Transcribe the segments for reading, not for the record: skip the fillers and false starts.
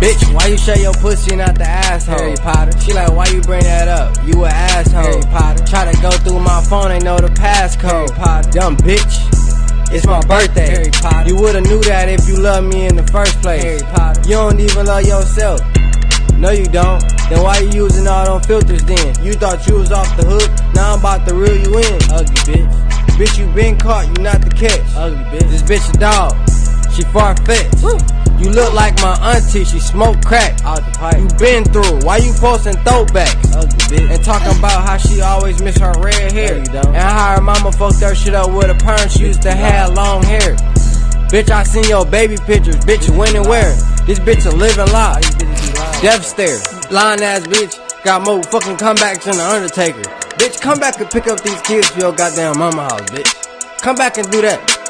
Bitch, why you shut your pussy not the asshole? Harry Potter. She like, why you bring that up? You a asshole. Harry Potter. Try to go through my phone, ain't know the passcode. Harry Potter. Dumb bitch. It's my birthday. Harry Potter. You would've knew that if you loved me in the first place. Harry Potter. You don't even love yourself. No, you don't. Then why you using all them filters then? You thought you was off the hook, now I'm about to reel you in. Ugly bitch. Bitch, you been caught, you not the catch. Ugly bitch. This bitch a dog. She far-fetched. You look like my auntie, she smoke crack. Out the pipe. You been through, why you posting throwbacks? Ugly bitch. And talking about how she always miss her red hair. No, you don't. And how her mama fucked her shit up with a perm, she used to have long hair. Bitch, I seen your baby pictures, bitch, when and where? This bitch a living lie. Death stare. Lying ass bitch, got more fucking comebacks than the Undertaker. Bitch, come back and pick up these kids for your goddamn mama house, bitch. Come back and do that.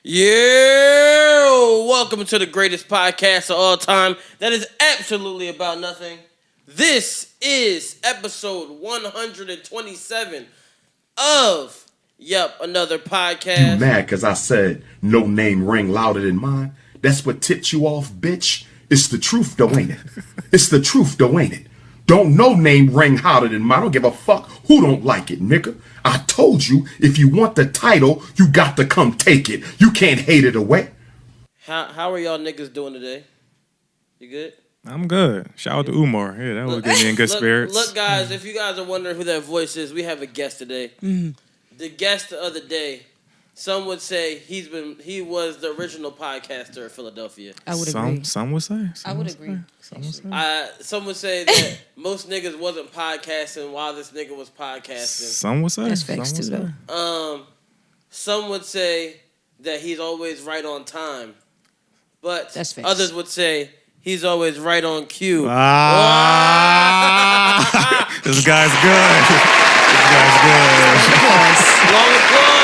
Yeah, welcome to the greatest podcast of all time that is absolutely about nothing. This is episode 127 of another podcast. You mad cause I said no name ring louder than mine? That's what tipped you off, bitch. It's the truth though, ain't it? It's the truth though, ain't it? Don't no name ring hotter than mine. I don't give a fuck who don't like it, nigga. I told you, if you want the title, you got to come take it. You can't hate it away. How are y'all niggas doing today? You good? I'm good. Shout out to Umar. Yeah, that would get me in good spirits. Look, guys, if you guys are wondering who that voice is, we have a guest today. Mm-hmm. The guest the other day, some would say he was the original podcaster of Philadelphia. I would agree. Some would say. I would agree. Some would say that most niggas wasn't podcasting while this nigga was podcasting. Some would say. That's facts too, though. Some would say that he's always right on time, but that's facts. Others would say he's always right on cue. This guy's good. Long applause.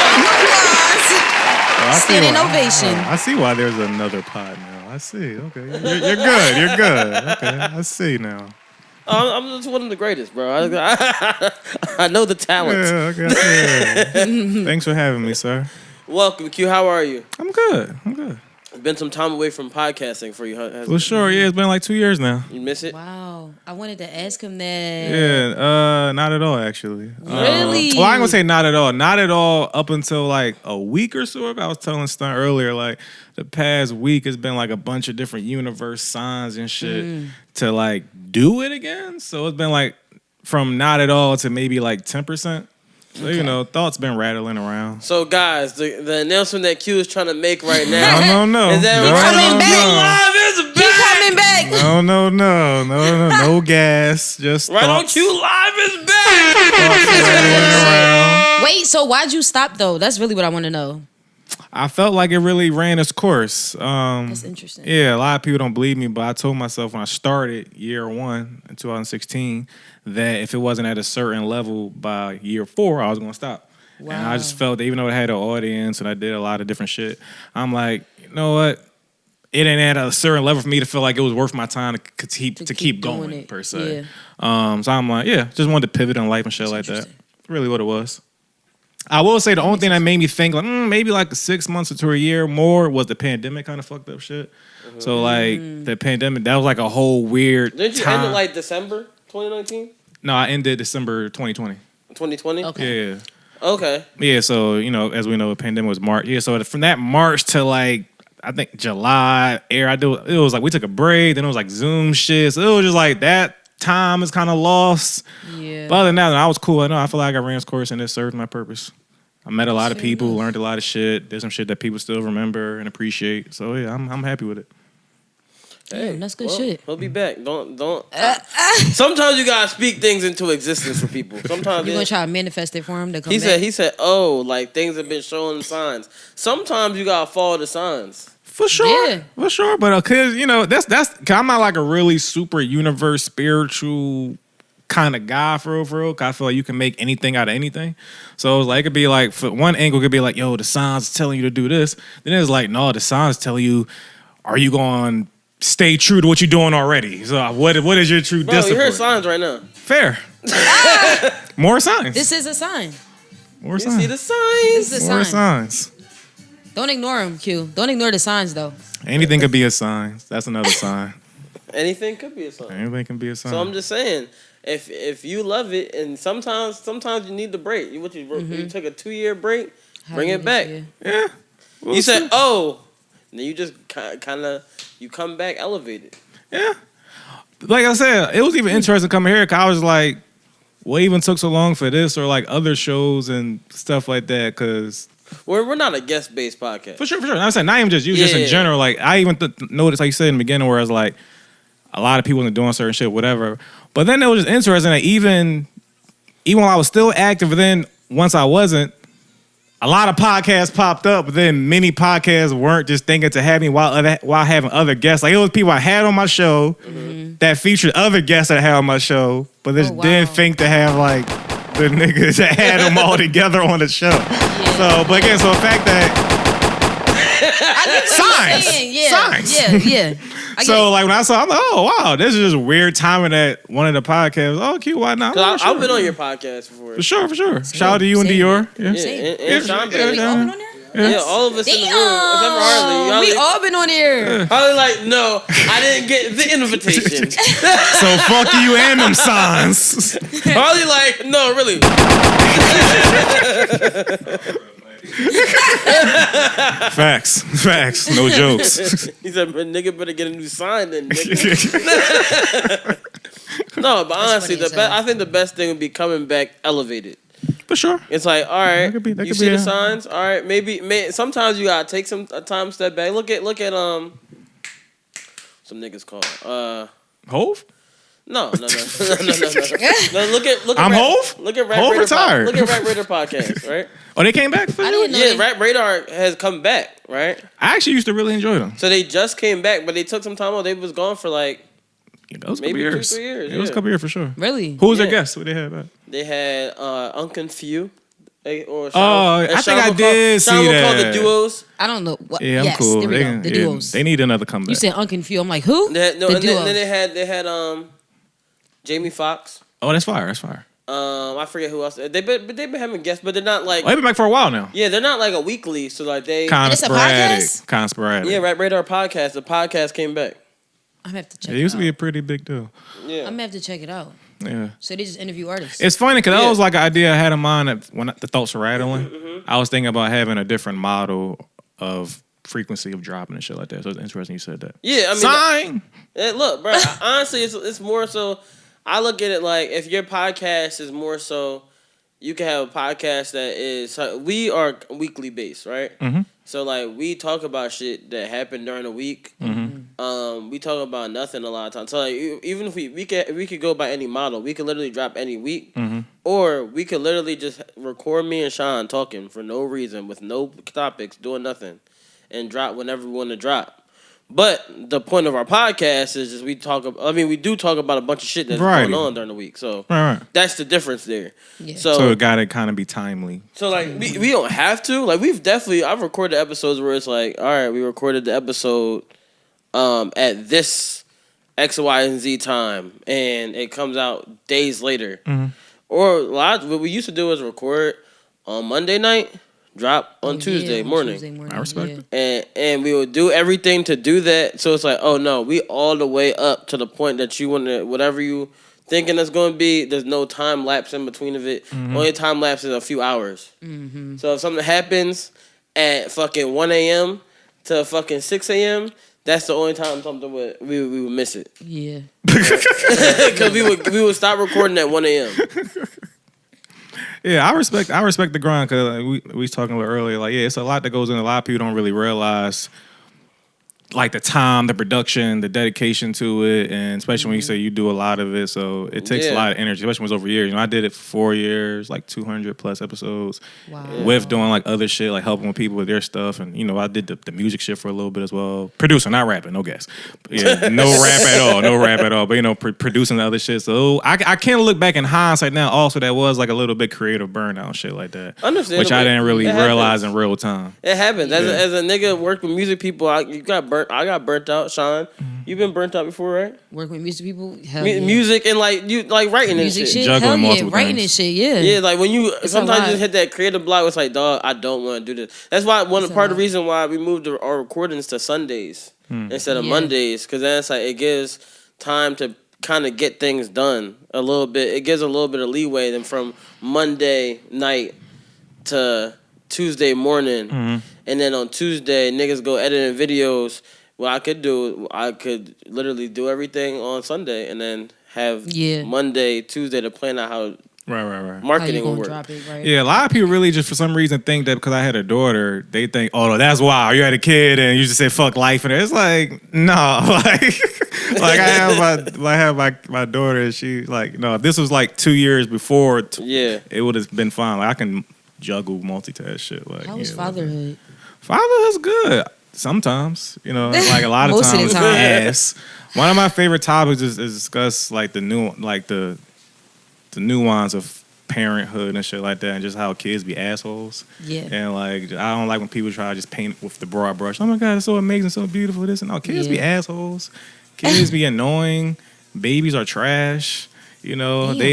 Standing ovation. I see why there's another pod now. I see. Okay, you're good. You're good. Okay, I see now. I'm just one of the greatest, bro. I know the talent. Yeah, okay. Thanks for having me, sir. Welcome, Q. How are you? I'm good. It's been some time away from podcasting for you, huh? For sure, yeah. It's been like 2 years now. You miss it? Wow. I wanted to ask him that. Yeah, not at all, actually. Really? Well, I ain't gonna say not at all. Not at all up until like a week or so ago. I was telling Stunt earlier, like the past week has been like a bunch of different universe signs and shit to like do it again. So it's been like from not at all to maybe like 10%. So, you know, thoughts been rattling around. So, guys, the announcement that Q is trying to make right now no. is that Coming back. No gas. Just Right on Q Live is back. Wait, so why'd you stop, though? That's really what I want to know. I felt like it really ran its course. That's interesting. Yeah, a lot of people don't believe me, but I told myself when I started year 1 in 2016 that if it wasn't at a certain level by year 4, I was going to stop. Wow. And I just felt that even though it had an audience and I did a lot of different shit, I'm like, you know what? It ain't at a certain level for me to feel like it was worth my time to keep going, per se. Yeah. So I'm like, just wanted to pivot in life and shit like that. Really what it was. I will say the only thing that made me think like maybe like 6 months to a year more was the pandemic kind of fucked up shit. Mm-hmm. So like the pandemic, that was like a whole weird Didn't you time. end it like December 2019? No, I ended December 2020. 2020? Okay. Yeah. Okay. Yeah, so, you know, as we know, the pandemic was March. Yeah, so from that March to like, I think July, it was like we took a break, then it was like Zoom shit. So it was just like that time is kind of lost. Yeah. But other than that, I was cool. I feel like I ran this course and it served my purpose. I met a lot of people, learned a lot of shit. There's some shit that people still remember and appreciate. So yeah, I'm happy with it. Hey, that's good shit. He'll be back. Don't. Sometimes you gotta speak things into existence for people. Sometimes you're gonna try to manifest it for him to come back. He said, oh, like things have been showing signs. Sometimes you gotta follow the signs. For sure, for sure. But cause you know that's cause I'm not like a really super universe spiritual kind of guy for real. Cause I feel like you can make anything out of anything. So it's like it could be like for one angle, it could be like, yo, the signs telling you to do this. Then it's like, no, the signs tell you, are you going to stay true to what you're doing already? So what is your true discipline? You heard signs right now. Fair. More signs. This is a sign. More signs. You see the signs? This is a More sign. signs. Don't ignore them, Q. Don't ignore the signs, though. Anything could be a sign. That's another sign. Anything could be a sign. Anything can be a sign. So I'm just saying, if you love it, and sometimes you need the break. You took a 2-year break, bring it back. Yeah. You said, oh, and then you just kind of you come back elevated. Yeah. Like I said, it was even interesting coming here because I was like, what even took so long for this or like other shows and stuff like that? Because we're not a guest-based podcast. For sure. I'm saying not even just you, just in general. Like I even noticed, like you said in the beginning, where I was like, a lot of people are doing certain shit, whatever. But then it was just interesting that even while I was still active, then once I wasn't, a lot of podcasts popped up, but then many podcasts weren't just thinking to have me while having other guests. Like it was people I had on my show that featured other guests that I had on my show, but they just didn't think to have like the niggas that had them all together on the show. Yeah. So, but again, so the fact that signs. Yeah. So like when I saw, I'm like, oh wow, this is just weird timing at one of the podcasts. Oh, cute, why not? I've been on your podcast before. For sure. Shout out to you and Dior. And Sean we all been on there? Yeah, all of us in the room. Except for Harley. We all been on here. Harley like, no, I didn't get the invitation. So fuck you and them signs. Harley like, no, really. Facts. No jokes. He said, but nigga better get a new sign then, nigga. No, but honestly, I think the best thing would be coming back elevated. For sure. It's like, all right, that could you see the signs? All right, maybe sometimes you gotta take a time step back. Look at some niggas called Hove? No. Look at I'm Hove? Look at Rap Hove Radar. retired. Look at Rap Radar podcast, right? Oh, they came back? I didn't know. Yeah, Rap Radar has come back, right? I actually used to really enjoy them. So they just came back, but they took some time off. They was gone for like maybe 2-3 years. It was a couple years for sure. Really? Who was their guest? Who they had back? They had UnconFew. I think I did see that. Called the duos. I don't know. Yeah, I'm cool. There we go. The duos. They need another comeback. You said UnconFew. I'm like, who? The duos. Then they had Jamie Foxx. Oh, that's fire. I forget who else. They've been having guests, but they're not like. They've been back for a while now. Yeah, they're not like a weekly. So like they kind of sporadic. Yeah, Rap Radar podcast. The podcast came back. I'm gonna have to check it out. It used to be a pretty big deal. Yeah, I'm gonna have to check it out. Yeah. So they just interview artists. It's funny because that was like an idea I had in mind that when the thoughts were rattling. I was thinking about having a different model of frequency of dropping and shit like that. So it's interesting you said that. Yeah, I mean, sign. Look, bro. Honestly, it's more so. I look at it like if your podcast is more so, you can have a podcast that is. We are weekly based, right? Mm-hmm. So like we talk about shit that happened during the week. Mm-hmm. We talk about nothing a lot of times. So like even if we could go by any model, we could literally drop any week, or we could literally just record me and Sean talking for no reason with no topics, doing nothing, and drop whenever we want to drop. But the point of our podcast is just we do talk about a bunch of shit that's going on during the week. So that's the difference there. Yeah. So it gotta kind of be timely. So like we don't have to. Like I've recorded episodes where it's like, all right, we recorded the episode at this X, Y, and Z time, and it comes out days later. Or what we used to do is record on Monday night. Drop on Tuesday morning. I respect it. And we would do everything to do that. So it's like, oh no, we all the way up to the point that you want to, whatever you thinking it's going to be, there's no time lapse in between of it. Only time lapse is a few hours. So if something happens at fucking 1 a.m. to fucking 6 a.m., that's the only time something we would miss it. Yeah. Because we would stop recording at 1 a.m. Yeah, I respect the grind because we was talking a little earlier. Like, yeah, it's a lot that goes in. A lot of people don't really realize, like the time, the production, the dedication to it, and especially when you say you do a lot of it, so it takes a lot of energy. Especially when it's over years. I did it for 4 years, like 200+ episodes. Wow. With doing like other shit, like helping with people with their stuff, and I did the music shit for a little bit as well. Producing, not rapping, no gas. Yeah, no rap at all. But producing the other shit. So I can't look back in hindsight now. Also, that was like a little bit creative burnout and shit like that. Understandable. Which I didn't really realize in real time. It happens. As a nigga work with music people, I got burnt out. Sean, you've been burnt out before, right? Working with music people, music and like writing music and shit. Juggling multiple writing things. and shit. Yeah, yeah. Like when you sometimes you just hit that creative block. It's like, dog, I don't want to do this. That's why part of the reason why we moved our recordings to Sundays instead of Mondays, because then it's like it gives time to kind of get things done a little bit. It gives a little bit of leeway than from Monday night to Tuesday morning. And then on Tuesday, niggas go editing videos. What I could literally do everything on Sunday and then have Monday, Tuesday to plan out how marketing will work. Drop it, right? Yeah, a lot of people really just for some reason think that because I had a daughter, they think, oh, that's wild. You had a kid and you just say fuck life, and it's like, no, like I have my daughter, and she like, no, if this was like 2 years before, it would have been fine. Like I can juggle, multitask shit. Like, how was fatherhood? Fatherhood's good. Sometimes, like a lot of Most times, of the time. ass. One of my favorite topics is discuss like the nuance of parenthood and shit like that, and just how kids be assholes. Yeah. And like, I don't like when people try to just paint with the broad brush. Oh my God, it's so amazing, so beautiful. This and all. Kids be assholes. Kids be annoying. Babies are trash. They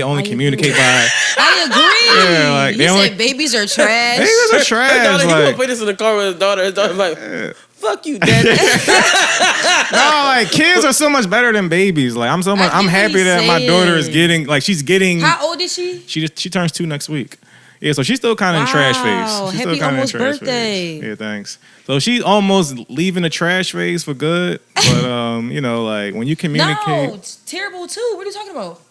only communicate by. I agree. Yeah, like he said babies are trash. Babies are trash. He like, gonna put this in the car with his daughter. His daughter's like, fuck you, daddy. No, like kids are so much better than babies. Like I'm happy that my daughter is getting she's getting. How old is she? She turns 2 next week. Yeah, so she's still kind of in trash phase. She's Happy still almost birthday. Yeah, thanks. So she's almost leaving the trash phase for good. But like when you communicate, no, it's terrible too. What are you talking about?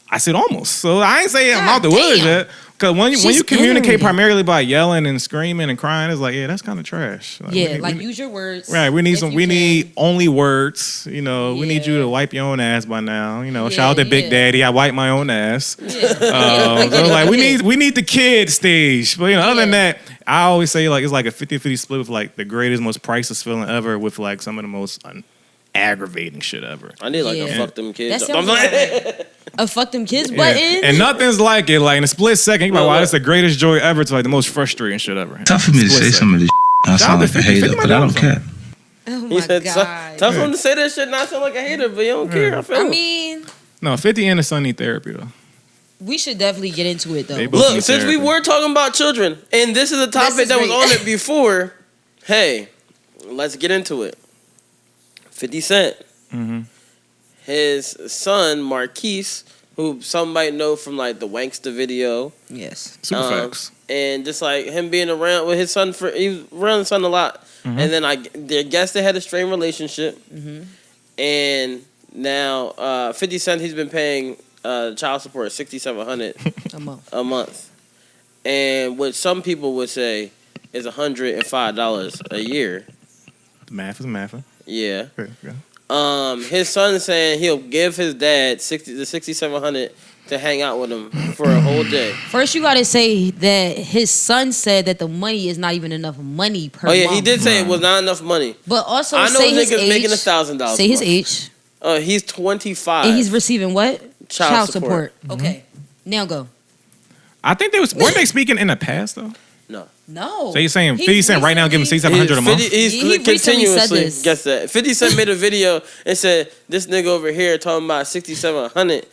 I said almost. So I ain't saying I'm out the woods yet. Because when you communicate primarily by yelling and screaming and crying, it's like, yeah, that's kind of trash. Like, use your words. Right. We need only words. We need you to wipe your own ass by now. Shout out to Big Daddy. I wipe my own ass. So we need the kid stage. But other than that, I always say like it's like a 50-50 split with like the greatest, most priceless feeling ever with like some of the most aggravating shit ever. I need like a fuck them kids. A fuck them kids button. And nothing's like it. Like in a split second, you're like, wow, that's the greatest joy ever to like the most frustrating shit ever. Tough for me to say some of this shit. I sound like a hater, but I don't care. Oh my God. Tough for him to say that shit, not sound like a hater, but you don't care. I mean, no, 50 and his son need therapy though. We should definitely get into it though. Look, since we were talking about children, and this is a topic that was on it before, hey, let's get into it. 50 Cent. His son, Marquise, who some might know from like the Wanksta video. Yes. Super facts. And just like him being around with his son, he was around his son a lot. And then I guess they had a strained relationship. And now 50 Cent, he's been paying child support $6,700 a month. And what some people would say is $105 a year. The math is math. Yeah. Okay, yeah. His son saying he'll give his dad the $6,700 to hang out with him for a whole day. First, you gotta say that his son said that the money is not even enough money per month. Oh yeah, he did say it was not enough money. But also, I know say his niggas age, making $1,000. Say his age. He's 25. And he's receiving what? Child support. Okay, now go. I think weren't they speaking in the past though? No. So you're saying 50 Cent right now giving $6,700 a month? He continuously gets that. 50 Cent made a video and said, this nigga over here talking about $6,700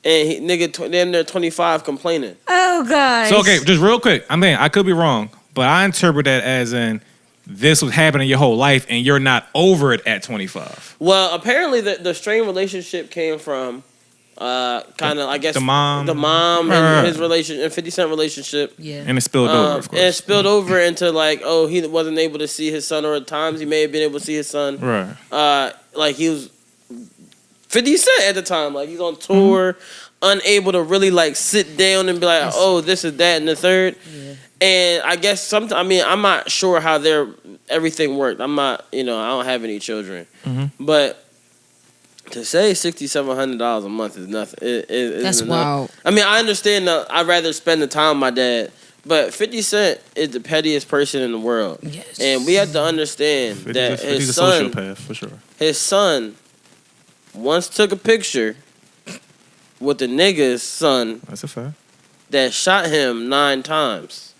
and damn near 25 complaining. Oh, God. So, okay, just real quick. I mean, I could be wrong, but I interpret that as in this was happening your whole life and you're not over it at 25. Well, apparently the strained relationship came from kind of, I guess, the mom and his relationship, and 50 Cent relationship. Yeah. And it spilled over, of course. And it spilled over into like, he wasn't able to see his son, or at times he may have been able to see his son. Right. Like he was 50 Cent at the time. Like he's on tour, unable to really like sit down and be like, this is that and the third. Yeah. And I guess sometimes, I mean, I'm not sure how everything worked. I'm not, I don't have any children. But to say $6,700 a month is nothing. That's wild. I mean, I understand that I'd rather spend the time with my dad, but 50 Cent is the pettiest person in the world. Yes. And we have to understand that his son, 50's a sociopath, for sure. His son once took a picture with the nigga's son. That's a fact. That shot him 9 times.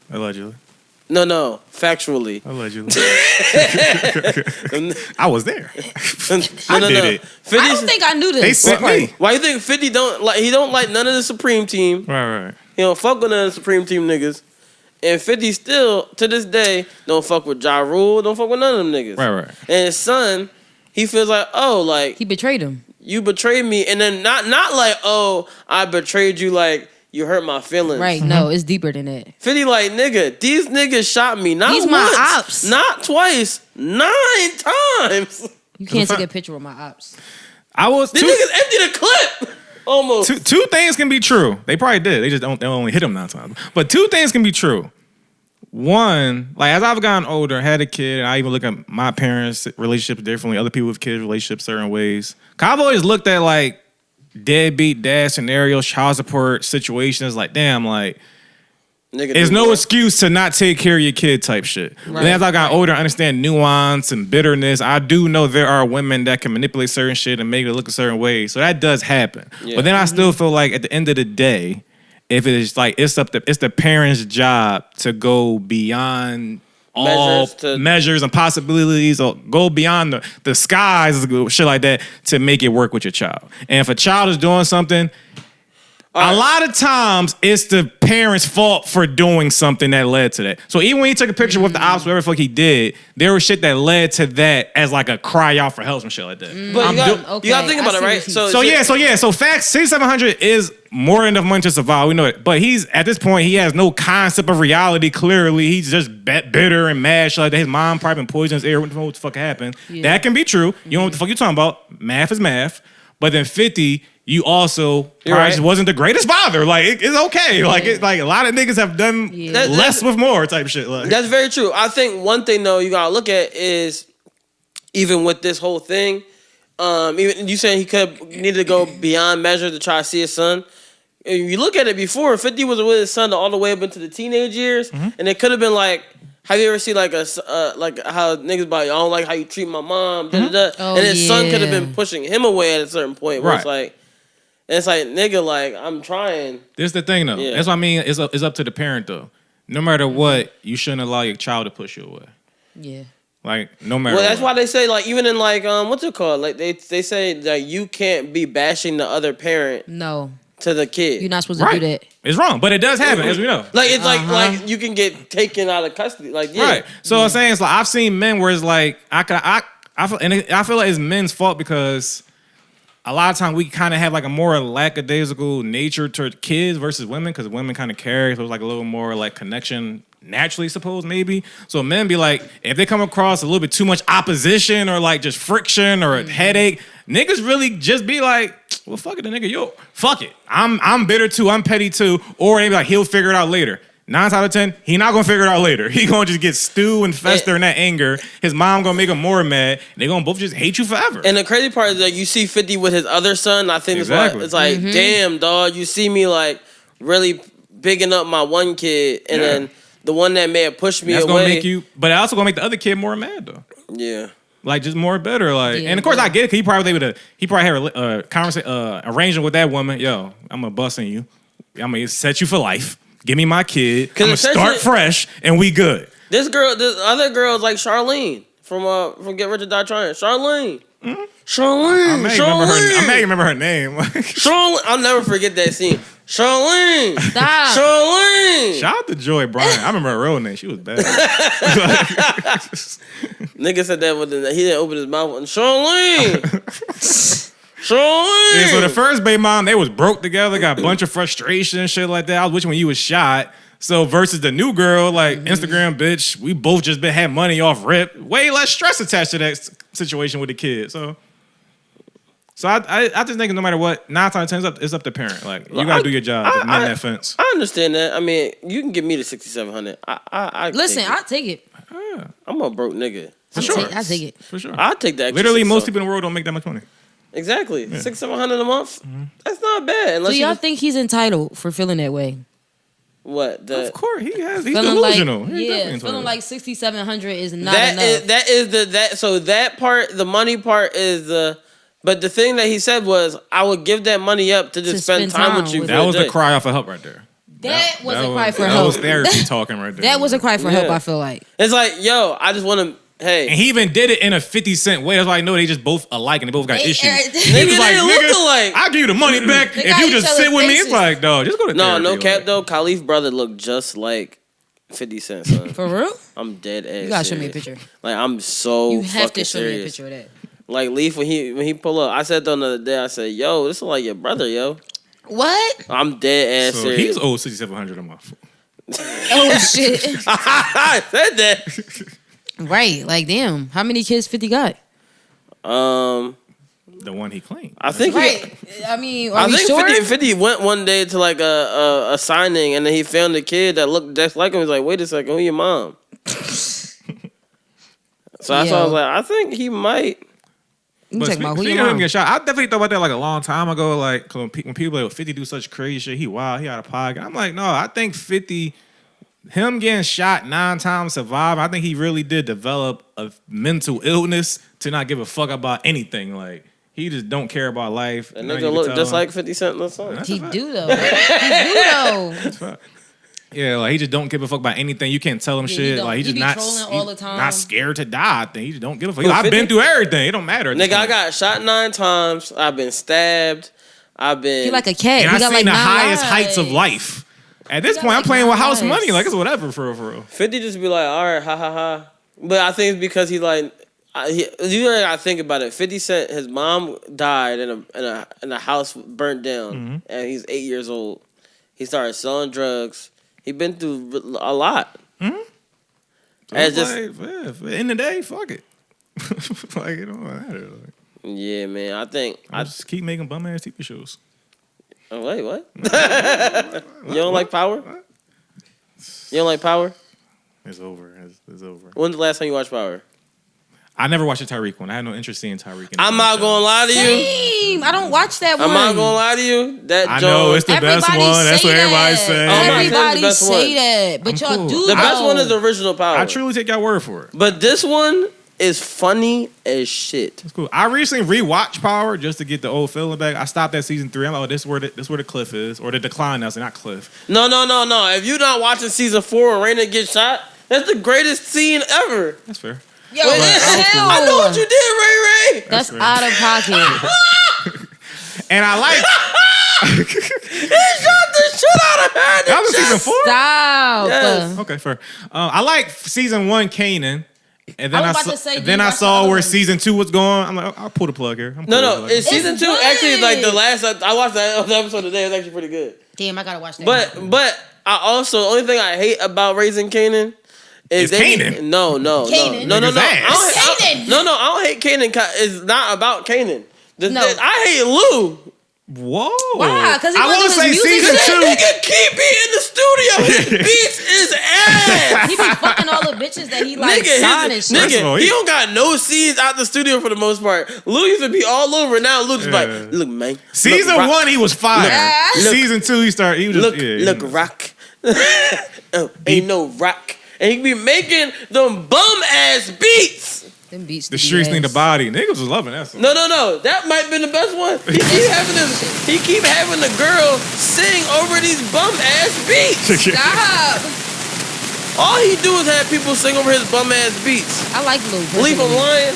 Allegedly. No, factually. Allegedly. I was there. I did it. I don't think I knew this. They sent me. Why you think 50 don't like? He don't like none of the Supreme Team. Right. He don't fuck with none of the Supreme Team niggas. And 50 still, to this day, don't fuck with Ja Rule. Don't fuck with none of them niggas. Right. And his son he feels like, oh, like he betrayed him. You betrayed me, and then not like, oh, I betrayed you, like you hurt my feelings. Right? No, it's deeper than that. 50 like, nigga, these niggas shot me not These once, my ops. not twice, 9 times. You can't take a picture with my ops. These niggas emptied a clip. Almost. Two things can be true. They probably did. They just don't. They only hit him 9 times. But 2 things can be true. One, like as I've gotten older, had a kid, and I even look at my parents' relationships differently. Other people with kids' relationships certain ways. I've always looked at like deadbeat dad scenarios, child support situations. Like, damn, like. Nigga, there's no excuse to not take care of your kid type shit. Right. But as I got older, I understand nuance and bitterness. I do know there are women that can manipulate certain shit and make it look a certain way. So that does happen. Yeah. But then I still feel like at the end of the day, if it's like it's the parents' job to go beyond all measures and possibilities, or go beyond the skies, shit like that, to make it work with your child. And if a child is doing something, a lot of times it's the parents' fault for doing something that led to that. So even when he took a picture with the ops, whatever the fuck he did, there was shit that led to that as like a cry out for help and shit like that. But you gotta think about it, right? So facts, 6,700 is more than enough money to survive. We know it. But he's at this point, he has no concept of reality. Clearly, he's just bitter and mad. Shit like that. His mom probably been poisoned his ear. What the fuck happened? Yeah. That can be true. You know what the fuck you talking about? Math is math. But then 50. You also probably just wasn't the greatest father. Like it's okay. Like a lot of niggas have done less with more type shit. Like. That's very true. I think one thing though you gotta look at is even with this whole thing, even you saying he could need to go beyond measure to try to see his son. If you look at it before, 50 was with his son all the way up into the teenage years, and it could have been like. Have you ever seen like like how niggas be like, I don't like how you treat my mom, and his son could have been pushing him away at a certain point where it's like nigga, like I'm trying. This is the thing though. Yeah. That's what I mean. It's up to the parent though. No matter what, you shouldn't allow your child to push you away. Yeah. Like no matter. Well, that's why they say like even in like what's it called? Like they say that you can't be bashing the other parent. No. To the kid. You're not supposed to do that. It's wrong, but it does happen, as we know. Like it's like you can get taken out of custody. Like right. So I'm saying it's like I've seen men where it's like I feel like it's men's fault because a lot of times we kind of have like a more lackadaisical nature to kids versus women because women kind of carry, so it's like a little more like connection naturally, suppose maybe. So men be like, if they come across a little bit too much opposition or like just friction or a headache, niggas really just be like, well, fuck it, the nigga, yo, fuck it. I'm bitter too, I'm petty too, or they be like, he'll figure it out later. 9 out of 10, he not gonna figure it out later. He gonna just get stew and fester in that anger. His mom gonna make him more mad. They gonna both just hate you forever. And the crazy part is that you see 50 with his other son. I think it's like, damn, dog, you see me like really bigging up my one kid, and then the one that may have pushed me away. Gonna make you, but it also gonna make the other kid more mad though. Yeah. Like just more better, like, and of course I get it. Cause he probably had a conversation, arrangement with that woman. Yo, I'm gonna bust in you. I'm gonna set you for life. Give me my kid. I'm gonna start fresh, and we good. This other girl is like Charlene from Get Rich or Die Trying. Charlene. Mm-hmm. Charlene. I may remember her name. Charlene. I'll never forget that scene. Charlene. Stop. Charlene. Shout out to Joy Bryant. I remember her real name. She was bad. Nigga said that he didn't open his mouth. Charlene. Charlene. Yeah, so the first baby mom, they was broke together, got a bunch of frustration and shit like that. I was wishing when you was shot. So versus the new girl, like Instagram bitch, we both just had money off rip. Way less stress attached to that situation with the kid. So I just think no matter what, 9 out of 10 it's up to parent. Like you gotta do your job to mend that fence. I understand that. I mean, you can give me the 6,700. Listen, I'll take it. Yeah. I'm a broke nigga. For sure. I'll take it. For sure. I'll take that. Literally, most people in the world don't make that much money. Exactly. Yeah. 600-700 a month. Mm-hmm. That's not bad. So y'all think he's entitled for feeling that way? What? Of course he has. He's delusional. Like, feeling like 6,700 is not enough. So that part, the money part is the. But the thing that he said was, I would give that money up to just spend time with you. That was the cry off for help right there. That was a cry for help. That was therapy talking right there. That was a cry for help, I feel like. It's like, yo, I just want to, hey. And he even did it in a 50 Cent way. That's why I know they just both alike and they both got issues. He was like, nigga, I'll give you the money back if you just sit with me. It's like, dog, just go to therapy. No cap though. Khalif's brother looked just like 50 Cent, son. For real? I'm dead ass. You gotta show me a picture. Like, I'm so You have fucking to show me a serious. picture of that. Like Leaf when he pull up. I said the other day. I said, "Yo, this is like your brother, yo." What? I'm dead ass So serious. he's owed 6,700 a month. Oh shit! I said that. Right, like damn. How many kids 50 got? The one he claimed. I think. Right. I mean, are I we think sure? 50 went one day to like a signing, and then he found a kid that looked just like him. He was like, "Wait a second, who your mom?" So that's why I was like, I think he might. You talking about who speaking your of him mom? getting shot, I definitely thought about that like a long time ago. Like 'cause when people like 50 do such crazy shit, he wild, he out of pocket. I'm like, no, I think 50, him getting shot 9 times, survive. I think he really did develop a mental illness to not give a fuck about anything. Like he just don't care about life. That nigga look just like 50 Cent in the song. He do though. He do though. Yeah, like he just don't give a fuck about anything. You can't tell him shit. Like he just be not trolling all the time. not scared to die. I think he just don't give a fuck. Who, I've 50? been through everything. It don't matter. Nigga, I got shot 9 times. I've been stabbed. I've been. He like a cat. And He I got seen like the 9 highest lives. heights of life. At this got point, I'm like playing with 9 house money. lives. Like it's whatever for real. 50 just be like, all right, ha ha ha. But I think it's because he like, you gotta think about it. 50 Cent, his mom died in a house burnt down, and he's 8 years old. He started selling drugs. He been through a lot. So And just like, in the day, fuck it. Like it don't matter. Like, yeah, man. I think I just keep making bum ass TV shows. Oh, wait, what? You don't like Power? You don't like Power? It's over. It's over. When's the last time you watched Power? I never watched a Tyreek one. I had no interest in Tyreek. I'm not gonna lie to you. Same. I don't watch that one. I'm not gonna lie to you. That I Jones, know it's the best Everybody one. That's say what everybody that. say. I'm not saying it's the Everybody best say one. that, but I'm y'all cool. do. the best though. one is the original Power. I truly take your word for it. But this one is funny as shit. It's cool. I recently rewatched Power just to get the old feeling back. I stopped at season 3. I'm like, oh, this where the cliff is, or the decline. I was not cliff. No. If you're not watching season 4 when Raina gets shot, that's the greatest scene ever. That's fair. Yo, Wait, hell. I know what you did, Ray Ray. That's fair. out of pocket. And I like. He shot the shit out of her. in the That was season chest. 4. Yes. Stop. Okay, fair. I like season 1, Kanan. And then I I, was about saw, to say, do then you I watch the saw other where one? season 2 was going. I'm like, I'll pull the plug here. No. It's season 2 good. actually like the last. I watched that episode today. It's actually pretty good. Damn, I gotta watch that. But I also the only thing I hate about Raising Kanan is It's Kanan. No. Kanan. No. Nigga's ass. Kanan. I don't hate Kanan. It's not about Kanan. No. I hate Lou. Whoa. Why? 'Cause he I wanna won't do say his music season shit? 2. That nigga keep being in the studio. His beats is ass. he be fucking all the bitches that he like signed and shit. First of all, He don't got no scenes out the studio for the most part. Lou used to be all over. Now Lou just Yeah. like, look, man. Season look, 1, he was fire. Look. Season 2, he started. He was just, Look, rock. Ain't no rock. And he be making them bum ass beats. Them beats. The streets need a body. Niggas was loving that song. No. That might have been the best one. He keep having the girl sing over these bum ass beats. Stop. All he do is have people sing over his bum ass beats. I like Lou. Leave him personally. lying.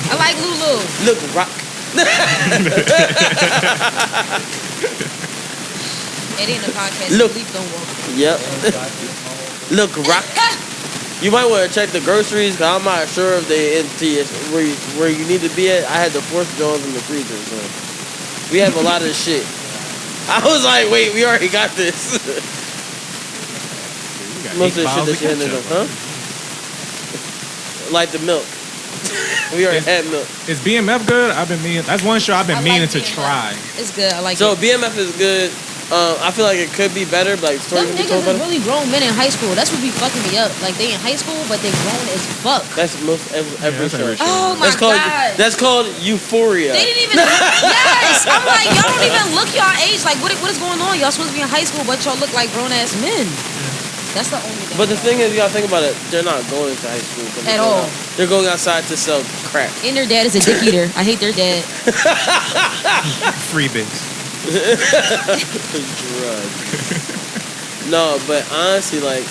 I like Lulu. Look, rock. It ain't a podcast. Look. Leaf don't walk. Yep. Look, rock. You might want to check the groceries, because I'm not sure if they into where you need to be at. I had the Force Jones in the freezer, so we have a lot of shit. I was like, wait, we already got this. Most of the shit that you had in them, huh? Like the milk. We already had milk. Is BMF good? That's one show I've been I meaning like to BMF. try. It's good. I like So it. BMF is good. I feel like it could be better, but like Them stories could be niggas told is better. really grown men in high school. That's what be fucking me up. Like they in high school, but they grown as fuck. That's most every that's show. every show. Oh my god. That's called Euphoria. They didn't even. Yes, I'm like y'all don't even look y'all age. Like what is going on? Y'all supposed to be in high school, but y'all look like grown ass men. That's the only thing. But the thing is, you gotta think about it. They're not going to high school At all. They're going outside to sell crack. And their dad is a dick eater. I hate their dad. Free bitch. Drug. No, but honestly, like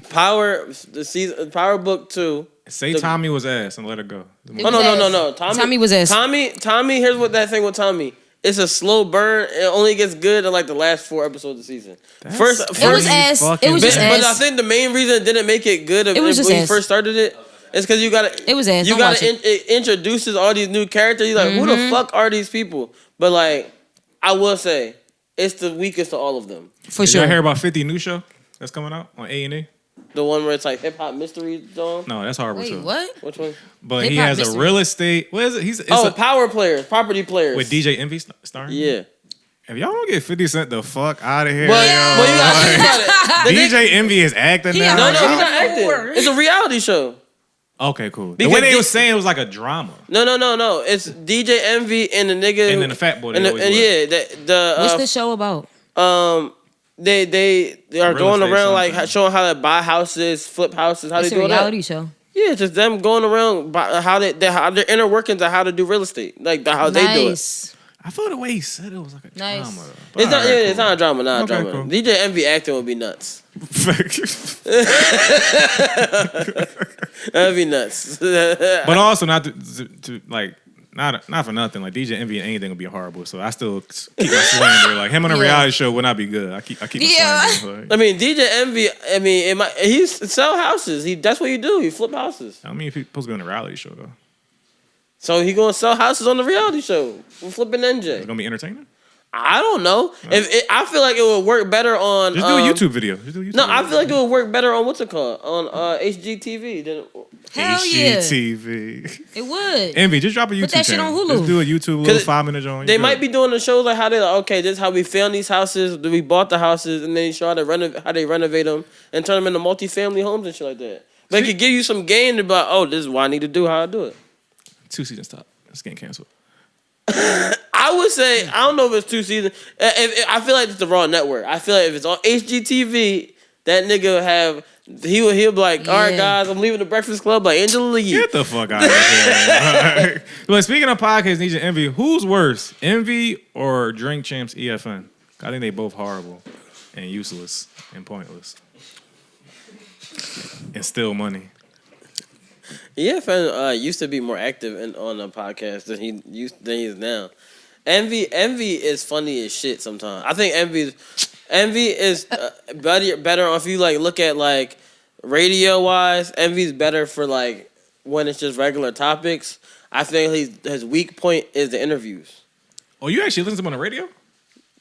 Power Book 2. Say Tommy was ass and let her go. Oh no. Tommy was ass. Tommy. Here's what that thing with Tommy. It's a slow burn. It only gets good in like the last 4 episodes of the season. First, It was ass. It was just but I ass. think the main reason it didn't make it good It was just when you ass. first started it It's because you gotta. It was ass. You gotta it introduces all these new characters. You're like, who the fuck are these people? But like, I will say, it's the weakest of all of them. For Did sure. y'all hear about 50 new show that's coming out on A&E? The one where it's like hip hop mystery zone. No, that's horrible Wait, too. what? Which one? But Hip he Hop has Mystery. a real estate. What is it? It's Power players, property players. with DJ Envy starring. Yeah. If y'all don't get 50 Cent the fuck out of here, Well, yo. you gotta think about it. DJ Envy is acting now. No, he's not acting. It's a reality show. Okay, cool. The Because way they was saying it was like a drama. No. It's DJ Envy and the nigga And then the fat boy. They always with. What's the show about? They are Real going estate around like something. showing how to buy houses, flip houses, how It's they a do reality that. show. Yeah, it's just them going around how their inner workings of how to do real estate, like how they do it. Nice. I thought the way he said it was like a Nice. drama. It's not. It's not a drama. Not a Okay, drama. cool. DJ Envy acting would be nuts. That'd be nuts. But also not to like not for nothing. Like DJ Envy and anything would be horrible. So I still keep my slander. Like him on a reality show would not be good. I keep my slander. Like, I mean, DJ Envy. I mean, he sell houses. That's what you do. He flip houses. I mean, he's supposed to be on a reality show though. So he gonna sell houses on the reality show. We're flipping It's NJ. gonna be entertaining. I don't know. I feel like it would work better on. Just do a YouTube video. Just do a YouTube No, video. I feel like it would work better on what's it called on HGTV than. Hell yeah. HGTV. It would. Envy, just drop a YouTube Put that shit channel. on Hulu. Just do a YouTube little 5-minute joint. They might be doing the shows like how they like, okay, this is how we found these houses, we bought the houses, and then show how they renovate them and turn them into multi-family homes and shit like that. They could give you some game about, oh, this is what I need to do, how I do it. 2 seasons top. It's getting canceled. I would say, I don't know if it's 2 seasons. I feel like it's the Raw Network. I feel like if it's on HGTV, that nigga have, he'll be like, all right, guys, I'm leaving the Breakfast Club like Angela Lee. Get the fuck out of here. But speaking of podcasts, DJ Envy, who's worse, Envy or Drink Champs EFN? I think they both horrible and useless and pointless. And still money. EFN used to be more active on the podcast than he is now. Envy is funny as shit sometimes. I think Envy is better if you like look at like radio wise. Envy's better for like when it's just regular topics. I think his weak point is the interviews. Oh, you actually listen to him on the radio?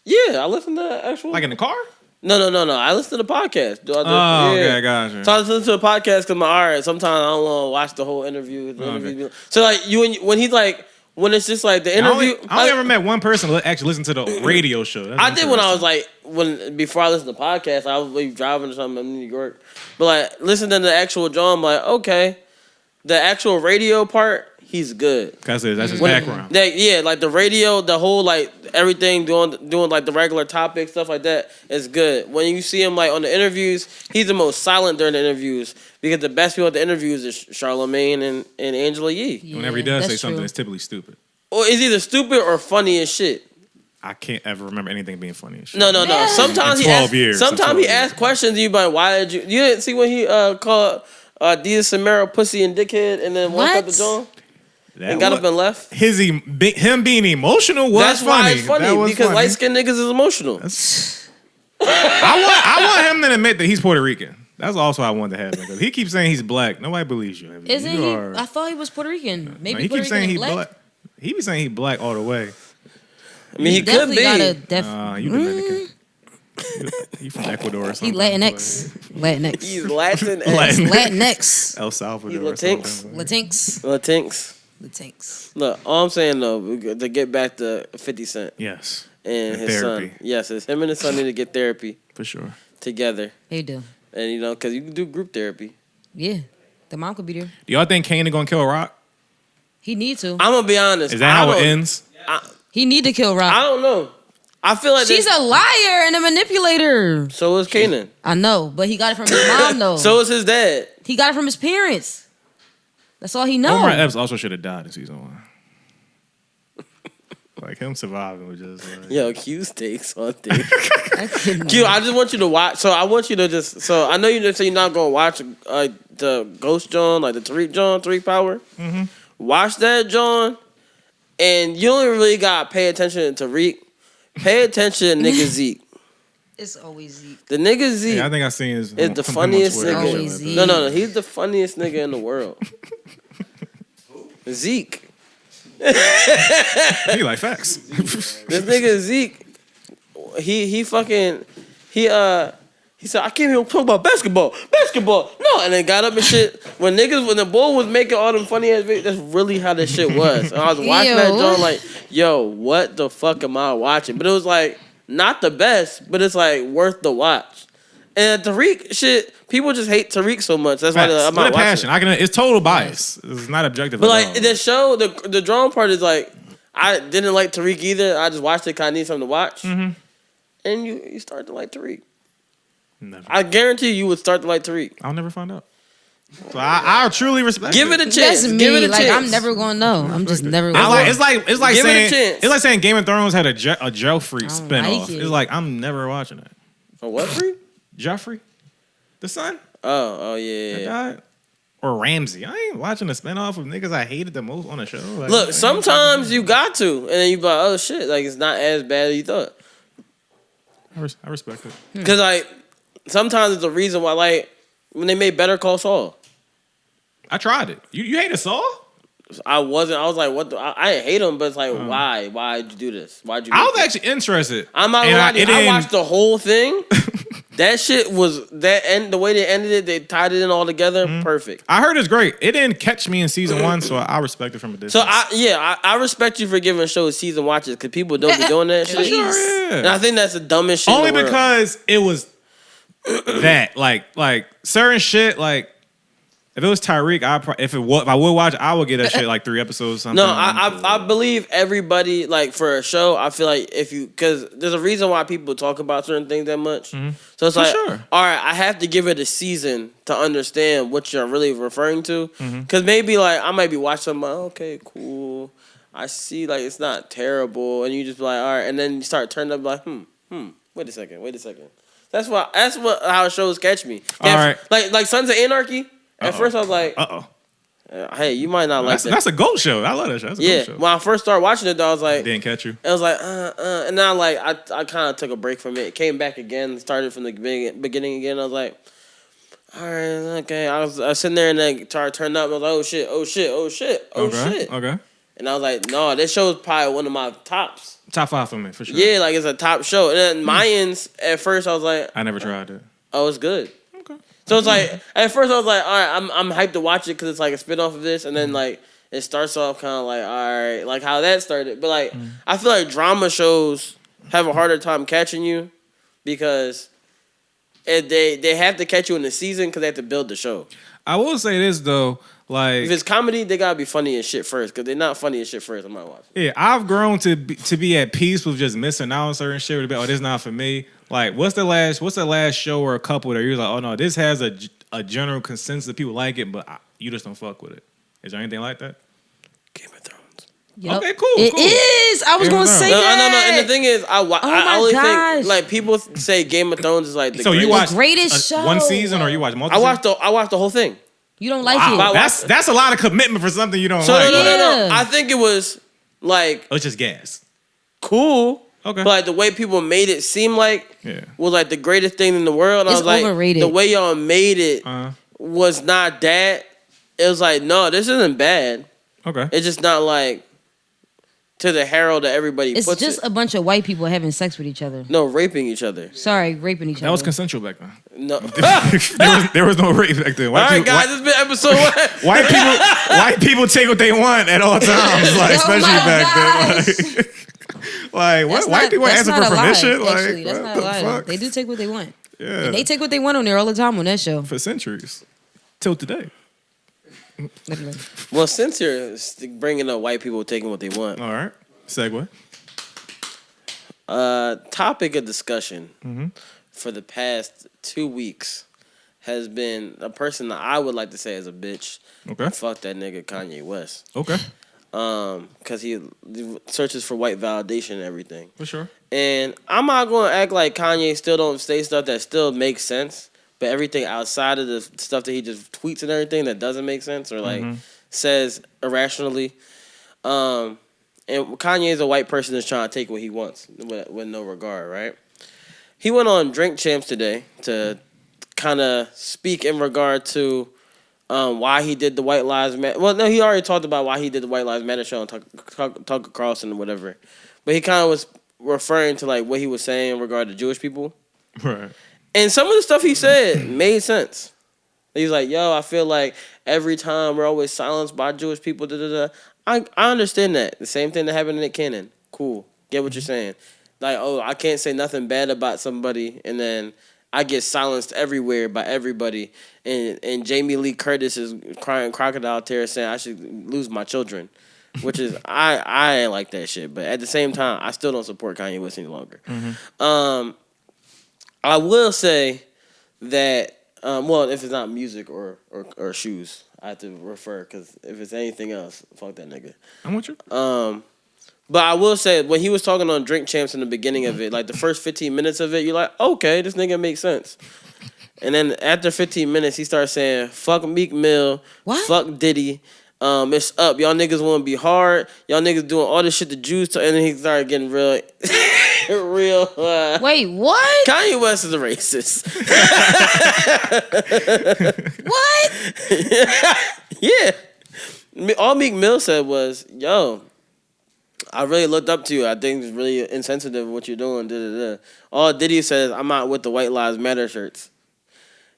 Yeah, I listen to actual. Like in the car? No. I listen to the podcast. Okay, gotcha. So I listen to the podcast because sometimes I don't want to watch the whole interview. Okay. So like when he's like when it's just like the interview. I only ever met one person who actually listened to the radio show. That's I did when I was interesting. like before I listened to podcasts. I was like, driving or something in New York, but like listening to the actual John, I'm like, okay, the actual radio part. He's good. That's his background. Like the radio, the whole like everything doing like the regular topics, stuff like that is good. When you see him like on the interviews, he's the most silent during the interviews because the best people at the interviews is Charlamagne and Angela Yee. Yeah, Whenever he does say that's something, true. it's typically stupid. Or it's either stupid or funny as shit. I can't ever remember anything being funny as shit. No. Sometimes In he 12 asks, years. Sometimes he asks questions. And you like, why did you didn't see when he called Dia Samara pussy and dickhead and then walked out the joint? And got up and left. Him being emotional was That's funny. why it's funny That was because funny. light skinned niggas is emotional. I want him to admit that he's Puerto Rican. That's also what I wanted to have. Because he keeps saying he's black. Nobody believes you. Isn't he? I thought he was Puerto Rican. Maybe he Puerto keeps Rican saying and he's black. black. He be saying he's black all the way. I mean, he could be. You Dominican. You from Ecuador or He something. Latinx. He's Latin. Latinx. El Salvador. He's or Latinx. something. Latinx. Look, all I'm saying though, to get back to 50 Cent. Yes. And his therapy. son. Yes, it's him and his son need to get therapy. For sure. Together. They do. And because you can do group therapy. Yeah. The mom could be there. Do y'all think Kanye gonna kill Rock? He need to. I'm gonna be honest. Is that how it ends? He need to kill Rock. I don't know. I feel like she's a liar and a manipulator. So is Kanan. I know, but he got it from his mom though. So is his dad. He got it from his parents. That's all he knows. Omar Epps also should have died in season 1. Like him surviving was just like... Yo, Q's takes on things. Q, I just want you to watch. So I want you to just... So I know you didn't say you're not going to watch the Ghost John, like the Tariq Power. Mm-hmm. Watch that, John. And you don't really got to pay attention to Tariq. Pay attention to nigga Zeke. It's always Zeke. The nigga Zeke. Yeah, I think I seen his. Is the funniest Always nigga. Zeke. No. He's the funniest nigga in the world. Zeke. He like facts. This nigga Zeke. He said, I came here to talk about basketball. No, and then got up and shit. When the boy was making all them funny ass videos, that's really how this shit was. And I was watching that joint like, yo, what the fuck am I watching? But it was like, not the best, but it's like worth the watch. And Tariq shit, people just hate Tariq so much. That's why I'm not watching. It's total bice. It's not objective. But like the show, the drawing part is like, I didn't like Tariq either. I just watched it because I need something to watch. Mm-hmm. And you start to like Tariq. Never. I guarantee you would start to like Tariq. I'll never find out. So I truly respect. Give it a chance. That's me. Give it a like chance. I'm never gonna know. I'm just never gonna know. It's like Give saying it a chance. it's like saying Game of Thrones had a Joffrey spinoff. like it. It's like I'm never watching it. A what free? Joffrey, the son. Oh yeah. That guy? Or Ramsey. I ain't watching a spinoff of niggas I hated the most on a show. Like, Look, sometimes you got to, and then you be like, oh shit, like it's not as bad as you thought. I respect it. Because like sometimes it's a reason why, like when they made Better Call Saul. I tried it. You hated Saul? I was like, what the? I didn't hate him, but it's like, why? Why'd you do this? Why'd you? I was actually interested. I'm not gonna lie to you. I watched the whole thing. That shit was the way they ended it. They tied it in all together, perfect. I heard it's great. It didn't catch me in season 1, so I respect it from a distance. So I respect you for giving shows season watches because people don't be doing that shit. Sure, yeah. And I think that's the dumbest shit. Only in the world. because it was that like certain shit like. If it was Tyreek, if I would watch, I would get that shit like 3 episodes. Or something. No, I believe everybody like for a show. I feel like because there's a reason why people talk about certain things that much. Mm-hmm. So it's all right, I have to give it a season to understand what you're really referring to. Because maybe like I might be watching something. Like, okay, cool. I see like it's not terrible, and you just be like, all right, and then you start turning up like, wait a second. That's how shows catch me. All right, like Sons of Anarchy. At first, I was like, hey, you might not like that. That's a GOAT show. I love that show. That's a GOAT show. When I first started watching it, though, I was like... Didn't catch you? I was like, And now, like, I kind of took a break from it. It came back again, started from the beginning again. I was like, all right, okay. I was sitting there and then turned up. I was like, oh, shit. Okay. And I was like, no, this show is probably one of my tops. Top 5 for me, for sure. Yeah, like, it's a top show. And then Mayans, at first, I was like... I never tried it. Oh, it's good. So it's like at first I was like, all right, I'm hyped to watch it because it's like a spinoff of this, and then like it starts off kind of like, all right, like how that started. But like I feel like drama shows have a harder time catching you because they have to catch you in the season because they have to build the show. I will say this though, like if it's comedy, they gotta be funny as shit first because they're not funny as shit first. I'm not watching. Yeah, I've grown to be at peace with just missing out on certain shit. Oh, this is not for me. Like, what's the last show or a couple that you're like, oh no, this has a general consensus that people like it, but you just don't fuck with it. Is there anything like that? Game of Thrones. Yep. Okay, cool. It is. I was going to say that. No. And the thing is, I only think like people say Game of Thrones is like the greatest. You watch greatest show. One season or you watch multiple? I watched the whole thing. You don't like it. That's a lot of commitment for something you don't like. No. I think it was like it's just gas. Cool. Okay. But like the way people made it seem like was like the greatest thing in the world. And It's I was like, overrated. the way y'all made it was not that. It was like, no, this isn't bad. Okay. It's just not like to the herald that everybody puts It's just a bunch of white people having sex with each other. No, raping each other. Sorry, raping each other. That was consensual back then. No. there was no rape back then. All right, guys, this has been episode 1. White people take what they want at all times, like especially back then. Like what? White people asking for permission? Actually, like that's what not the a lie. fuck? They do take what they want. Yeah. And they take what they want on there all the time on that show. For centuries. Till today. Well, since you're bringing up white people taking what they want. All right. Segue. Topic of discussion for the past 2 weeks has been a person that I would like to say is a bitch. Okay. Fuck that nigga Kanye West. Okay. Because he searches for white validation and everything. For sure. And I'm not going to act like Kanye still don't say stuff that still makes sense, but everything outside of the stuff that he just tweets and everything that doesn't make sense or like says irrationally. And Kanye is a white person that's trying to take what he wants with no regard, right? he went on Drink Champs today to kind of speak in regard to why he did the White Lives Matter. Well, no, he already talked about why he did the White Lives Matter show on Tucker Carlson or whatever. But he kind of was referring to like what he was saying in regard to Jewish people. Right. And some of the stuff he said made sense. He's like, yo, I feel like every time we're always silenced by Jewish people. I understand that. The same thing that happened to Nick Cannon. Cool. Get what you're saying. Like, oh, I can't say nothing bad about somebody, and then I get silenced everywhere by everybody. And Jamie Lee Curtis is crying crocodile tears saying I should lose my children, which is I ain't like that shit. But at the same time, I still don't support Kanye West any longer. I will say that well, if it's not music or shoes, I have to refer because if it's anything else, fuck that nigga. I'm with you. But I will say when he was talking on Drink Champs in the beginning of it, like the first 15 minutes of it, you're like, okay, this nigga makes sense. And then after 15 minutes, he starts saying, fuck Meek Mill, fuck Diddy, it's up. Y'all niggas want to be hard. Y'all niggas doing all this shit the Jews. And then he started getting real, Wait, what? Kanye West is a racist. What? Yeah. All Meek Mill said was, yo, I really looked up to you. I think it's really insensitive what you're doing. All Diddy says, I'm out with the White Lives Matter shirts.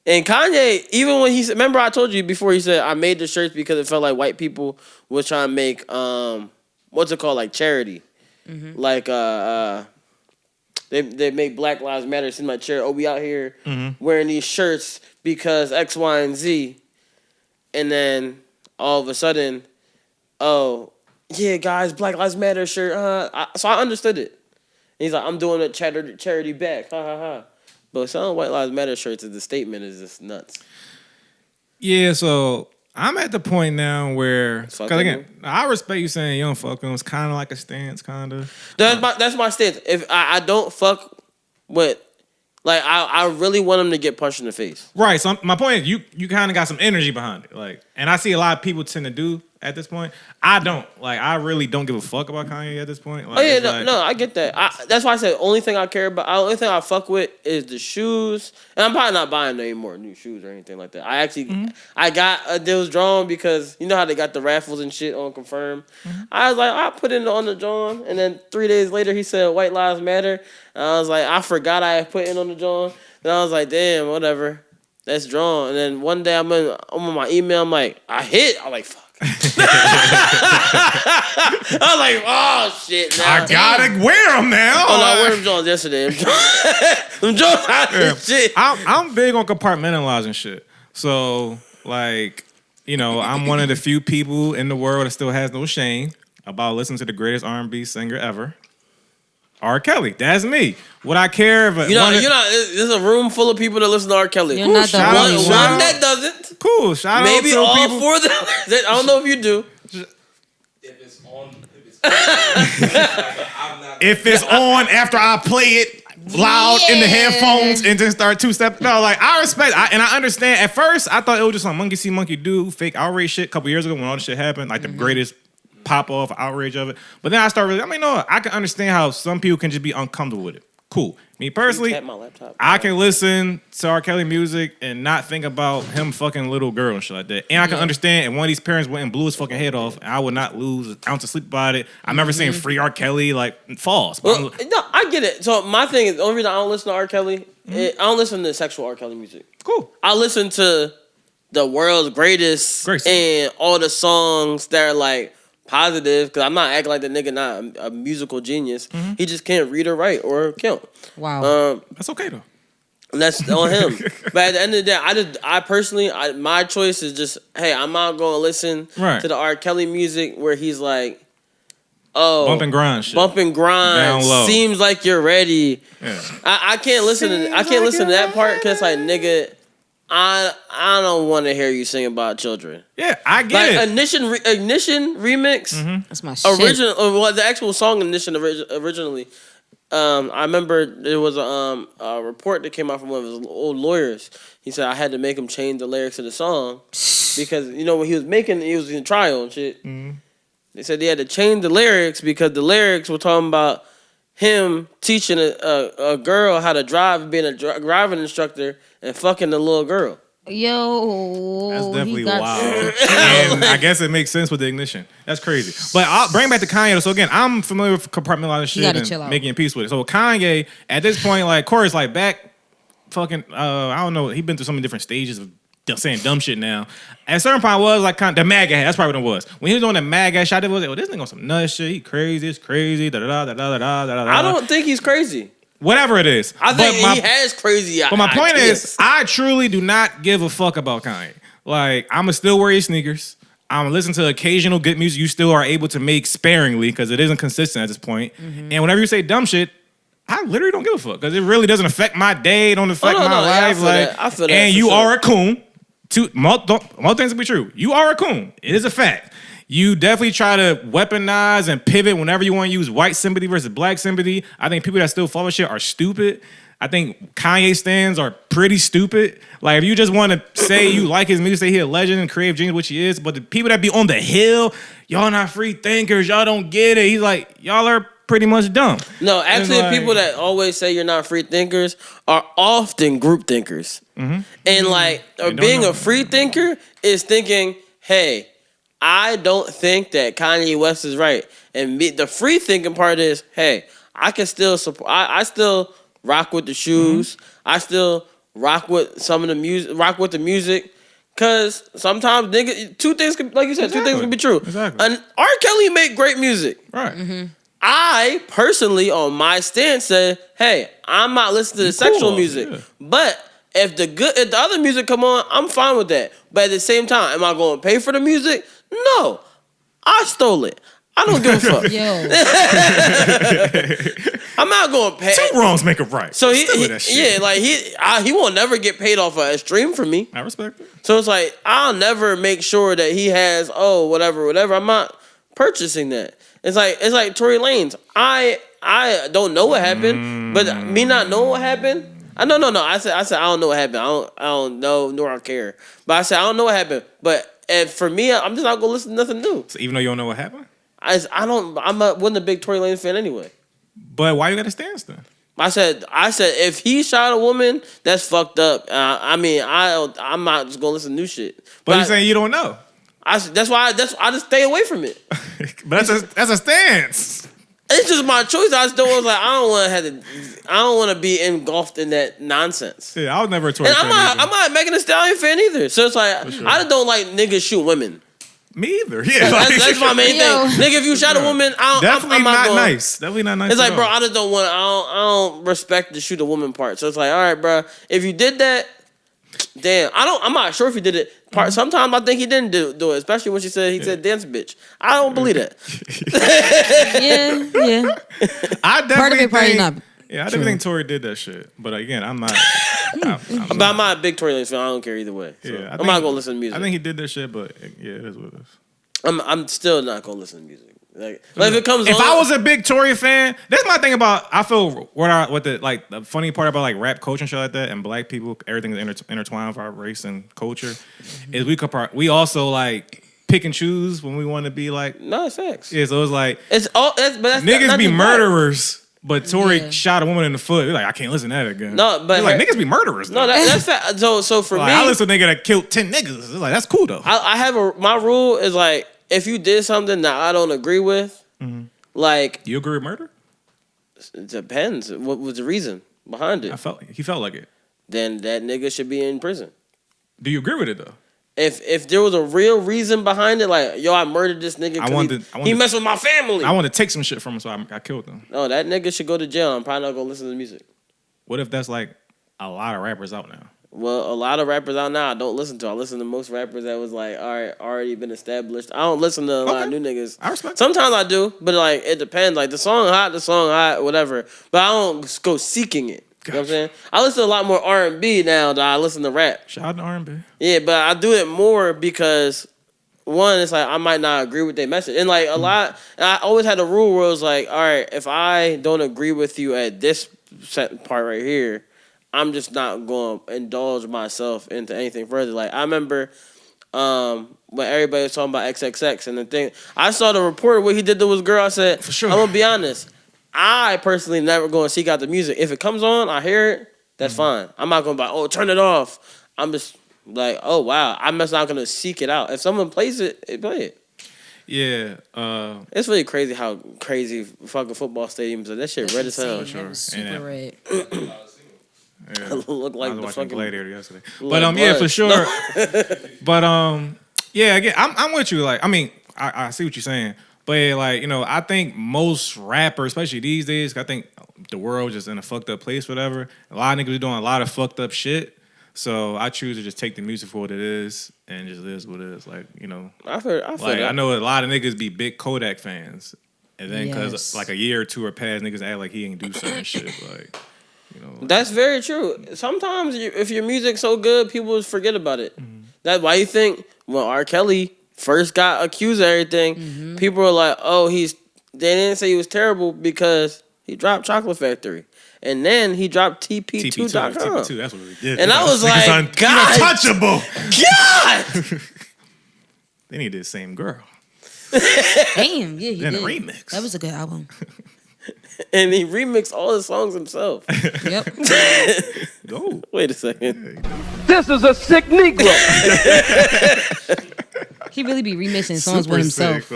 And Kanye, even when he said, remember I told you before, he said, I made the shirts because it felt like white people was trying to make, what's it called, like charity. Mm-hmm. Like, they make Black Lives Matter seem like charity. Oh, we out here wearing these shirts because X, Y, and Z. And then all of a sudden, oh, yeah, guys, Black Lives Matter shirt. So I understood it. And he's like, I'm doing a charity back. Ha, ha, ha. But selling White Lives Matter shirts as a statement is just nuts. Yeah, so I'm at the point now where, because again, I respect you saying you don't fuck with them. It's kind of like a stance, kind of. That's my stance. If I don't fuck with, like, I really want him to get punched in the face. Right. So my point is, you kind of got some energy behind it, like, and I see a lot of people tend to do at this point. I don't. Like, I really don't give a fuck about Kanye at this point. Like, no, I get that. That's why I said only thing I care about, the only thing I fuck with is the shoes. And I'm probably not buying any more new shoes or anything like that. I actually, I got a deals drawn because you know how they got the raffles and shit on Confirm. I was like, I put it on the drawn, and then 3 days later he said White Lives Matter. And I was like, I forgot I had put it on the drawn. Then I was like, damn, whatever. That's drawn. And then one day I'm on my email. I'm like, I hit. I'm like, fuck. I was like, oh shit! Now. I gotta wear them now. Oh no, I wore them Jones yesterday. Them Jones, shit. I'm big on compartmentalizing shit. So, like, you know, I'm one of the few people in the world that still has no shame about listening to the greatest R&B singer ever, R. Kelly. That's me. Would I care if you're not? There's a room full of people that listen to R. Kelly. You're not the one that doesn't. Cool. Shout out to maybe all people. 4 of them. I don't know if you do. If it's on after I play it loud in the headphones and then start two-step. No, like, I respect and I understand. At first, I thought it was just some monkey see, monkey do, fake outrage shit a couple years ago when all this shit happened, like the greatest pop-off outrage of it. But then I started I can understand how some people can just be uncomfortable with it. Cool. Me personally, I can listen to R. Kelly music and not think about him fucking little girl and shit like that. And I can understand if one of these parents went and blew his fucking head off, I would not lose an ounce of sleep about it. I'm never saying free R. Kelly, like, false. Well, no, I get it. So my thing is, the only reason I don't listen to R. Kelly, I don't listen to sexual R. Kelly music. Cool. I listen to the world's greatest and all the songs that are like positive, because I'm not acting like the nigga not a musical genius. He just can't read or write or count. Wow. That's okay though. And that's on him. But at the end of the day, I personally, my choice is just, hey, I'm not going to listen to the R. Kelly music where he's like, oh, bump and grind shit. Bump and grind. Down low. Seems like you're ready. Yeah. I can't listen to that part because like, nigga, I don't want to hear you sing about children. Yeah, I get it. Ignition remix. That's my shit. The actual song Ignition originally. I remember there was a report that came out from one of his old lawyers. He said I had to make him change the lyrics of the song because when he was in trial and shit. They said they had to change the lyrics because the lyrics were talking about him teaching a girl how to drive, being a driving instructor, and fucking the little girl. Yo, that's definitely wild. And I guess it makes sense with the ignition. That's crazy. But I'll bring back to Kanye. So again, I'm familiar with compartmentalizing shit and making peace with it. So Kanye, at this point, like Corey's like back fucking I don't know, he's been through so many different stages of saying dumb shit now. At a certain point was like kind of the MAGA hat. That's probably what it was. When he was on the MAGA shot, it was like, oh, this nigga on some nut shit. He crazy, it's crazy. Da da da da da da da. I don't think he's crazy. Whatever it is. I think he has crazy ideas. But my point is, I truly do not give a fuck about Kanye. Like, I'ma still wear your sneakers. I'm gonna listen to occasional good music you still are able to make sparingly because it isn't consistent at this point. Mm-hmm. And whenever you say dumb shit, I literally don't give a fuck because it really doesn't affect my day, don't affect my life. I feel that. And you are a coon. Most things will be true. You are a coon. It is a fact. You definitely try to weaponize and pivot whenever you want to use white sympathy versus black sympathy. I think people that still follow shit are stupid. I think Kanye stans are pretty stupid. Like, if you just want to say you like his music, say he's a legend and creative genius, which he is, but the people that be on the hill, y'all not free thinkers, y'all don't get it. He's like, y'all are pretty much dumb. No, actually, like, people that always say you're not free thinkers are often group thinkers. Mm-hmm. And like, being a free thinker is thinking, hey, I don't think that Kanye West is right. And the free thinking part is, hey, I can still support. I still rock with the shoes. Mm-hmm. I still rock with some of the music. Rock with the music, cause sometimes two things can, like you said, two things can be true. Exactly. And R. Kelly make great music. Right. Mm-hmm. I personally, on my stance, said, hey, I'm not listening to the sexual music, but if the other music come on, I'm fine with that. But at the same time, am I going to pay for the music? No, I stole it. I don't give a fuck. Yo. I'm not going to pay. Two wrongs make a right. So he won't never get paid off a stream from me. I respect it. So it's like, I'll never make sure that he has, whatever. I'm not purchasing that. It's like Tory Lanez. I don't know what happened, but me not knowing what happened. No. I said I don't know what happened. I don't know nor I care. But I said I don't know what happened. But for me, I'm just not gonna listen to nothing new. So even though you don't know what happened, wasn't a big Tory Lanez fan anyway. But why you got a stance then? I said if he shot a woman, that's fucked up. I'm not just gonna listen to new shit. But you're saying you don't know. That's why I just stay away from it. But that's a stance. It's just my choice. I just don't I don't want to be engulfed in that nonsense. Yeah, I was never a Tory fan. I'm not Megan Thee Stallion fan either. So it's like sure. I just don't like niggas shoot women. Me either. Yeah, that's my main thing. Nigga, if you shot a woman, I'm not nice. Definitely not nice. It's like, bro, I just don't want. I don't respect the shoot a woman part. So it's like, all right, bro, if you did that, damn, I'm not sure if he did it. Sometimes I think he didn't do it, especially when he said dance bitch. I don't believe that. yeah. I definitely part of it probably not. Yeah, I definitely think Tory did that shit. But again, I'm not. I'm not a big Tory Lanez fan. I don't care either way. So yeah, I'm not gonna listen to music. I think he did that shit, but yeah, it is what it is. I'm still not gonna listen to music. Like if it comes. If I was a big Tory fan, that's my thing about. I feel what the funny part about like rap culture and shit like that, and black people, everything is intertwined with our race and culture. Is we also like pick and choose when we want to be like. No, it's facts. Yeah, so it's like it's all. But that's niggas not be murderers. But Tory shot a woman in the foot. You're like, I can't listen to that again. No, but like niggas be murderers. Though. No, that's fact. So for me, I listen to a nigga that killed 10 niggas. It's like that's cool though. I have my rule is like if you did something that I don't agree with, like you agree with murder? It depends. What was the reason behind it? He felt like it. Then that nigga should be in prison. Do you agree with it though? If there was a real reason behind it, like yo, I murdered this nigga. He messed with my family. I want to take some shit from him, so I killed him. No, that nigga should go to jail. I'm probably not gonna listen to the music. What if that's like a lot of rappers out now? Well, a lot of rappers out now I don't listen to. I listen to most rappers that was like, all right, already been established. I don't listen to a lot of new niggas. I respect. Sometimes I do, but like it depends. Like the song hot, whatever. But I don't go seeking it. You know what I'm saying? I listen to a lot more R&B now than I listen to rap. Shout out to R&B. Yeah, but I do it more because one, it's like I might not agree with their message. And like a lot, and I always had a rule where it was like, all right, if I don't agree with you at this part right here, I'm just not going to indulge myself into anything further. Like I remember when everybody was talking about XXX and the thing, I saw the report what he did to his girl. I said, for sure. I'm going to be honest. I personally never go and seek out the music. If it comes on, I hear it. That's fine. I'm not gonna be like, oh, turn it off. I'm just like, oh wow. I'm just not gonna seek it out. If someone plays it, play it. Yeah. It's really crazy how crazy fucking football stadiums are. That shit red as hell. Sure. Super red. Yeah. Look like I was the watching fucking Gladiator yesterday. like But yeah, blood. for sure. But yeah, again, I'm with you. Like, I mean, I see what you're saying. But like, you know, I think most rappers, especially these days, I think the world just in a fucked up place, whatever. A lot of niggas are doing a lot of fucked up shit. So I choose to just take the music for what it is and just is what it is. Like, you know, I feel like that. I know a lot of niggas be big Kodak fans, and then because Yes. like a year or two are past, niggas act like he ain't do certain shit. Like, you know, like, That's very true. Sometimes if your music's so good, people just forget about it. That's why you think when R. Kelly first got accused of everything, people were like, oh, they didn't say he was terrible because he dropped Chocolate Factory. And then he dropped TP2.com. TP2, that's what we did. And I was like, God. untouchable. God! They need the same girl. Damn, yeah, he And did. a remix. That was a good album. And he remixed all the songs himself. Yep. Go. Wait a second. This is a sick Negro. He really be remixing songs with himself.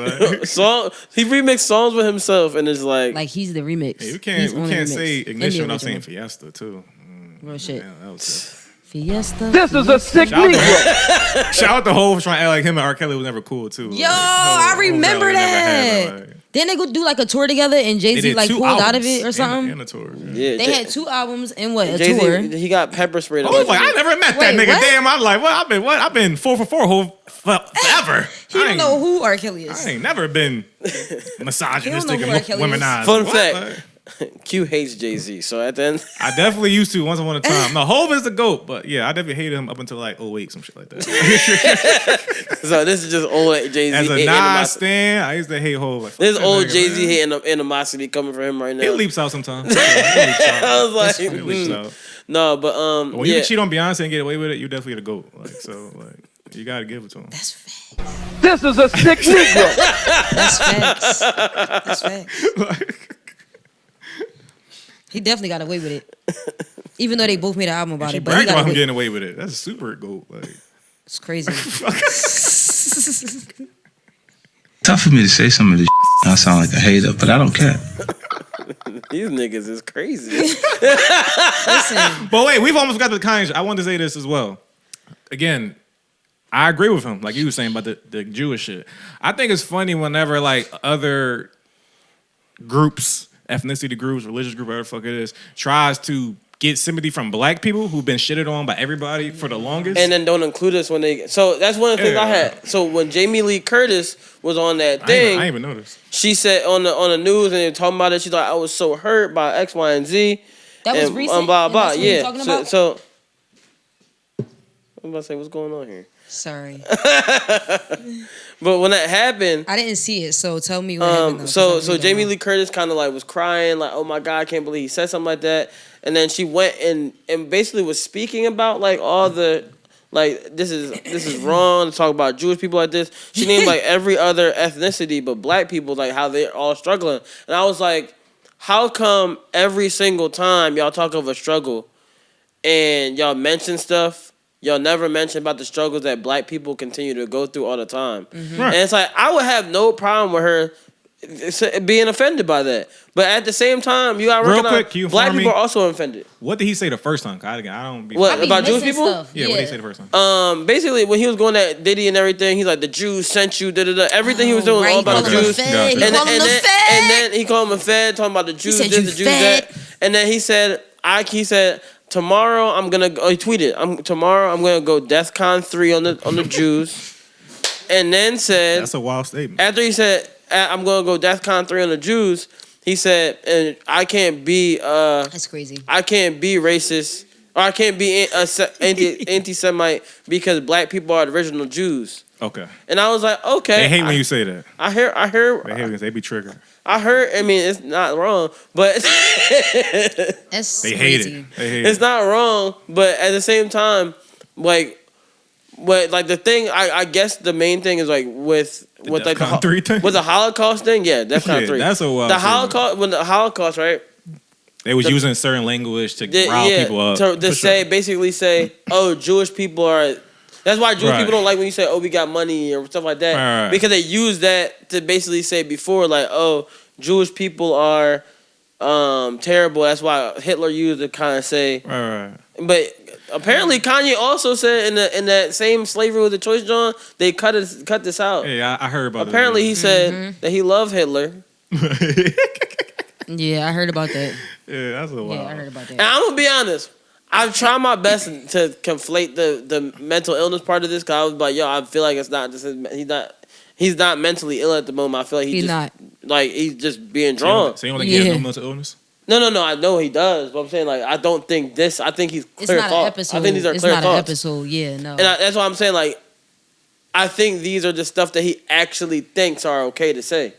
He remixed songs with himself, and it's like He's the remix. Hey, we He's can't on the remix. say And the Ignition without original. saying Fiesta too. Real shit. Man, that was Fiesta. This is a sick Shout out Negro. Shout out to Hov for trying to act like him and R. Kelly was never cool too. Yo, I remember that. Didn't they go do like a tour together and Jay-Z like pulled out of it or something? And a tour. yeah, They had 2 albums and what, a Jay-Z, tour? he got pepper sprayed. Oh, like I never met that Wait, nigga. what? Damn, I'm like, I've been 4 for 4 Hov forever. He don't know who R. Kelly is. I ain't never been He misogynistic don't know who and R. Kelly is. womanized. Fun What? fact. Q hates Jay-Z, so at the end, I definitely used to once upon a time. No, Hov is the GOAT, but yeah, I definitely hated him up until like 08, some shit like that. so this is just old Jay-Z As a hate Nas animosity. stan, I used to hate Hov. Like, This fuck old that nigga, Jay-Z man. hate animosity coming from him right now. He leaps out sometimes. I was like, He leaps out. no, but When you yeah. can cheat on Beyonce and get away with it, you definitely the GOAT. Like, so, like, you gotta give it to him. That's facts. This is a sick Negro. That's facts. That's facts. He definitely got away with it. Even though they both made an album about She it. But he bragged got about him away. getting away with it. That's a super GOAT. Like, It's crazy. Tough for me to say some of this. I sound like a hater, but I don't care. These niggas is crazy. Listen. but wait, we've almost got to the Kanye. I wanted to say this as well. Again, I agree with him, like you were saying about the Jewish shit. I think it's funny whenever like other groups, ethnicity groups, religious group, whatever the fuck it is, tries to get sympathy from black people who've been shitted on by everybody for the longest. And then don't include us when they. So that's one of the things I had. So when Jamie Lee Curtis was on that thing, I ain't even noticed. she said on the news and they were talking about it. She's like, I was so hurt by X, Y, and Z. That was and, recent. Blah and blah. that's what you're Yeah. talking about? So I'm about to say what's going on here. Sorry. But when that happened, I didn't see it, so tell me what happened. Though, 'cause I so really don't Jamie know. Lee Curtis kind of like was crying, like, oh my God, I can't believe he said something like that. And then she went and basically was speaking about like all the like this is wrong to talk about Jewish people like this. She named like every other ethnicity but black people, like how they're all struggling. And I was like, how come every single time y'all talk of a struggle and y'all mention stuff, y'all never mention about the struggles that black people continue to go through all the time? Mm-hmm. And it's like, I would have no problem with her being offended by that. But at the same time, you gotta Real recognize quick, can you black inform people me? are also offended. What did he say the first time? I don't be. What I be about Jewish missing people? stuff. Yeah, what did he say the first time? Basically, when he was going at Diddy and everything, he's like, the Jews sent you, da-da-da. Everything he was doing was all about the Jews. Fed. He Gotcha. called him the then, Fed. and then he called him a Fed, talking about the Jews said, this, "You the Jews fed." that. And then he said, tomorrow I'm gonna go, he tweeted, tomorrow I'm gonna go DEFCON 3 on the Jews. And then said, That's a wild statement. after he said, I'm gonna go DEFCON 3 on the Jews, he said, and I can't be That's crazy. I can't be racist or I can't be anti-Semite because black people are the original Jews. Okay. And I was like, okay. They hate when you say that. I hear. They hate when they be triggered. I heard. I mean, it's not wrong, but That's They hate crazy. it. They hate it's it. not wrong. But at the same time, like the thing, I guess the main thing is like with with like DEFCON 3 thing? with the Holocaust thing. Yeah, DEFCON 3. That's a wild. The Holocaust when the Holocaust, right? They was using certain language to rile people up. To say basically say, oh, Jewish people are. That's why Jewish people don't like when you say, oh, we got money or stuff like that, right. because they use that to basically say before like, oh, Jewish people are terrible. That's why Hitler used to kind of say. Right. But apparently Kanye also said in that same Slavery with the Choice John, they cut this out. Yeah, I heard about that. Apparently he said that he loved Hitler. Yeah, I heard about that. Yeah, that's a wild. Yeah, I heard about that. And I'm gonna be honest. I've tried my best to conflate the mental illness part of this, because I was like, yo, I feel like it's not. He's not mentally ill at the moment. I feel like he's not. Like he's just being drawn. So you don't think he has no mental illness? No. I know he does, but I'm saying like I don't think this. I think he's clear It's not thought. an episode. I think these are it's clear not thoughts. an episode. Yeah, no. And that's why I'm saying like I think these are the stuff that he actually thinks are okay to say.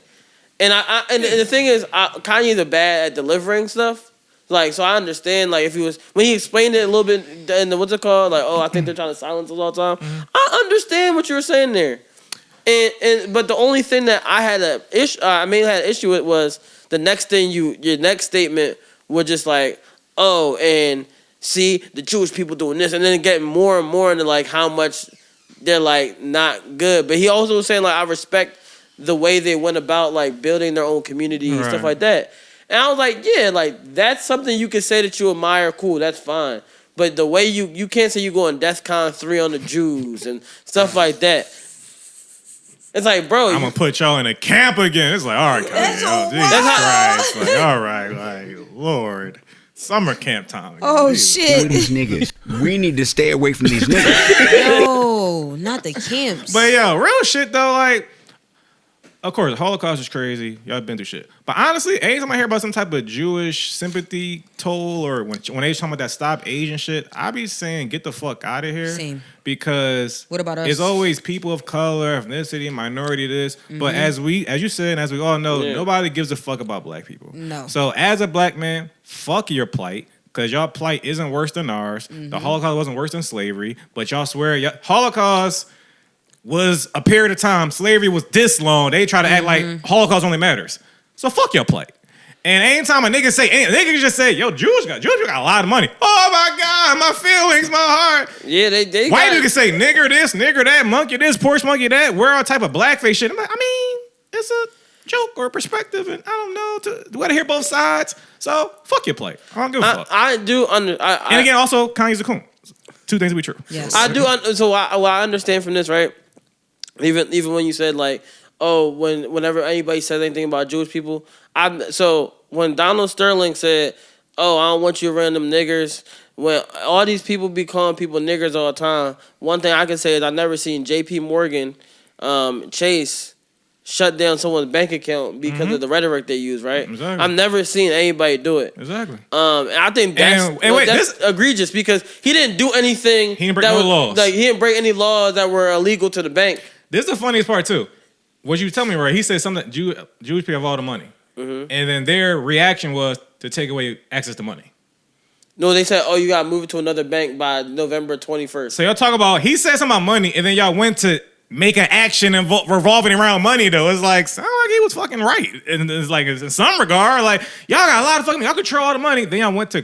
And and the thing is, Kanye's a bad at delivering stuff. Like, so I understand, like, if he was, when he explained it a little bit in the, what's it called? Like, oh, I think they're trying to silence us all the time. I understand what you were saying there. But the only thing that I had an issue with was the next thing your next statement was just like, oh, and see, the Jewish people doing this, and then getting more and more into, like, how much they're, like, not good. But he also was saying, like, I respect the way they went about, like, building their own community and stuff like that. And I was like, yeah, like, that's something you can say that you admire. Cool, that's fine. But the way you can't say you going DEFCON 3 on the Jews and stuff like that. It's like, bro. I'm going to put y'all in a camp again. It's like, all right, Kanye, Jesus Christ. Like, all right, like, Lord. Summer camp time. Oh, shit. These niggas. We need to stay away from these niggas. Yo, not the camps. But, yo, real shit, though, like, of course, the Holocaust is crazy. Y'all been through shit. But honestly, anytime I hear about some type of Jewish sympathy toll or when they talking about that Stop Asian shit, I be saying get the fuck out of here. Same. Because what about us? It's always people of color, ethnicity, minority, this. But as you said, and as we all know, nobody gives a fuck about black people. No. So as a black man, fuck your plight. Because y'all plight isn't worse than ours. The Holocaust wasn't worse than slavery. But y'all swear Holocaust was a period of time. Slavery was this long. They try to act like Holocaust only matters. So fuck your plight. And anytime a nigga say, nigga just say, yo, Jews got a lot of money. Oh my God, my feelings, my heart. Yeah, they white niggas say nigger this, nigger that, monkey this, Porsche monkey that, wear all type of blackface shit. I'm like, I mean, it's a joke or a perspective, and I don't know. Do I hear both sides? So fuck your plight. I don't give a fuck. I do and again, also, Kanye's a coon. Two things to be true. Yes. I do. So I understand from this, right? Even when you said like, oh, whenever anybody says anything about Jewish people, so when Donald Sterling said, oh, I don't want you random niggers, when all these people be calling people niggers all the time, one thing I can say is I've never seen J.P. Morgan, Chase shut down someone's bank account because of the rhetoric they use, right? Exactly. I've never seen anybody do it. Exactly. And I think that's egregious because he didn't do anything. He didn't break no laws. Like he didn't break any laws that were illegal to the bank. This is the funniest part too. What you tell me, right? He said something. Jewish people have all the money, and then their reaction was to take away access to money. No, they said, "Oh, you got to move it to another bank by November 21st." So y'all talk about he said something about money, and then y'all went to make an action revolving around money. Though it's like sound like he was fucking right, and it's like in some regard, like y'all got a lot of fucking, y'all control all the money. Then y'all went to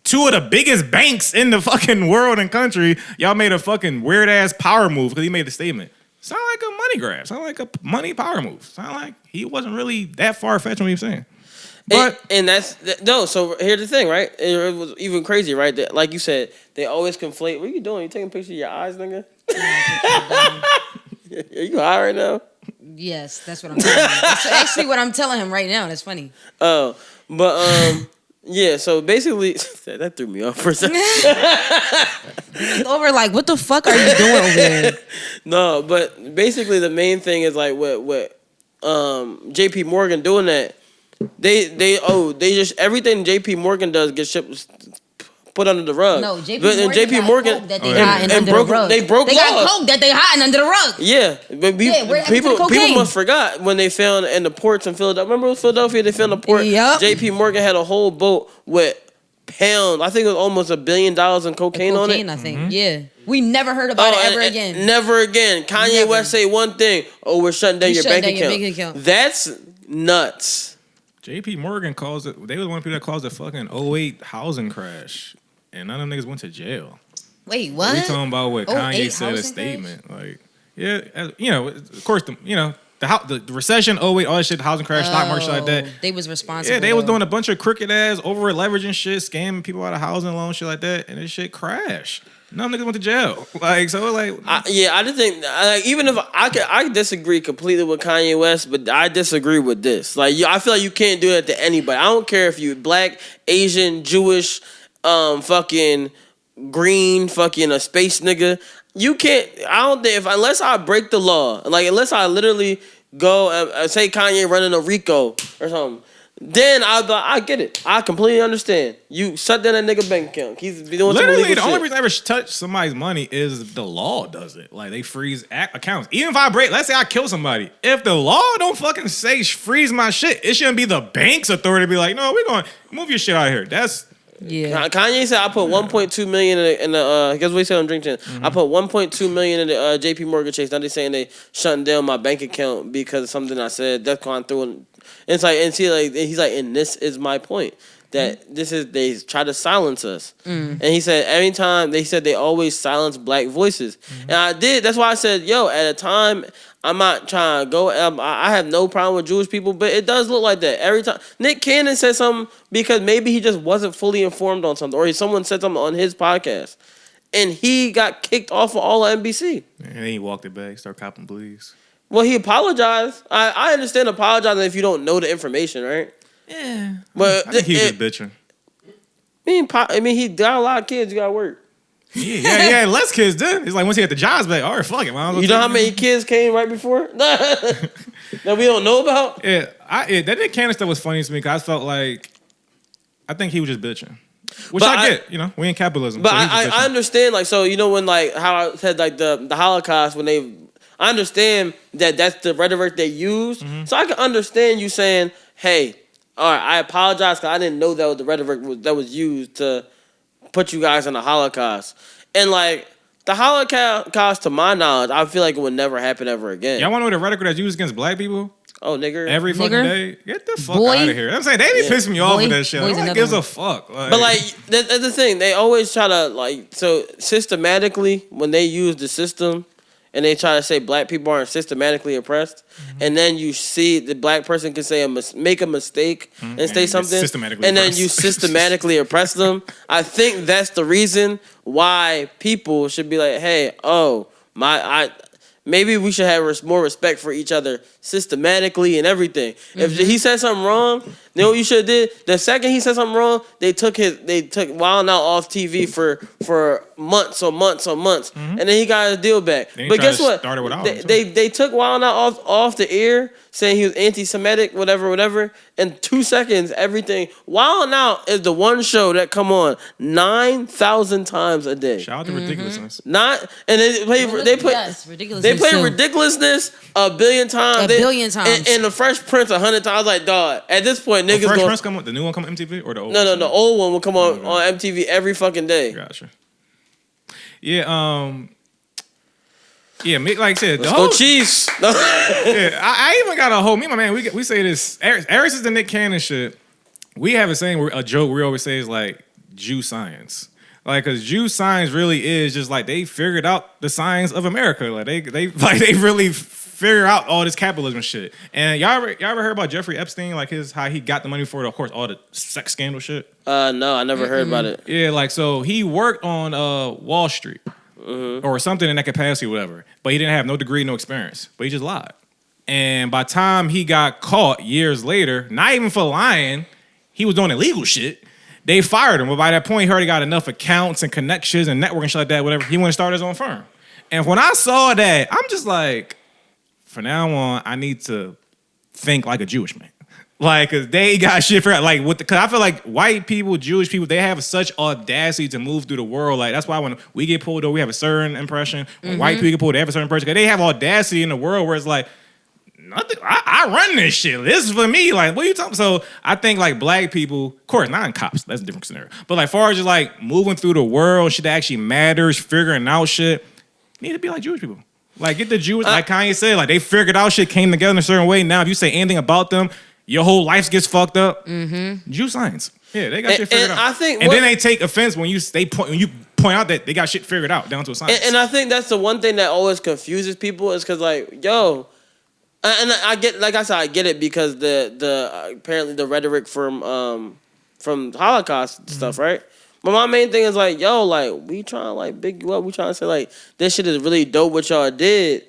two of the biggest banks in the fucking world and country. Y'all made a fucking weird ass power move because he made a statement. Sound like a money grab. Sound like a money power move. Sound like he wasn't really that far-fetched when he was saying. But and no. So here's the thing, right? It was even crazy, right? That, like you said, they always conflate. What are you doing? You taking a picture of your eyes, nigga? Are you high right now? Yes, that's what I'm telling him. That's actually what I'm telling him right now. That's funny. Oh, but yeah. So basically, that threw me off for a second. Over like, what the fuck are you doing over there? No, but basically the main thing is like what J.P. Morgan doing that. They just everything J.P. Morgan does gets put under the rug. No, J.P. Morgan that they hiding under broke, the rug. They broke laws. Got coke that they hiding under the rug. Yeah, but people must forgot when they found in the ports in Philadelphia. Remember Philadelphia? They found the port. Yep. J.P. Morgan had a whole boat with pounds. I think it was almost $1 billion in cocaine on it. I think. Yeah. We never heard about it ever again. Never again. Kanye West say one thing. Oh, we're shutting down your bank account. That's nuts. JP Morgan calls it. They were the one people that caused the fucking 08 housing crash, and none of them niggas went to jail. Wait, what? We talking about what Kanye said a statement like, of course, the recession, 08, all that shit, the housing crash, stock market, shit like that. They was responsible. Yeah, they was doing a bunch of crooked ass, over leveraging shit, scamming people out of housing loans, shit like that, and this shit crashed. None of niggas went to jail. I just think even if I disagree completely with Kanye West, but I disagree with this. Like, I feel like you can't do that to anybody. I don't care if you black, Asian, Jewish, fucking green, fucking a space nigga. You can't. I don't think unless I break the law, like unless I literally go and say Kanye running a RICO or something. Then I get it. I completely understand. You shut down that nigga bank account. He's doing literally some illegal the shit. only reason I ever touch somebody's money is the law does it. Like they freeze accounts. Even if I let's say I kill somebody, if the law don't fucking say freeze my shit, it shouldn't be the bank's authority to be like, no, we're going to move your shit out of here. That's Kanye said I put 1.2 million in the guess what he said on Drink Champ. I put 1.2 million in the JP Morgan chase. Now they saying they shutting down my bank account because of something I said. That's gone through and it's like, and see, like he's like, and this is my point that they try to silence us. And he said every time they always silence black voices, and I did. That's why I said, yo, at a time. I'm not trying to go. I have no problem with Jewish people, but it does look like that every time. Nick Cannon said something because maybe he just wasn't fully informed on something, or someone said something on his podcast, and he got kicked off of all of NBC. And then he walked it back, started copping pleas. Well, he apologized. I understand apologizing if you don't know the information, right? Yeah. But I think he was just bitching. I mean, he got a lot of kids. You got to work. Yeah, less kids did. It's like once he got the jobs back, all right, fuck it. You know how many kids came right before? That we don't know about? Yeah, that Nick Cannon stuff was funny to me because I felt like, I think he was just bitching. Which I get, we in capitalism. But so I understand, like, so, when, like, how I said, like, the Holocaust, when I understand that that's the rhetoric they use. So I can understand you saying, hey, all right, I apologize because I didn't know that was the rhetoric that was used to put you guys in the Holocaust. And like the Holocaust, to my knowledge, I feel like it would never happen ever again. Y'all want to know the rhetoric that's used against black people? Oh, nigger. Every fucking day. Get the fuck out of here. I'm saying, they be pissing me off with that shit. Who gives a fuck? Like, but like, that's the thing. They always try to like, so systematically, when they use the system, and they try to say black people aren't systematically oppressed, and then you see the black person can say make a mistake and say something, and then you systematically oppress them. I think that's the reason why people should be like, hey, maybe we should have more respect for each other systematically and everything. If he said something wrong, you know what you should have did? The second he said something wrong, they took Wild 'N Out off TV for months on months on months, and then he got his deal back. But guess what? They took Wild 'N Out off the air, saying he was anti-Semitic, whatever. In 2 seconds, everything. Wild 'N Out is the one show that come on 9,000 times a day. Shout out to Ridiculousness. They play Ridiculousness a billion times. And the Fresh Prince 100 times. I was like, dog. At this point, niggas Fresh Prince come on, the new one come on MTV or the old? No, the old one will come on MTV every fucking day. Gotcha. Yeah, like I said, let's go Chiefs. I even got a whole, me and my man, we say this, ever since the Nick Cannon shit, we have a saying, a joke we always say is like, Jew science. Like, cause Jew science really is just like, they figured out the science of America. Like, they really figure out all this capitalism shit. And y'all ever heard about Jeffrey Epstein? Like how he got the money for, of course, all the sex scandal shit? No, I never heard about it. Yeah, like, so he worked on Wall Street. Or something in that capacity, whatever. But he didn't have no degree, no experience. But he just lied. And by the time he got caught years later, not even for lying, he was doing illegal shit. They fired him. But by that point, he already got enough accounts and connections and network and shit like that, whatever. He went to start his own firm. And when I saw that, I'm just like, from now on, I need to think like a Jewish man. Like, cause they got shit for like cause I feel like white people, Jewish people, they have such audacity to move through the world. Like that's why when we get pulled over, we have a certain impression. When white people get pulled, they have a certain impression. Cause they have audacity in the world where it's like, nothing. I run this shit. This is for me. Like, what are you talking? So I think like black people, of course, not in cops. That's a different scenario. But like, far as just like moving through the world, shit that actually matters, figuring out shit, need to be like Jewish people. Like, get the Jewish, like Kanye said, like they figured out shit, came together in a certain way. Now, if you say anything about them, your whole life gets fucked up. Mm-hmm. Jew science. Yeah, they got shit figured out. I think then they take offense when you point out that they got shit figured out down to a science. And I think that's the one thing that always confuses people is because like, yo, and I get, like I said, I get it because the apparently the rhetoric from Holocaust stuff, right? But my main thing is like, yo, like we trying to like big you up. We trying to say like this shit is really dope what y'all did,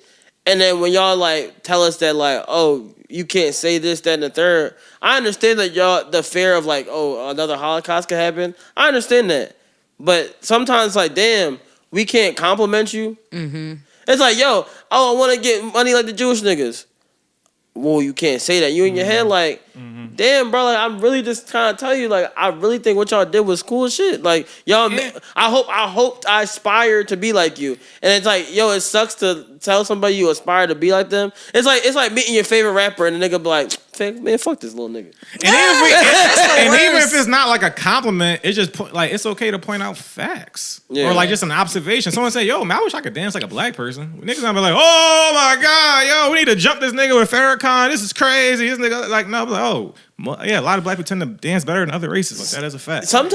and then when y'all like tell us that like, oh, you can't say this, that, and the third. I understand that y'all the fear of like, oh, another Holocaust could happen. I understand that, but sometimes like, damn, we can't compliment you. Mm-hmm. It's like, yo, I want to get money like the Jewish niggas. Well, you can't say that. You in your head like, damn, bro. Like, I'm really just trying to tell you, like, I really think what y'all did was cool as shit. Like, y'all, I hope I aspire to be like you. And it's like, yo, it sucks to tell somebody you aspire to be like them. It's like meeting your favorite rapper and the nigga be like, man, fuck this little nigga. And even if it's not like a compliment, it's just like it's okay to point out facts or like just an observation. Someone say, "Yo, man, I wish I could dance like a black person." Niggas gonna be like, "Oh my god, yo, we need to jump this nigga with Farrakhan. This is crazy." This nigga like no, like, oh yeah, a lot of black people tend to dance better than other races. Like that is a fact. Sometimes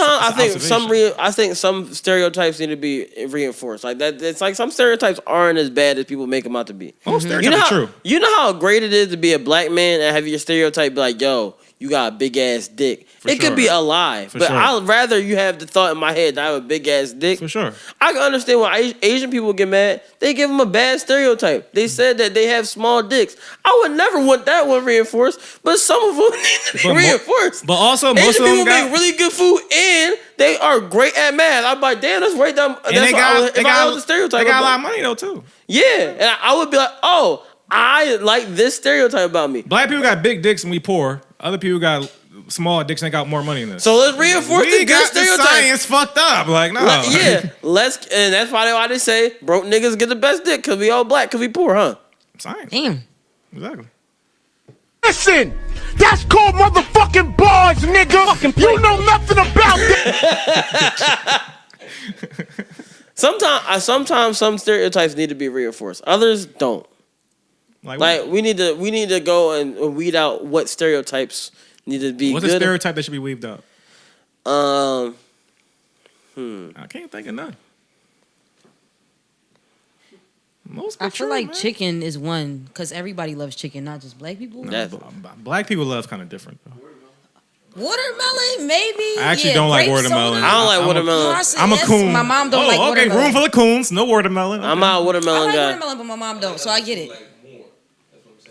I think some stereotypes need to be reinforced. Like that, it's like some stereotypes aren't as bad as people make them out to be. Stereotypes are true. You know how great it is to be a black man and have your stereotype be like, yo, you got a big ass dick. Could be a lie, but I'd rather you have the thought in my head that I have a big ass dick. For sure. I can understand why Asian people get mad. They give them a bad stereotype. They said that they have small dicks. I would never want that one reinforced, but some of them need to be reinforced. But also, most of them people make really good food and they are great at math. I'm like, damn, that's right. That's the stereotype. They got a lot of money though too. Yeah, and I would be like, oh, I like this stereotype about me. Black people got big dicks and we poor. Other people got small dicks and they got more money than this. So let's reinforce the good stereotype. The science fucked up. Like, no. And that's why they say broke niggas get the best dick because we all black because we poor, huh? Science. Damn. Exactly. Listen, that's called motherfucking bars, nigga. You know nothing about that. Sometimes some stereotypes need to be reinforced. Others don't. Like we need to go and weed out what stereotypes need to be. What's good. a stereotype that should be weaved out? I can't think of none. I feel like chicken is one because everybody loves chicken, not just black people. Black people love kind of different though. Watermelon, maybe. I actually don't like watermelon. I don't like watermelon. I'm a coon. My mom don't like watermelon. Okay, room full of coons, no watermelon. Okay. I'm not a watermelon guy. I like watermelon, but my mom don't, so I get it.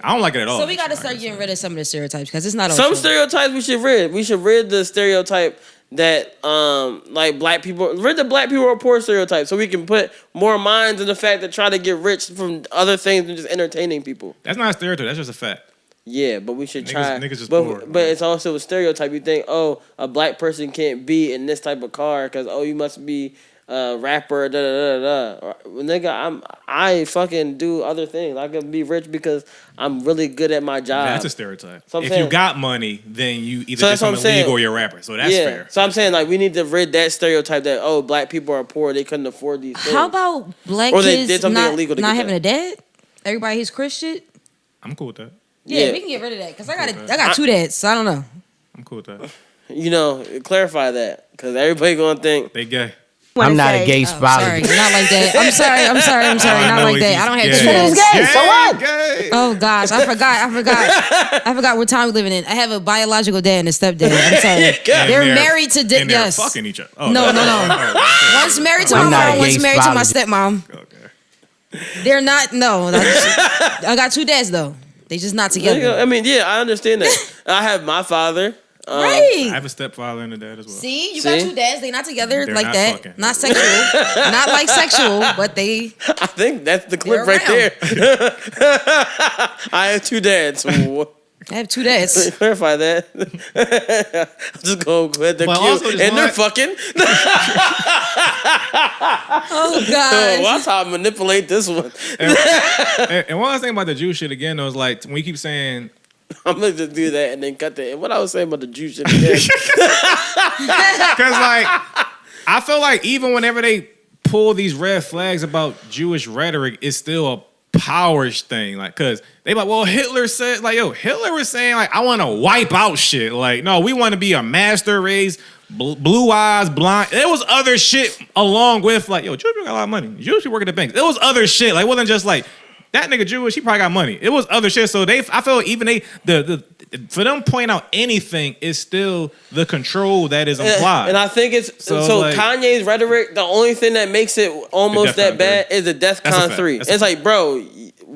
I don't like it at all. So we got to start getting rid of some of the stereotypes because it's not. Some stereotypes we should rid. We should rid the stereotype that like black people. Rid the black people are poor stereotype, so we can put more minds in the fact that try to get rich from other things than just entertaining people. That's not a stereotype. That's just a fact. Yeah, but we should try. Niggas just poor. But it's also a stereotype. You think, oh, a black person can't be in this type of car because you must be a rapper. Da da da da. Nigga, I fucking do other things. I can be rich because I'm really good at my job. That's a stereotype. So if you got money, then you either do something illegal or you're a rapper. So that's fair. So I'm saying like we need to rid that stereotype that black people are poor. They couldn't afford these things. How about black kids not having a dad? Everybody hates Chris shit. I'm cool with that. Yeah, we can get rid of that because I got two dads, so I don't know. I'm cool with that. You know, clarify that because everybody gonna think they gay. I'm not a gay father. Sorry, not like that. I'm sorry, not like that. I don't have two dads. Gay, so what? Gay. Oh gosh, I forgot what time we're living in. I have a biological dad and a stepdad. I'm sorry. They're married to they're yes. fucking each other. No. One's married to my mom, one's married to my stepmom. Okay. They're not. No, I got two dads though. They just not together. I mean, yeah, I understand that. I have my father. Right. I have a stepfather and a dad as well. See, you got two dads. They not together They're like not that. fucking. Not sexual. Not like sexual, but they. I think that's the clip right there. I have two dads. I have two dads. Clarify that. I'm just going to go ahead. They're cute. And they're fucking. Oh God! Watch how I manipulate this one. And one last thing about the Jew shit again, though, is like when we keep saying. I'm gonna just do that and then cut that. And what I was saying about the Jew shit again. Because like, I feel like even whenever they pull these red flags about Jewish rhetoric, it's still a powerish thing. Like, cause they like, well, Hitler said, like, yo, Hitler was saying, like, I want to wipe out shit. Like, no, we want to be a master race, blue eyes, blonde. There was other shit along with, like, yo, Jewish people got a lot of money. Jewish people work at the banks. There was other shit. Like, it wasn't just like, that nigga Jewish, he probably got money. It was other shit. So I feel even for them pointing out anything is still the control that is implied. And I think it's so like, Kanye's rhetoric, the only thing that makes it almost that bad is the DEFCON 3. It's like, bro,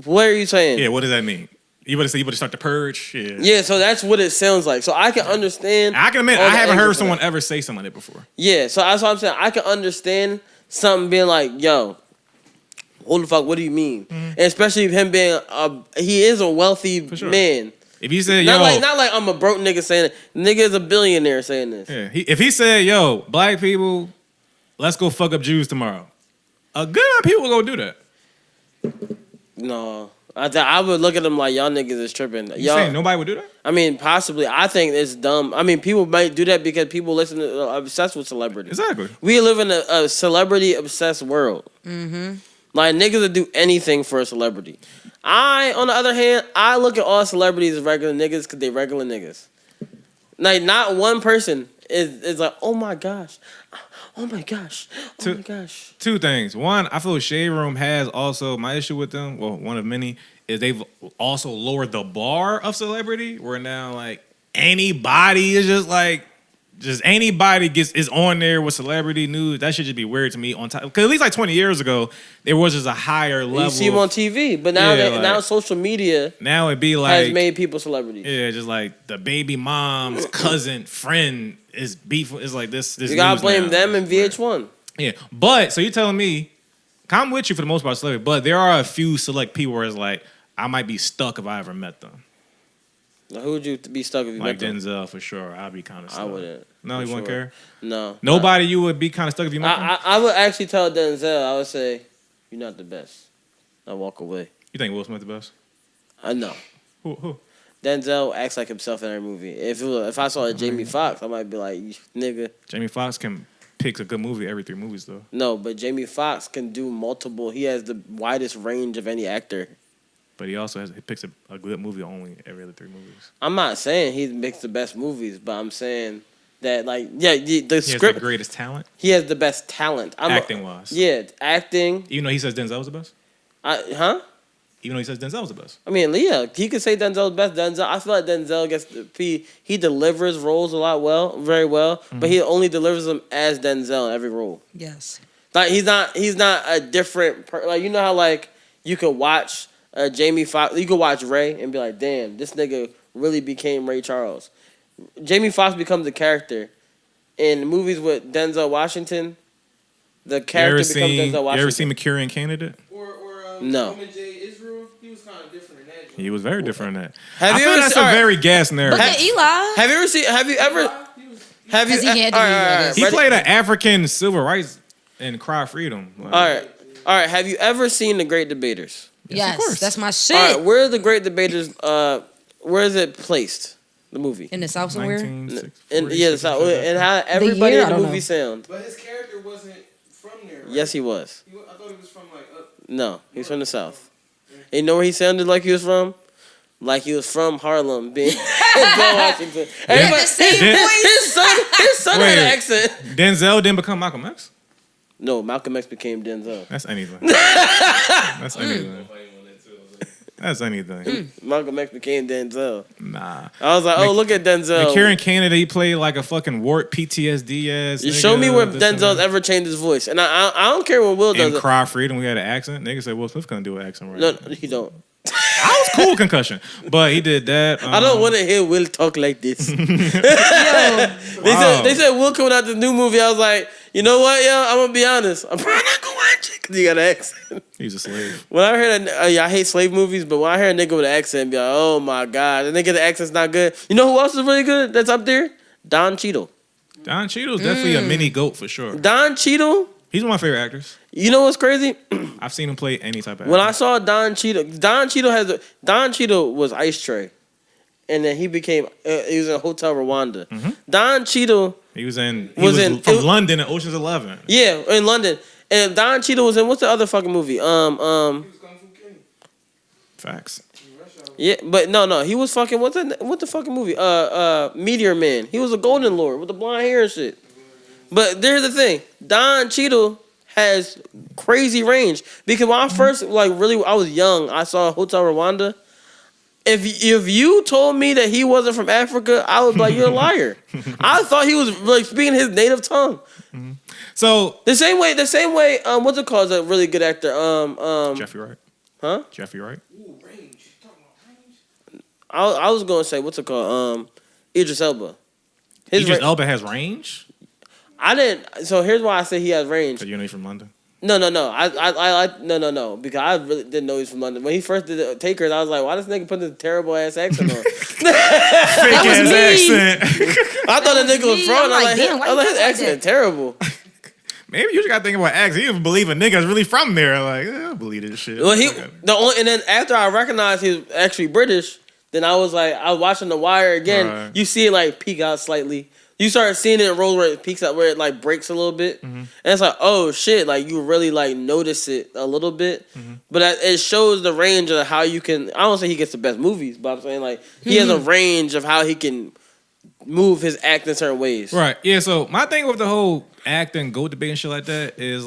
what are you saying? Yeah, what does that mean? You would say start the purge? Yeah. Yeah, so that's what it sounds like. So I can understand. I can admit I haven't heard someone ever say something like that before. Yeah, so that's what I'm saying. I can understand something being like, yo, what the fuck? What do you mean? Mm-hmm. And especially him being he is a wealthy man. If he said, not like I'm a broke nigga saying it. Nigga is a billionaire saying this. Yeah. If he said, yo, black people, let's go fuck up Jews tomorrow, a good amount of people will go do that. No. I would look at them like, y'all niggas is tripping. You saying nobody would do that? I mean, possibly. I think it's dumb. I mean, people might do that because people listen to obsessed with celebrities. Exactly. We live in a celebrity-obsessed world. Mm-hmm. Like, niggas would do anything for a celebrity. On the other hand, I look at all celebrities as regular niggas because they regular niggas. Like, not one person is like, oh my gosh. Oh my gosh. Oh my gosh. Two things. One, I feel Shade Room has also, my issue with them, well, one of many, is they've also lowered the bar of celebrity, where now, like, anybody is just anybody is on there with celebrity news. That should just be weird to me. On top, because at least like 20 years ago, there was just a higher level. You see them on TV, but now now social media now it'd be like has made people celebrities. Yeah, just like the baby mom's cousin friend is beef. Is like this. You gotta blame them and VH1. Yeah, but so you're telling me, I'm with you for the most part, celebrity, but there are a few select people where it's like I might be stuck if I ever met them. Now, who would you be stuck if you met them? Like Denzel, for sure. I'd be kind of stuck. I wouldn't. No, you wouldn't care? No. Nobody you would be kind of stuck if you met them? I would actually tell Denzel, I would say, you're not the best. I walk away. You think Will Smith the best? No. Who? Denzel acts like himself in every movie. If I saw a Jamie Foxx, I might be like, nigga. Jamie Foxx can pick a good movie every 3 movies, though. No, but Jamie Foxx can do multiple. He has the widest range of any actor. But he also picks a good movie only every other 3 movies. I'm not saying he makes the best movies, but I'm saying that, like, yeah, the script. He has the greatest talent? He has the best talent. Acting-wise. Yeah, acting. Even though he says Denzel was the best? Even though he says Denzel was the best? I mean, yeah, he could say Denzel's best. I feel like Denzel he delivers roles very well, but he only delivers them as Denzel in every role. Yes. Like, he's not a different, like, you know how, like, you could watch Jamie Foxx, you could watch Ray and be like, damn, this nigga really became Ray Charles. Jamie Foxx becomes a character. In movies with Denzel Washington, the character becomes Denzel Washington. You ever seen Mercurian Candidate? No. He was kind of different in that. He was very different in that. I feel that's a very gas narrative. Look at Eli. Have you ever He played an African civil rights and Cry of Freedom. Like, all right. Have you ever seen The Great Debaters? Yes, of course. That's my shit. All right, where are The Great Debaters? Where is it placed? The movie in the South somewhere. The South, and how everybody in the movie sound. But his character wasn't from there. Right? Yes, he was. I thought he was from like up. No, he's from the South. And you know where he sounded like he was from? Like he was from Harlem, being Washington. Everybody, his son had an accent. Denzel didn't become Malcolm X? No, Malcolm X became Denzel. That's anything. That's anything. That's anything. Malcolm X became Denzel. Nah. I was like, look at Denzel. Mercurian Candidate, he played like a fucking warped PTSD ass. You show me where Denzel's ever changed his voice. And I don't care what Will does. In Cry of Freedom, we had an accent. Nigga said Will Smith couldn't do an accent right. No, he don't. I was cool concussion. But he did that. I don't want to hear Will talk like this. They said Will coming out the new movie. I was like, you know what, yo? I'm going to be honest. I'm probably not going to watch it because he got an accent. He's a slave. When I heard I hate slave movies, but when I hear a nigga with an accent, be like, oh my God. The nigga the accent's not good. You know who else is really good that's up there? Don Cheadle. Don Cheadle's definitely a mini GOAT for sure. Don Cheadle? He's one of my favorite actors. You know what's crazy? I've seen him play any type of actor. When I saw Don Cheadle, Don Cheadle was Ice Tray. And then he became, he was in Hotel Rwanda. Mm-hmm. Don Cheadle was from London in Ocean's 11. Yeah, in London. And Don Cheadle was in, what's the other fucking movie? Facts. Yeah, but no, he was fucking, what the fucking movie? Meteor Man. He was a Golden Lord with the blonde hair and shit. But there's the thing. Don Cheadle has crazy range. Because when I first, I was young, I saw Hotel Rwanda. If you told me that he wasn't from Africa, I would be like, you're a liar. I thought he was speaking his native tongue. Mm-hmm. So the same way, what's it called? A really good actor. Jeffrey Wright. Huh? Jeffrey Wright. Ooh, range. Talking about range. I was gonna say, what's it called? Idris Elba. Idris Elba has range? I didn't. So here's why I say he has range. So you know he's from London? No. No. Because I really didn't know he was from London. When he first did the Takers, I was like, why this nigga put this terrible ass accent on? Fake ass accent. I thought the nigga was from. I was like, his accent terrible. Maybe you just gotta think about accent. You even believe a nigga's really from there. Like, I believe this shit. Well, and then after I recognized he was actually British, then I was watching The Wire again. Right. You see it peek out slightly. You start seeing it in roles where it peaks out, where it breaks a little bit, and it's like, oh shit, you really notice it a little bit, but it shows the range of how you can. I don't say he gets the best movies, but I'm saying he has a range of how he can move his act in certain ways. Right. Yeah. So my thing with the whole acting, GOAT debate and shit like that is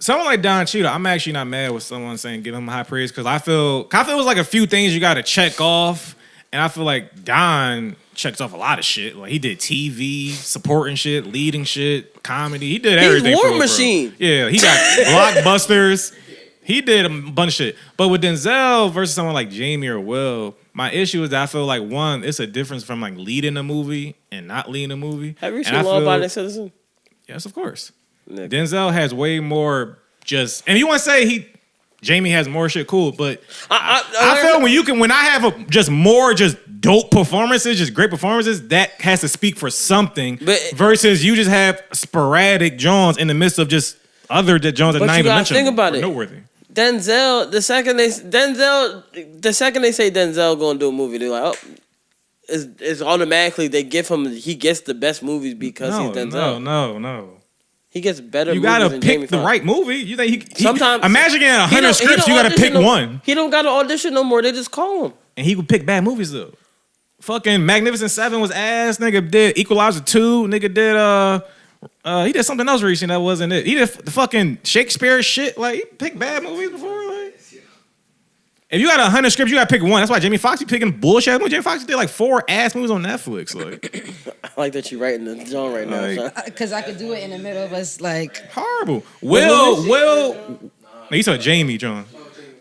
someone like Don Cheadle. I'm actually not mad with someone saying give him high praise because I feel it was a few things you got to check off, and I feel like Don checks off a lot of shit. He did TV, supporting shit, leading shit, comedy. He did everything. He's War Machine. Yeah, he got blockbusters. He did a bunch of shit. But with Denzel versus someone like Jamie or Will, my issue is that I feel one, it's a difference from leading a movie and not leading a movie. Have you seen Law Abiding Citizen? Yes, of course. Nigga. Denzel has way more and you want to say Jamie has more shit, cool, but I feel when I have just dope performances, just great performances, that has to speak for something. Versus you just have sporadic Jones in the midst of just other Jones that not even mentioned. Think about it. Noteworthy. Denzel, the second they say Denzel gonna do a movie, they're like, oh, it's automatically he gets the best movies because he's Denzel. No. He gets better. You movies gotta than pick Jamie the Foxx. right movie. You think sometimes imagine getting 100 scripts, you gotta pick one. He don't gotta audition no more. They just call him. And he would pick bad movies though. Fucking Magnificent Seven was ass. Nigga did Equalizer 2. Nigga did he did something else recently that wasn't it. He did the fucking Shakespeare shit. He picked bad movies before. If you got 100 scripts, you gotta pick one. That's why Jamie Foxx, you picking bullshit. Jamie Foxx did 4 ass movies on Netflix. I like that you writing the genre right now. Because I could do it in the middle of us horrible. Will. No, you saw Jamie John.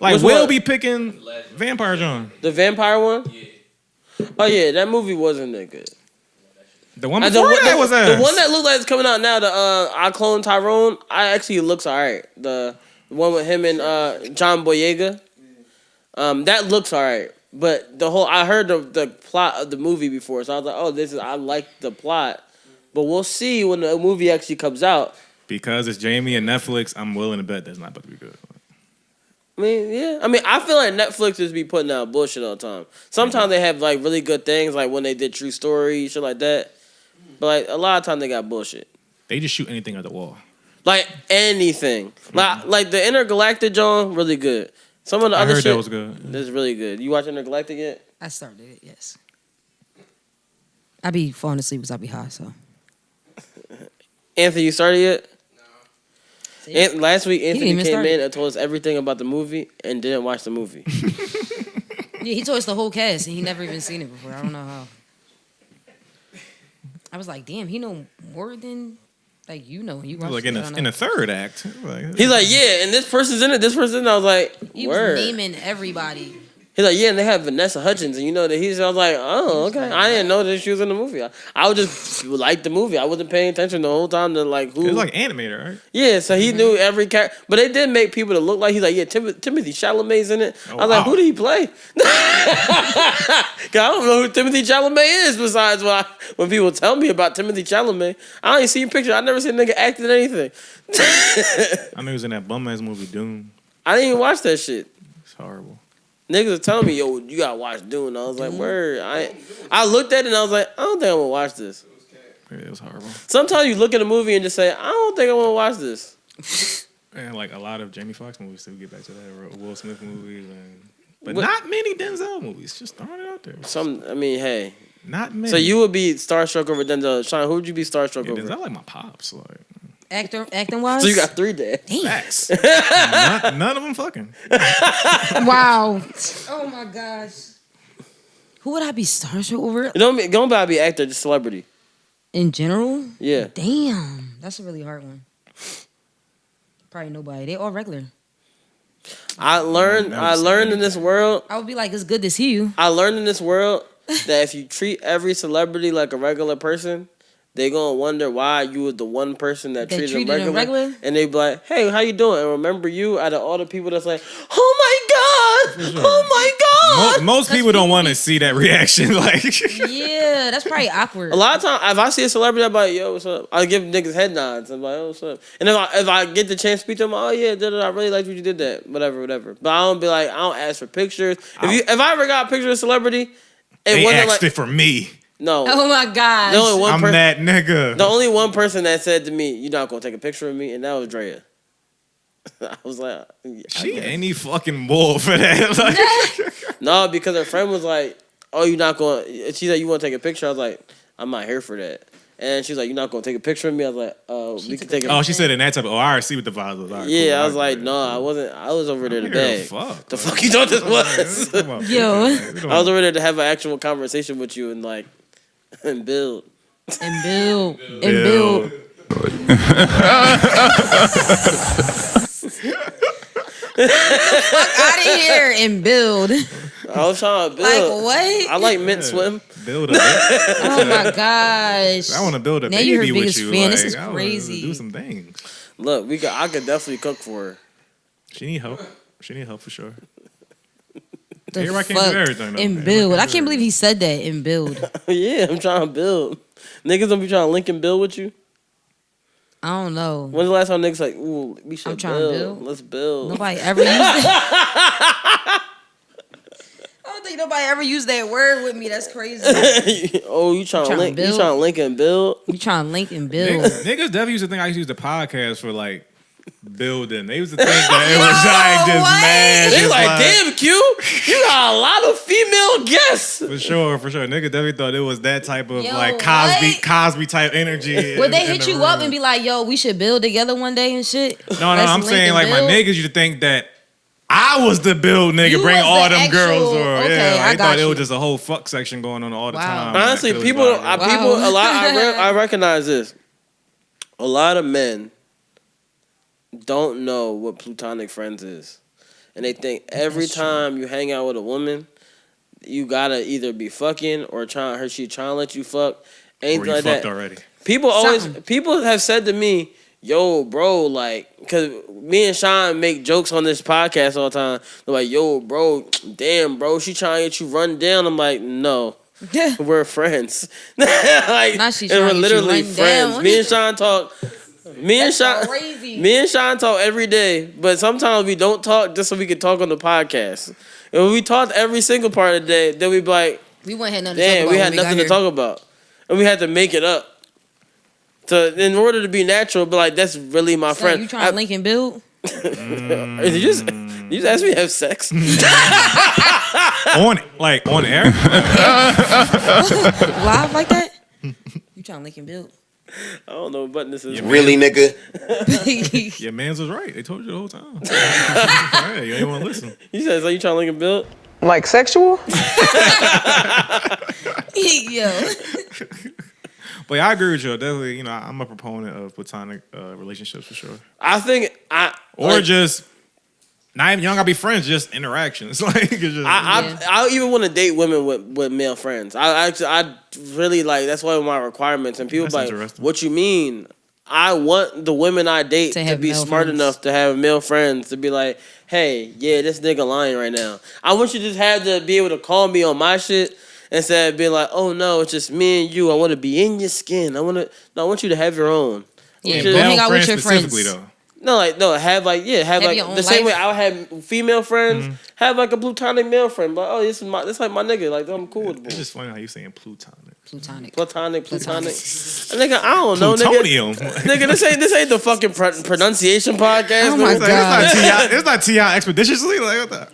Will be picking Vampire John. The vampire one? Yeah. Oh yeah, that movie wasn't that good. The one before that was ass. The one that looks like it's coming out now, the I Clone Tyrone, it looks alright. The one with him and John Boyega. That looks alright. But I heard the plot of the movie before, so I was like, I like the plot. But we'll see when the movie actually comes out. Because it's Jamie and Netflix, I'm willing to bet that's not about to be good. I mean, yeah. I feel like Netflix just be putting out bullshit all the time. Sometimes they have really good things, like when they did True Story, shit like that. But a lot of times they got bullshit. They just shoot anything at the wall. Anything. Like the Intergalactic John, really good. Some of the other shit that was good. That's really good. You watch Intergalactic yet? I started it, yes. I be falling asleep because I be high, so. Anthony, you started yet? No. Last week, Anthony came in and told us everything about the movie and didn't watch the movie. Yeah, he told us the whole cast and he never even seen it before. I don't know how. I was like, damn, he know more than you know. You watch in the third act. He's like, yeah, and this person's in it. This person's in it. I was like, he was naming everybody. He's like, yeah, and they have Vanessa Hudgens, and you know that I was like, oh, okay. I didn't know that she was in the movie. I would just like the movie. I wasn't paying attention the whole time to like who. It was like animated, right? Yeah, so he knew every character, but they did make people that look like he's like, yeah, Timothy Chalamet's in it. I was like, who did he play? 'Cause I don't know who Timothy Chalamet is. Besides when people tell me about Timothy Chalamet, I ain't seen pictures. I never seen a nigga acting in anything. I know he was in that bum ass movie Doom. I didn't even watch that shit. It's horrible. Niggas are telling me, yo, you gotta watch Dune. I was like, word. I looked at it and I was like, I don't think I'm gonna watch this. Yeah, it was horrible. Sometimes you look at a movie and just say, I don't think I want to watch this. And like a lot of Jamie Foxx movies, to get back to that, Will Smith movies, but not many Denzel movies. Just throwing it out there. Hey. Not many. So you would be starstruck over Denzel. Sean, who would you be starstruck over? Denzel like my pops, like. Acting wise? So you got 3 dads. Facts. none of them fucking. Wow. Oh my gosh. Who would I be starstruck over? Don't be actor, just celebrity. In general? Yeah. Damn. That's a really hard one. Probably nobody. They all regular. I learned in this world. I would be like, it's good to see you. I learned in this world that if you treat every celebrity like a regular person, they gonna wonder why you were the one person that treated them regular. And they be like, hey, how you doing? And remember you out of all the people that's like, oh my God, sure. oh my God. Most people don't want to see that reaction. Like, yeah, that's probably awkward. A lot of times, if I see a celebrity, I'm like, yo, what's up? I give niggas head nods. I'm like, oh, what's up? And if I get the chance to speak to them, oh yeah, I really liked what you did that. Whatever. But I don't be like, I don't ask for pictures. If I ever got a picture of a celebrity, they asked it for me. No. Oh my God. I'm that nigga. The only one person that said to me, you're not going to take a picture of me, and that was Drea. I was like, she any fucking bull for that. Like, no, because her friend was like, oh, you're not going to, she said, you want to take a picture? I was like, I'm not here for that. And she was like, you're not going to take a picture of me? I was like, we can take a picture. Oh, she said in that type of, I see what the vibe was. Right, yeah, cool, I was like, no, I wasn't. I was over there to beg. Fuck. The fuck you thought this was? Yo. I was over there to have an actual conversation with you and like, and build. And build. And build. Fuck out of here and build. I was trying to build. Like what? I like mint swim. Build a baby. Oh my gosh. I want to build a now baby you're her with biggest you. fan. Like, This is crazy. Do some things. Look, I could definitely cook for her. She need help. She need help for sure. The Everybody can't do everything though. And build. I can't believe he said that. And build. Yeah, I'm trying to build. Niggas don't be trying to link and build with you. I don't know. When's the last time niggas like, ooh, we should build. Let's build. Nobody ever used that. I don't think nobody ever used that word with me. That's crazy. Oh, you trying to link? You trying to link and build? You trying to link and build? Niggas definitely used to think I used to use the podcast for like building. They used to think that it was like just mad. They like, damn, Q, you got a lot of female guests. For sure. Niggas definitely thought it was that type of like Cosby type energy. Would they hit you up and be like, yo, we should build together one day and shit? No, I'm saying like my niggas used to think that I was the build nigga, You bring was all the them actual- girls, or okay, yeah, I they thought got it was you. just a whole fuck section going on all the time. Honestly, Like, people, I a lot of men don't know what platonic friends is, and they think every time you hang out with a woman, you gotta either be fucking or she trying to let you fuck. Ain't or you like fucked that. already. People have said to me, yo, bro, like, because me and Sean make jokes on this podcast all the time. They're like, yo, bro, damn, bro, she trying to get you run down. I'm like, no, we're friends. Like, and we're literally friends. Me and Sean talk. Me and Sean talk every day, but sometimes we don't talk just so we can talk on the podcast. And when we talk every single part of the day, then we be like, we wouldn't have nothing damn, to talk about. we had nothing to talk about. And we had to make it up. So in order to be natural, but like that's really my friend. You trying to link and build? Did you just ask me to have sex? on air? Live like that? You trying to link and build? I don't know what button this is. Really, nigga? Your mans was right. They told you the whole time. Yeah, you ain't want to listen. You said, so you trying to link and build? Like sexual? Yo. But yeah, I agree with you. Definitely, you know, I'm a proponent of platonic relationships for sure. I think just not even, you don't gotta be friends, just interactions. Like, it's just, I even want to date women with male friends. I really like, that's one of my requirements. And people like, what you mean? I want the women I date to be smart enough to have male friends to be like, hey, yeah, this nigga lying right now. I want you to just have to be able to call me on my shit instead of being like, oh no, it's just me and you. I want to be in your skin. I want you to have your own. Yeah, go hang out with your friends. Though. Have the same way I have female friends, have like a plutonic male friend. Like, oh, this like my nigga. Like, I'm cool with boy. It's just funny how you saying plutonic. Platonic. Nigga, I don't know, Plutonium. Nigga, this ain't the fucking pronunciation podcast. Oh my God. It's not T.I. expeditiously. Like, what the?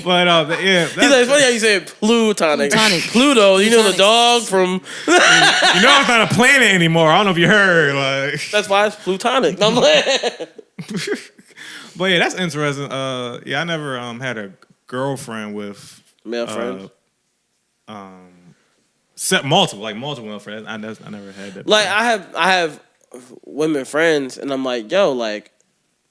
But, yeah. He's like, it's funny how you say plutonic. Pluto, you know the dog from... You know it's not a planet anymore. I don't know if you heard. Like, that's why it's plutonic. I'm like... But yeah, that's interesting. I never had a girlfriend with... Male friends? Multiple male friends. I never had that. Like I have women friends, and I'm like, yo, like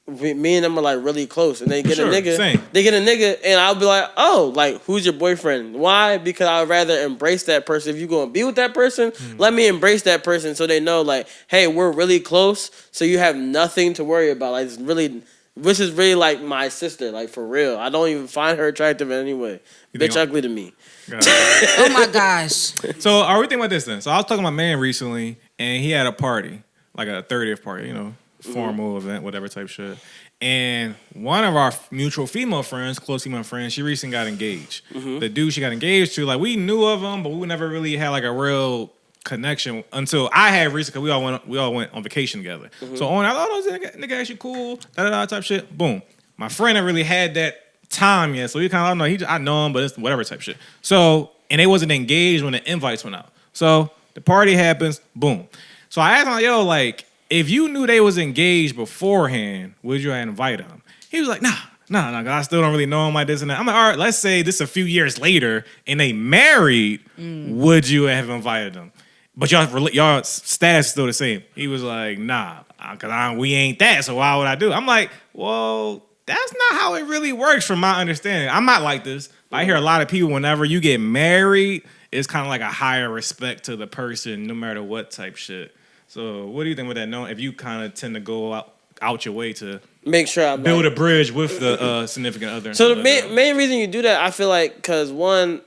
me and them are like really close, and they get a nigga. Same. They get a nigga, and I'll be like, oh, like who's your boyfriend? Why? Because I'd rather embrace that person. If you're gonna be with that person, let me embrace that person, so they know like, hey, we're really close, so you have nothing to worry about. Like, it's really. Which is really like my sister, like for real. I don't even find her attractive in any way. Bitch ugly to me. Oh my gosh. So are we thinking about this then? So I was talking to my man recently, and he had a party, like a 30th party, formal event, whatever type shit. And one of our mutual female friends, close female friends, she recently got engaged. The dude she got engaged to, like we knew of him, but we never really had like a real connection until I had recently, because we all went on vacation together. So I thought, this nigga actually cool, type shit. Boom. My friend had really had that time yet, so he kind of I know him, but it's whatever type shit. So, and they wasn't engaged when the invites went out. So the party happens, boom. So I asked him, yo, like, if you knew they was engaged beforehand, would you have invited them? He was like, nah, I still don't really know him like this and that. I'm like, all right, let's say this a few years later and they married, would you have invited them? But y'all status is still the same. He was like, nah, because we ain't that, so why would I do it? I'm like, well, that's not how it really works from my understanding. I'm not like this. But I hear a lot of people, whenever you get married, it's kind of like a higher respect to the person, no matter what type shit. So what do you think with that? Knowing if you kind of tend to go out your way to make sure I build a bridge with the significant other. So the main reason you do that, I feel like, because one,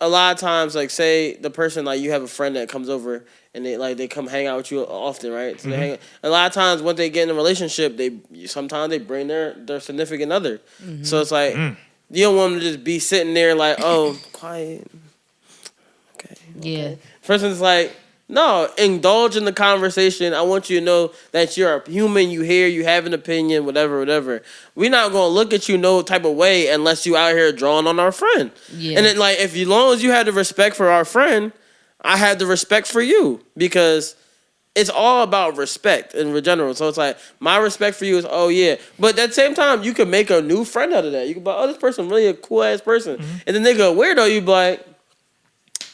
a lot of times, like, say the person, like, you have a friend that comes over and they come hang out with you often, right? So they hang. A lot of times, when they get in a relationship, sometimes they bring their significant other. So it's like you don't want them to just be sitting there like, oh, quiet. Okay. Yeah. Person's like, no, indulge in the conversation. I want you to know that you're a human. You hear, you have an opinion, whatever. We're not gonna look at you no type of way unless you out here drawing on our friend. Yeah. And then, like, as long as you have the respect for our friend, I have the respect for you, because it's all about respect in general. So it's like, my respect for you is, oh yeah, but at the same time, you could make a new friend out of that. You could be like, oh, this person really a cool ass person, and the nigga a weirdo, you be like,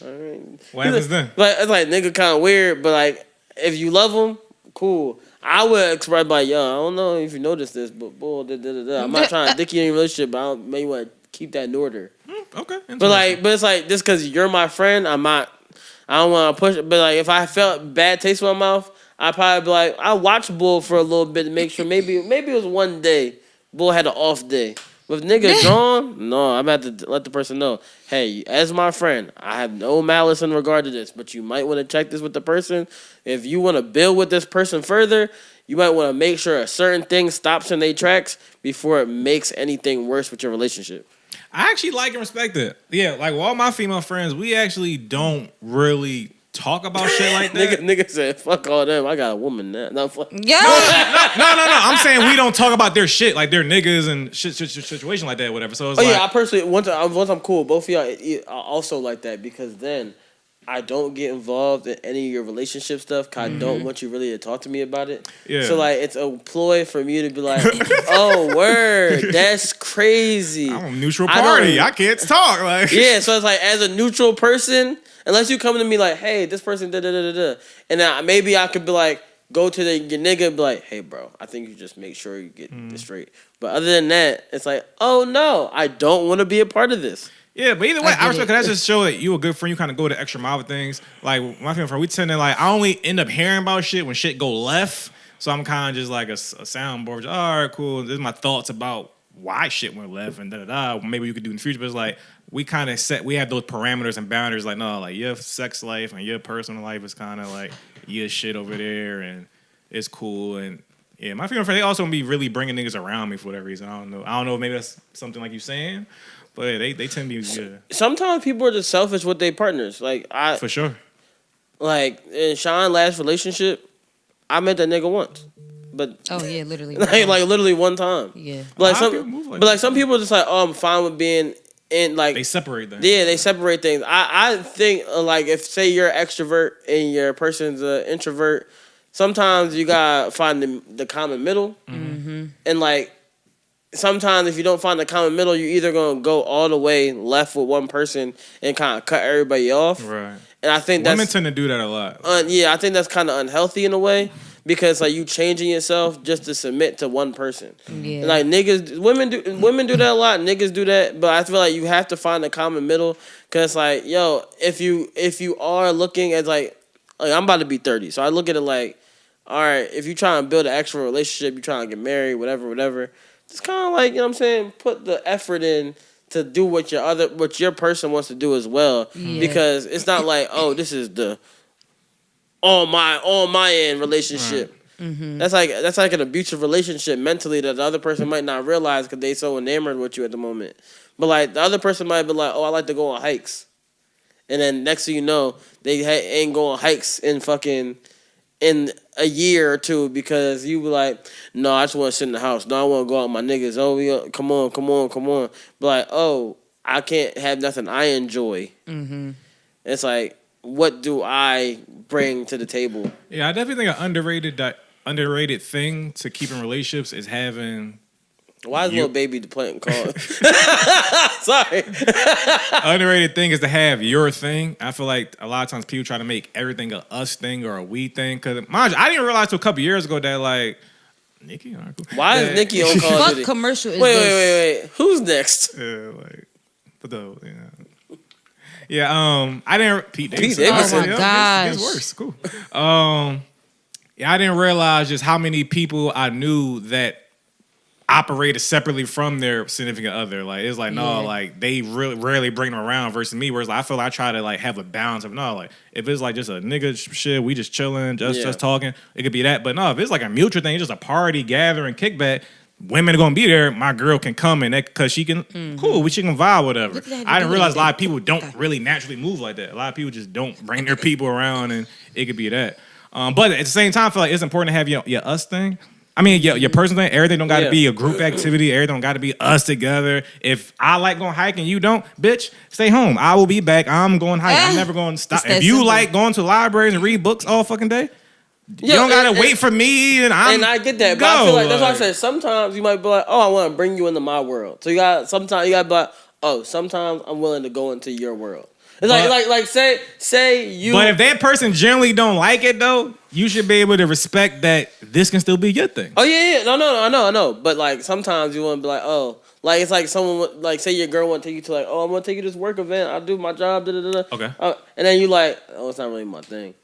all right. What happens then? But it's like, nigga kind of weird, but like, if you love him, cool. I would express like, yo, I don't know if you noticed this, but bull, I'm not trying to dick you in a relationship, but I maybe want to keep that in order. Okay. But it's like, just because you're my friend, I don't want to push it. But like, if I felt bad taste in my mouth, I'd probably be like, I watch Bull for a little bit to make sure maybe it was one day Bull had an off day. With nigga drawn, no, I'm about to let the person know, hey, as my friend, I have no malice in regard to this, but you might want to check this with the person. If you want to build with this person further, you might want to make sure a certain thing stops in their tracks before it makes anything worse with your relationship. I actually like and respect it. Yeah, like with all my female friends, we actually don't really talk about shit like that. Nigga said, fuck all them. I got a woman now. No, fuck. Yeah. No. I'm saying we don't talk about their shit, like their niggas and shit situation like that, whatever. So it's yeah, I personally, once I'm cool, both of y'all are also like that, because then I don't get involved in any of your relationship stuff, because I don't want you really to talk to me about it. Yeah. So like, it's a ploy for me to be like, oh, word, that's crazy. I'm a neutral party. I can't talk. Like, yeah, so it's like, as a neutral person, unless you come to me like, hey, this person da-da-da-da-da, and maybe I could be like, go to your nigga and be like, hey, bro, I think you just make sure you get this straight. But other than that, it's like, oh, no, I don't want to be a part of this. Yeah, but either way, I respect because that just show that you a good friend. You kind of go the extra mile with things. Like, my friend, we tend to, like, I only end up hearing about shit when shit go left. So I'm kind of just like a soundboard. All right, cool. This is my thoughts about why shit went left and da-da-da. Maybe you could do in the future. But it's like, we kind of we have those parameters and boundaries. Like, no, like, your sex life and your personal life is kind of like your shit over there. And it's cool. And, yeah, my female friend, they also be really bringing niggas around me for whatever reason. I don't know. Maybe that's something like you saying. But yeah, they tend to be good. Sometimes people are just selfish with their partners. Like for sure. Like in Sean's last relationship, I met that nigga once. But literally. like literally one time. Yeah. But some people are just like, oh, I'm fine with being in like they separate things. Yeah, they separate things. I think like if say you're an extrovert and your person's an introvert, sometimes you gotta find the common middle. Mm-hmm. And like sometimes if you don't find the common middle, you're either gonna go all the way left with one person and kind of cut everybody off. Right. And I think women tend to do that a lot. Yeah, I think that's kind of unhealthy in a way because like you changing yourself just to submit to one person. Yeah. And, like women do that a lot. Niggas do that, but I feel like you have to find the common middle because like yo, if you are looking at like I'm about to be 30, so I look at it like, all right, if you trying to build an actual relationship, you trying to get married, whatever. It's kind of like, you know what I'm saying, put the effort in to do what your person wants to do as well. Yeah. Because it's not like, oh, this is the on my end relationship. Right. Mm-hmm. That's like an abusive relationship mentally that the other person might not realize because they so enamored with you at the moment. But like the other person might be like, oh, I like to go on hikes. And then next thing you know, they ain't going on hikes in a year or two because you be like, no, I just want to sit in the house. No, I want to go out with my niggas. Oh, come on. But like, oh, I can't have nothing I enjoy. Mm-hmm. It's like, what do I bring to the table? Yeah, I definitely think an underrated thing to keep in relationships is having. Why is little baby the plant called? Sorry. Underrated thing is to have your thing. I feel like a lot of times people try to make everything a us thing or a we thing. Because mind you, I didn't realize till a couple years ago that like Nikki. Right, cool. Why is Nikki on Call of Duty? Fuck commercial. Wait. Who's next? I didn't. Pete Davidson. Oh my gosh. It gets worse. Cool. I didn't realize just how many people I knew that operated separately from their significant other. Like it's like no, like they really rarely bring them around versus me. Whereas like, I feel like I try to like have a balance of no, like if it's like just a nigga shit, we just chilling, just talking. It could be that, but no, if it's like a mutual thing, just a party, gathering, kickback. Women are gonna be there. My girl can come and because she can, cool. She can vibe, whatever. I didn't realize a lot of people don't really naturally move like that. A lot of people just don't bring their people around, and it could be that. But at the same time, I feel like it's important to have your us thing. I mean, your personal thing, everything don't got to be a group activity. Everything don't got to be us together. If I like going hiking and you don't, bitch, stay home. I will be back. I'm going hiking. I'm never going to stop. If you like going to libraries and read books all fucking day, you don't got to wait for me. And I get that. But I feel like that's why I said sometimes you might be like, oh, I want to bring you into my world. So you got to be like, oh, sometimes I'm willing to go into your world. It's like say you. But if that person generally don't like it though, you should be able to respect that this can still be your thing. Oh yeah. No, I know. But like sometimes you want to be like, oh, like it's like someone like say your girl want to take you to like, oh, I'm gonna take you to this work event. I'll do my job. Okay. And then you like, oh, it's not really my thing.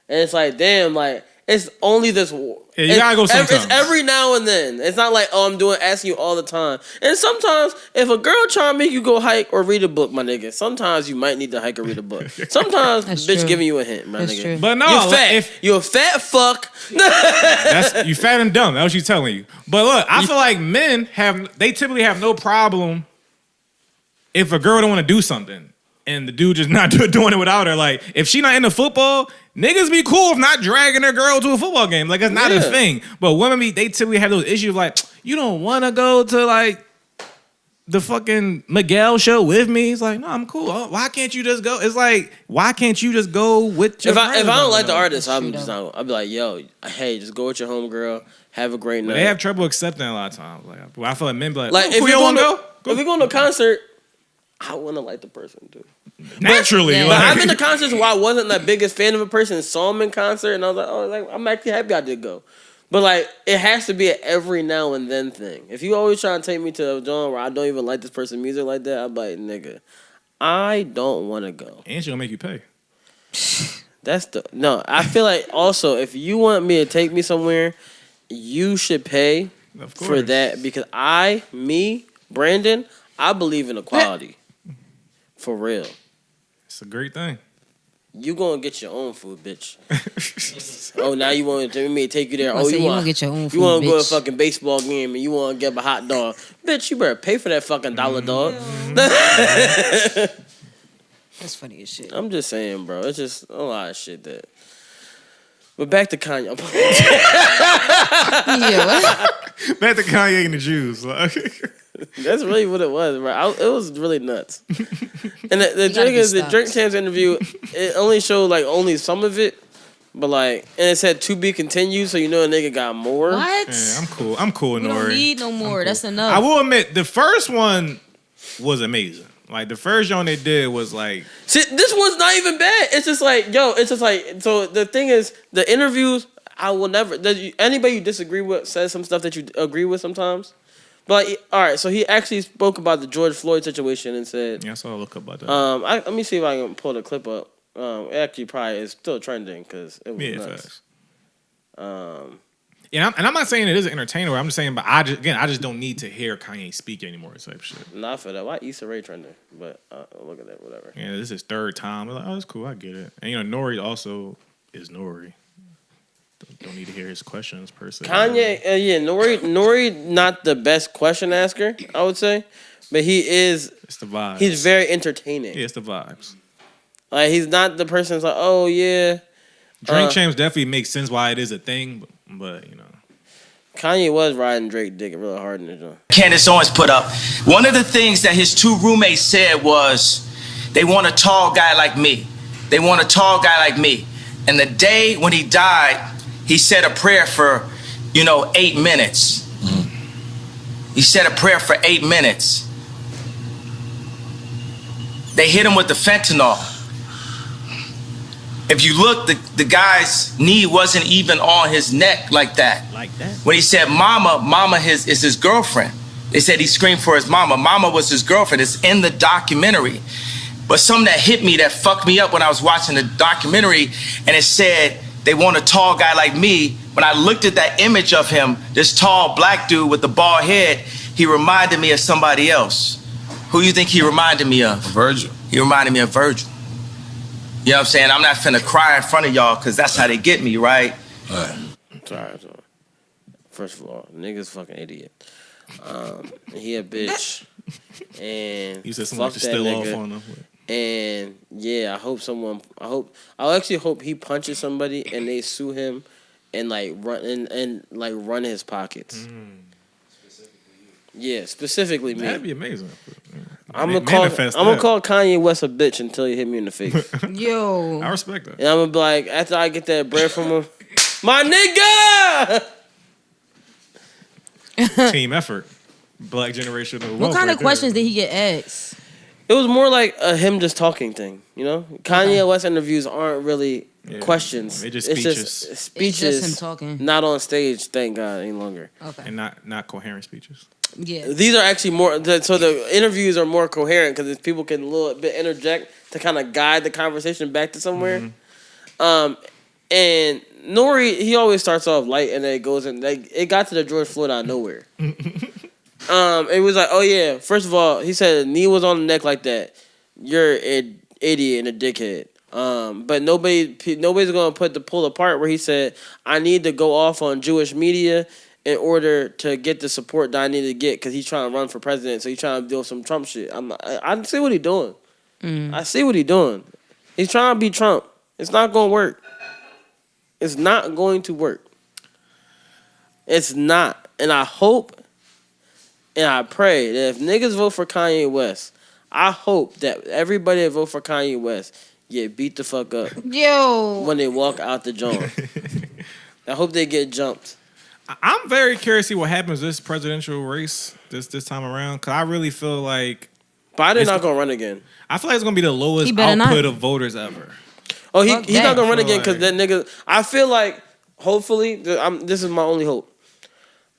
And it's like, damn, like it's only this. Yeah, you gotta go sometimes. It's every now and then. It's not like, oh, I'm asking you all the time. And sometimes, if a girl trying to make you go hike or read a book, my nigga, sometimes you might need to hike or read a book. Sometimes, bitch giving you a hint, my nigga. True. But no, you're fat. You're a fat fuck. You fat and dumb. That's what she's telling you. But look, I feel like men typically have no problem if a girl don't want to do something. And the dude just not doing it without her. Like, if she not into football, niggas be cool if not dragging their girl to a football game. Like, it's not a thing. But women, they typically have those issues like, you don't want to go to, like, the fucking Miguel show with me. It's like, no, I'm cool. Oh, why can't you just go? It's like, why can't you just go with your friends? If I don't like the artist, I'm just not. I'll be like, yo, hey, just go with your homegirl. Have a great night. They have trouble accepting a lot of times. Like, I feel like men be like, if you want to go? If we go to a concert, I wouldn't like the person too. Naturally. But I've been to concerts where I wasn't the biggest fan of a person and saw him in concert, and I was like, oh, like I'm actually happy I did go. But like, it has to be an every now and then thing. If you always try to take me to a genre where I don't even like this person's music like that, I'm like, nigga, I don't want to go. And she gonna make you pay. No. I feel like also if you want me to take me somewhere, you should pay for that because Brandon, I believe in equality. For real. It's a great thing. You gonna get your own food, bitch. Oh, now you want me to take you there? Oh, you want to get your own food, you want to go to a bitch. fucking baseball game and you want to get a hot dog, bitch? You better pay for that fucking $1 dog. That's funny as shit. I'm just saying, bro. It's just a lot of shit that. But back to Kanye. Back to Kanye and the Jews. That's really what it was, bro. It was really nuts. And the Drink Champs interview, it only showed like only some of it, but like, and it said to be continued, so you know a nigga got more. What? Yeah, I'm cool. I'm cool, We Nori. don't need no more. Cool. That's enough. I will admit, the first one was amazing. Like the first joint they did was like. See, this one's not even bad. It's just like, so the thing is, the interviews, I will never. Anybody you disagree with says some stuff that you agree with sometimes. But like, all right, so he actually spoke about the George Floyd situation and said, "Yeah, I saw a look about that." Let me see if I can pull the clip up. It actually probably is still trending because it was nuts. Yeah, and I'm not saying it is an entertainer. I'm just saying, but I just don't need to hear Kanye speak anymore. Type shit. Not for that. Why Issa Rae trending? But look at that. Whatever. Yeah, this is his third time. I'm like, oh, that's cool. I get it. And Nori also is Nori. Don't need to hear his questions per se. Kanye, Nori, not the best question asker, I would say, but he is. It's the vibes. He's very entertaining. Yeah, it's the vibes. Like he's not the person that's like, oh yeah. Drink Champs definitely makes sense why it is a thing, but Kanye was riding Drake dick really hard in the joint. Candace Owens put up. One of the things that his two roommates said was, they want a tall guy like me. They want a tall guy like me. And the day when he died, he said a prayer for, 8 minutes. Mm-hmm. He said a prayer for 8 minutes. They hit him with the fentanyl. If you look, the guy's knee wasn't even on his neck like that. Like that? When he said mama is his girlfriend. They said he screamed for his mama. Mama was his girlfriend. It's in the documentary. But something that hit me, that fucked me up when I was watching the documentary, and it said, they want a tall guy like me. When I looked at that image of him, this tall black dude with the bald head, he reminded me of somebody else. Who you think he reminded me of? Virgil. He reminded me of Virgil. You know what I'm saying? I'm not finna cry in front of y'all because that's how they get me, right? Sorry. First of all, nigga's fucking idiot. He a bitch. And you said fuck somebody to that still nigga. off on him. And yeah, I actually hope he punches somebody and they sue him and run his pockets. Yeah, specifically me. That'd be amazing. I'm gonna call Kanye West a bitch until he hit me in the face. Yo, I respect that. And I'm gonna be like, after I get that bread from him, my nigga. Team effort. Black generational. What kind of questions did he get asked? It was more like a him just talking thing, Kanye West interviews aren't really questions. They're just it's speeches. just speeches. It's just him talking. Not on stage, thank God, any longer. Okay. And not coherent speeches. Yeah. These are actually more. So the interviews are more coherent because people can a little bit interject to kind of guide the conversation back to somewhere. Mm-hmm. And Nori, he always starts off light and then it goes in. It got to the George Floyd out of nowhere. It was like, oh yeah. First of all, he said knee was on the neck like that. You're an idiot and a dickhead. But nobody's gonna pull apart where he said, I need to go off on Jewish media in order to get the support that I need to get because he's trying to run for president. So he's trying to do some Trump shit. I see what he's doing. I see what he's doing. He's trying to be Trump. It's not gonna work. It's not going to work. It's not. And I hope and I pray that if niggas vote for Kanye West, I hope that everybody that vote for Kanye West get beat the fuck up. Yo. When they walk out the joint. I hope they get jumped. I'm very curious to see what happens this presidential race this time around because I really feel like Biden not gonna run again. I feel like it's gonna be the lowest output of voters ever. Oh, he's not gonna run again because that nigga. I feel like hopefully this is my only hope.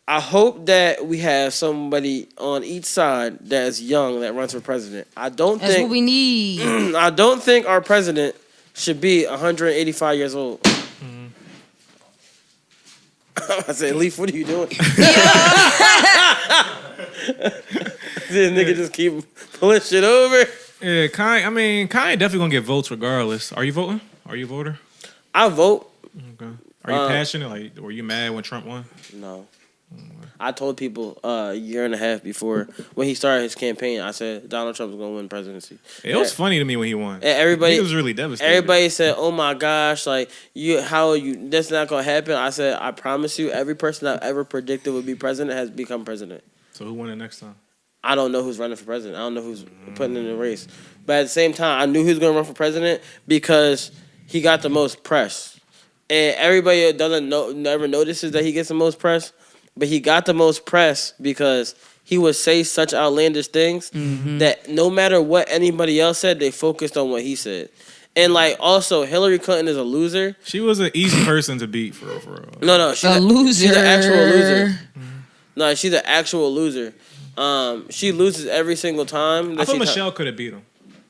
I hope that we have somebody on each side that is young that runs for president. That's what we need. I don't think our president should be 185 years old. I said, Leaf, what are you doing? This nigga just keep pulling shit over. Yeah, Kanye definitely gonna get votes regardless. Are you voting? Are you a voter? I vote. Okay. Are you passionate? Like, were you mad when Trump won? No. I told people a year and a half before when he started his campaign, I said Donald Trump was gonna win presidency. It was funny to me when he won. And everybody was really devastated. Everybody said, "Oh my gosh, like how are you? That's not gonna happen." I said, "I promise you, every person I've ever predicted would be president has become president." So who won it next time? I don't know who's running for president. I don't know who's putting in the race. But at the same time, I knew he was gonna run for president because he got the most press, and everybody never notices that he gets the most press. But he got the most press because he would say such outlandish things that no matter what anybody else said, they focused on what he said. And like also, Hillary Clinton is a loser. She was an easy person to beat for real. No, she's a loser. She's an actual loser. No, she's an actual loser. She loses every single time. I thought Michelle could have beat him.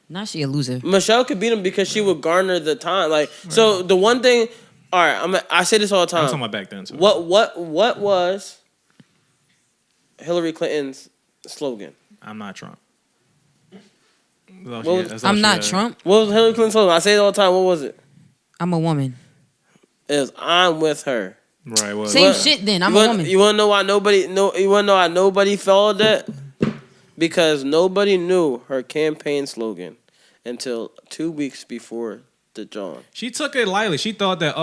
Now she a loser. Michelle could beat him because she would garner the time. Like so, the one thing. All right, I say this all the time. I'm talking about back then too. What was Hillary Clinton's slogan? I'm not Trump. I'm not Trump. What was Hillary Clinton's slogan? I say it all the time. What was it? I'm a woman. It was I'm with her. Right. Well, Same shit then. I'm a woman. You wanna know why nobody followed that? Because nobody knew her campaign slogan until 2 weeks before the John. She took it lightly. She thought that,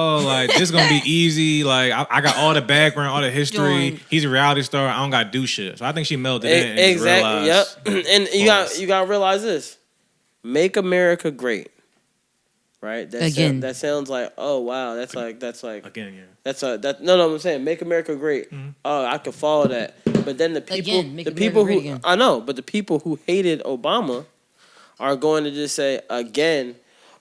this is gonna be easy. Like I got all the background, all the history. John. He's a reality star. I don't gotta do shit. So I think she melted in and exactly. Yep. realized. And you got to realize this: Make America Great. Right. That sounds like wow. That's like again. Yeah. No. I'm saying Make America Great. Mm-hmm. Oh, I could follow that. But then the people who I know, but the people who hated Obama are going to just say again.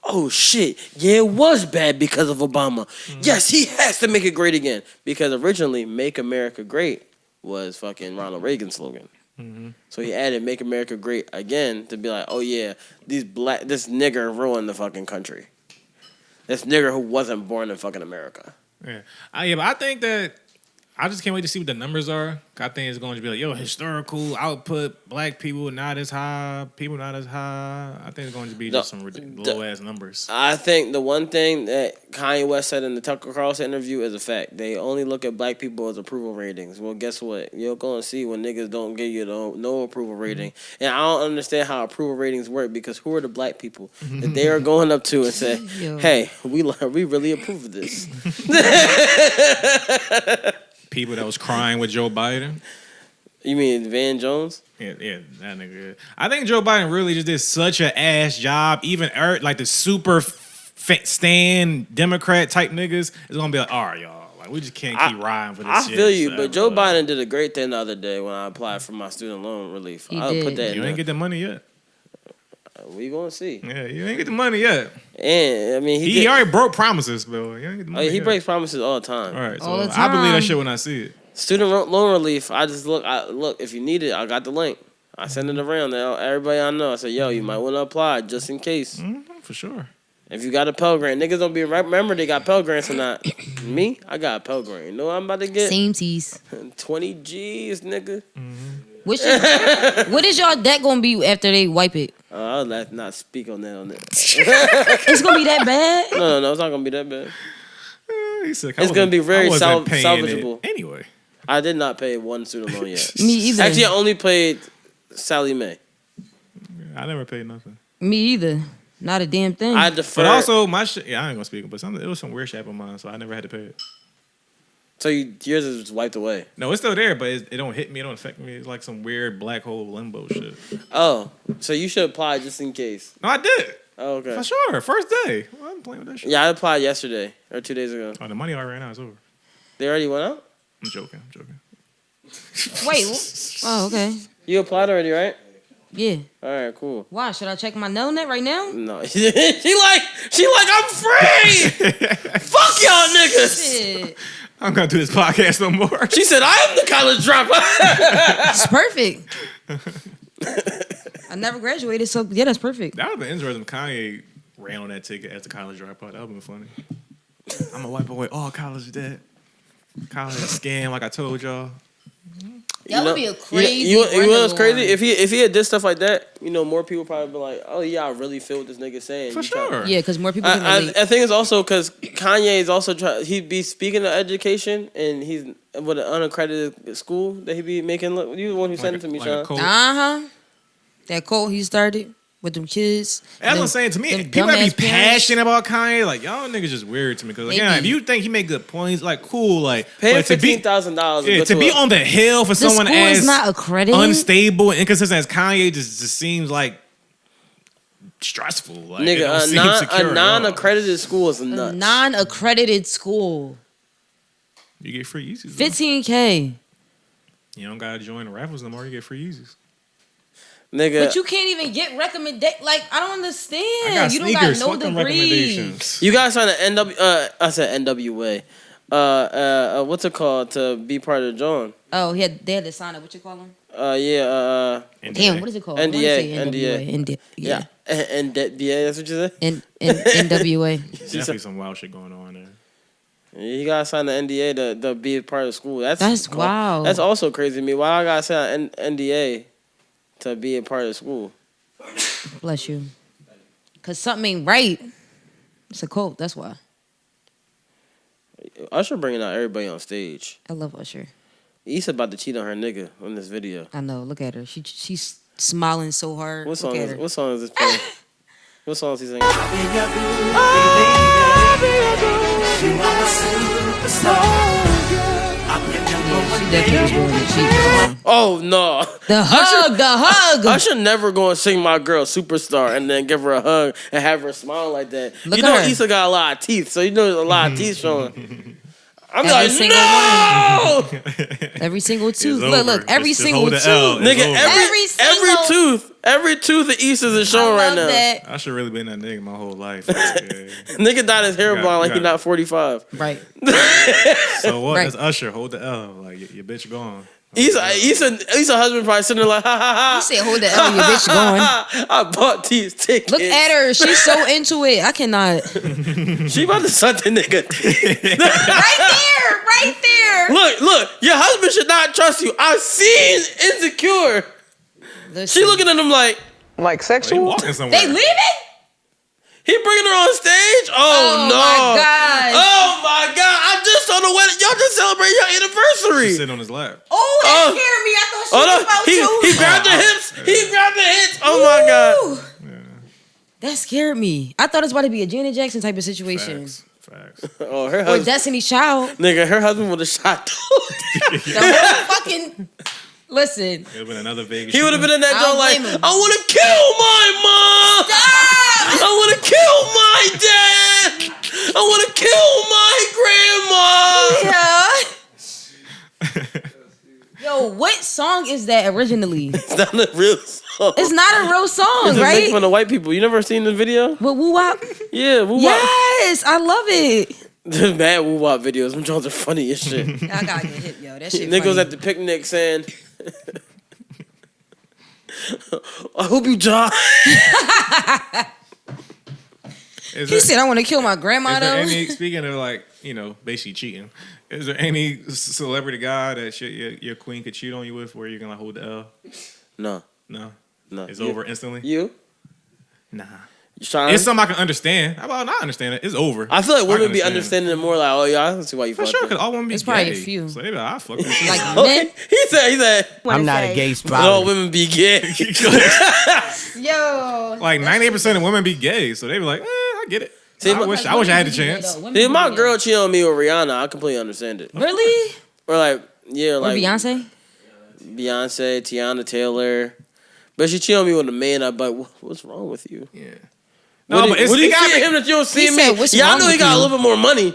Oh shit! Yeah, it was bad because of Obama. Mm-hmm. Yes, he has to make it great again because originally "Make America Great" was fucking Ronald Reagan's slogan. Mm-hmm. So he added "Make America Great Again" to be like, oh yeah, this nigger ruined the fucking country. This nigger who wasn't born in fucking America. Yeah, but I think that I just can't wait to see what the numbers are. I think it's going to be like, historical output, black people not as high, people not as high. I think it's going to be just some low-ass numbers. I think the one thing that Kanye West said in the Tucker Carlson interview is a fact. They only look at black people as approval ratings. Well, guess what? You're going to see when niggas don't give you no approval rating. Mm-hmm. And I don't understand how approval ratings work because who are the black people that they are going up to and say, hey, we really approve of this. People that was crying with Joe Biden. You mean Van Jones? Yeah, that nigga. I think Joe Biden really just did such an ass job. Even like the super stand Democrat type niggas is gonna be like, all right, y'all. Like we just can't keep riding for this shit. I feel you, but Joe Biden did a great thing the other day when I applied for my student loan relief. I'll put that. You ain't get the money yet. We gonna see. Yeah, you ain't get the money yet. And I mean, he already broke promises, Bill. You ain't get the money he breaks promises all the time. All right, so I believe that shit when I see it. Student loan relief. I just look. If you need it, I got the link. I send it around to everybody I know. I say, yo, you might want to apply just in case. Mm-hmm, for sure. If you got a Pell Grant, niggas don't remember they got Pell Grants or not. Me, I got a Pell Grant. You know what I'm about to get? Same tees. 20 G's, nigga. Mm-hmm. What is y'all debt gonna be after they wipe it? I'll not speak on that. It's gonna be that bad? No, it's not gonna be that bad. It's gonna be very salvageable. Anyway, I did not pay one student loan yet. Me either. Actually, I only paid Sally Mae. I never paid nothing. Me either. Not a damn thing. I defer. But also, my shit. Yeah, I ain't gonna speak. But it was some weird shit on mine, so I never had to pay it. So yours is wiped away. No, it's still there, but it don't hit me. It don't affect me. It's like some weird black hole limbo shit. Oh, so you should apply just in case. No, I did. Oh, okay. For sure. First day. Well, I'm playing with that shit. Yeah, I applied yesterday or 2 days ago. Oh, the money already ran out. It's over. They already went out? I'm joking. Wait. Oh, okay. You applied already, right? Yeah. All right, cool. Why? Should I check my Nelnet right now? No. she like, I'm free. Fuck y'all niggas. Shit. I'm gonna do this podcast no more. She said, I am the college dropout. It's perfect. I never graduated, so yeah, that's perfect. That would have been interesting if Kanye ran on that ticket as a college dropout. That would have been funny. I'm gonna wipe away all college debt. College scam, like I told y'all. That would be a crazy. You know what's crazy? If he had did stuff like that, more people probably be like, "Oh yeah, I really feel what this nigga saying." For sure. Yeah, because more people can relate. I think it's also because Kanye is also he be speaking of education, and he's with an unaccredited school that he be making. Look, you the one who sent it to me, Sean. That cult he started with them kids. That's what I'm saying. To me, people that be passionate about Kanye, like, y'all niggas just weird to me. Because, if you think he make good points, like, cool. Like, pay him $15,000. Yeah, to be on the hill for someone as not accredited, unstable and inconsistent as Kanye just seems like stressful. Like, nigga, a non-accredited school is nuts. A non-accredited school. You get free Yeezys. $15K. You don't gotta join the raffles no more. You get free Yeezys. Nigga. But you can't even get recommendations. Like, I don't understand. You don't sneakers. got no degrees. You guys signed an I said NWA. What's it called to be part of John? Oh, they had to sign up. What you call them? Damn, what is it called? NDA. Yeah. NDA, that's what you said? NWA. Definitely some wild shit going on there. You gotta sign the NDA to be a part of the school. That's wow. That's also crazy to me. Why I gotta sign an NDA to be a part of the school? Bless you. Cause something ain't right. It's a cult. That's why. Usher bringing out everybody on stage. I love Usher. Issa about to cheat on her nigga on this video. I know. Look at her. She's smiling so hard. What song is this playing? What song is he singing? She definitely was going to cheat. Oh no! The hug. I should never go and sing my girl Superstar and then give her a hug and have her smile like that. Look you know, at her. Issa got a lot of teeth, so you know there's a lot of teeth showing. I'm every like, no! Every single tooth. Look, every single tooth. Nigga, every tooth of Issa's is showing right now. That. I should really been that nigga my whole life. Nigga dyed his hair blonde like he not 45. Right. So what? Right. That's Usher. Hold the L. Like, your bitch gone. Issa husband probably sitting there like, ha ha ha. You said, hold the L, your bitch going. I bought these tickets. Look at her. She's so into it. I cannot. She about to suck the nigga. Right there. Look. Your husband should not trust you. I've seen Insecure. Listen. She looking at him like sexual. They leaving? He bringing her on stage? Oh no. My God. Oh my God. I just on the wedding. Y'all just celebrating your anniversary. She's sitting on his lap. Oh, that scared me. I thought she was about to. He grabbed the hips. He grabbed the hips. Oh my God. Yeah. That scared me. I thought it was about to be a Janet Jackson type of situation. Facts. Oh, her Or husband. Destiny's Child. Nigga, her husband would have shot. The whole fucking... Listen. It would have been another Vegas. He would have been in that I'll joint like, blame him. I want to kill my mom. Stop! I want to kill my dad. I want to kill my grandma. Yeah. Yo, what song is that originally? It's not a real song. It's not a real song, It's right? making fun of white people. You never seen the video? With Woo Wop? Yeah, Woo Wop. Yes, I love it. The mad Woo Wop videos. Them joints are funny as shit. I gotta get hit, yo. That shit Niggas funny. at the picnic saying, I hope you die. He said, I want to kill my grandma, though. Speaking of, like, basically cheating, is there any celebrity guy that your queen could cheat on you with where you're going to hold the L? No. It's over instantly? You? Nah. It's something I can understand. How about not understand it? It's over. I feel like women be understanding it more like, oh yeah, I can see why you for sure, because all women be it's gay. Probably a few. So they be like, I fuck with you. Like men. He said, I'm not a gay spot. all women be gay. Yo. Like 98% of women be gay, so they be like, I get it. See, I wish I had the chance. If my girl cheat on me with Rihanna, I completely understand it. Really? Or like, yeah, Or like Beyonce, Tiana Taylor. But she cheat on me with a man, I'd be like, what's wrong with you? Yeah. No, but it's what do you gotta see be- him that you don't see He me? said, "What's Yeah, I wrong know he with got you?" a little bit more money.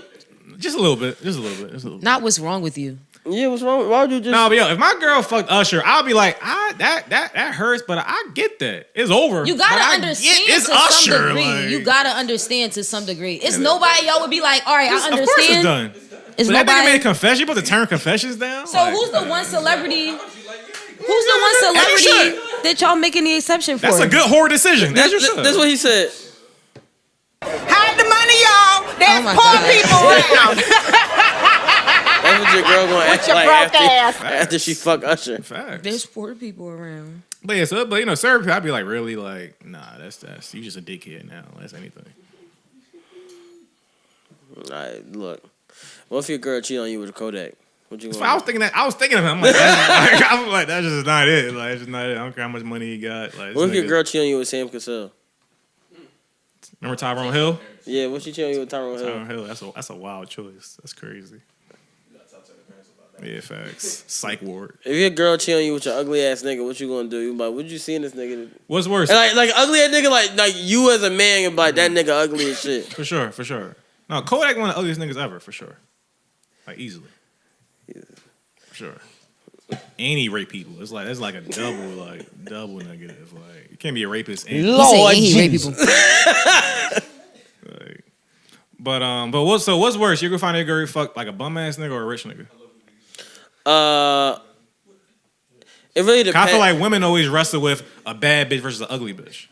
Just a little bit. Just a little bit. not what's wrong with you. Yeah, what's wrong? Why would you just? No, but yo, if my girl fucked Usher, I'll be like, that hurts, but I get that. It's over. You gotta understand it's to Usher, some degree. like, You gotta understand to some degree. It's nobody y'all would be like, all right, I understand. Of course it's done. It's but nobody. That nigga made a confession. You supposed to turn confessions down? So who's the one celebrity? Who's the one celebrity that y'all making the exception for? That's a good horror decision. That's what he said. Hide the money, y'all. There's poor people around. That's what your girl gonna act your like broke after she fuck Usher. Facts. There's poor people around. But yeah, so you know, certain people, I'd be like, really, like, nah, that's you just a dickhead now. That's anything. All right, look. What if your girl cheat on you with a Kodak? What you? I was thinking of him. I'm like, that's just not it. Like, it's just not it. I don't care how much money he got. Like, what if your girl cheat on you with Sam Cassell? Remember Tyrone Hill? Yeah, what she cheat on you with Tyrone Hill? Tyrone Hill. That's a wild choice. That's crazy. Yeah, facts. Psych ward. If your girl cheat on you with your ugly ass nigga, what you gonna do? You like, what you see in this nigga? What's worse? And like ugly ass nigga, like you as a man, and like that nigga ugly as shit. For sure. No, Kodak one of the ugliest niggas ever, for sure. Like easily. For sure. And he rape people. It's like a double negative. Like you can't be a rapist and Lord he rape people. Like, but what's worse? You gonna find a girl who fuck like a bum ass nigga or a rich nigga? It really depends. I feel like women always wrestle with a bad bitch versus an ugly bitch.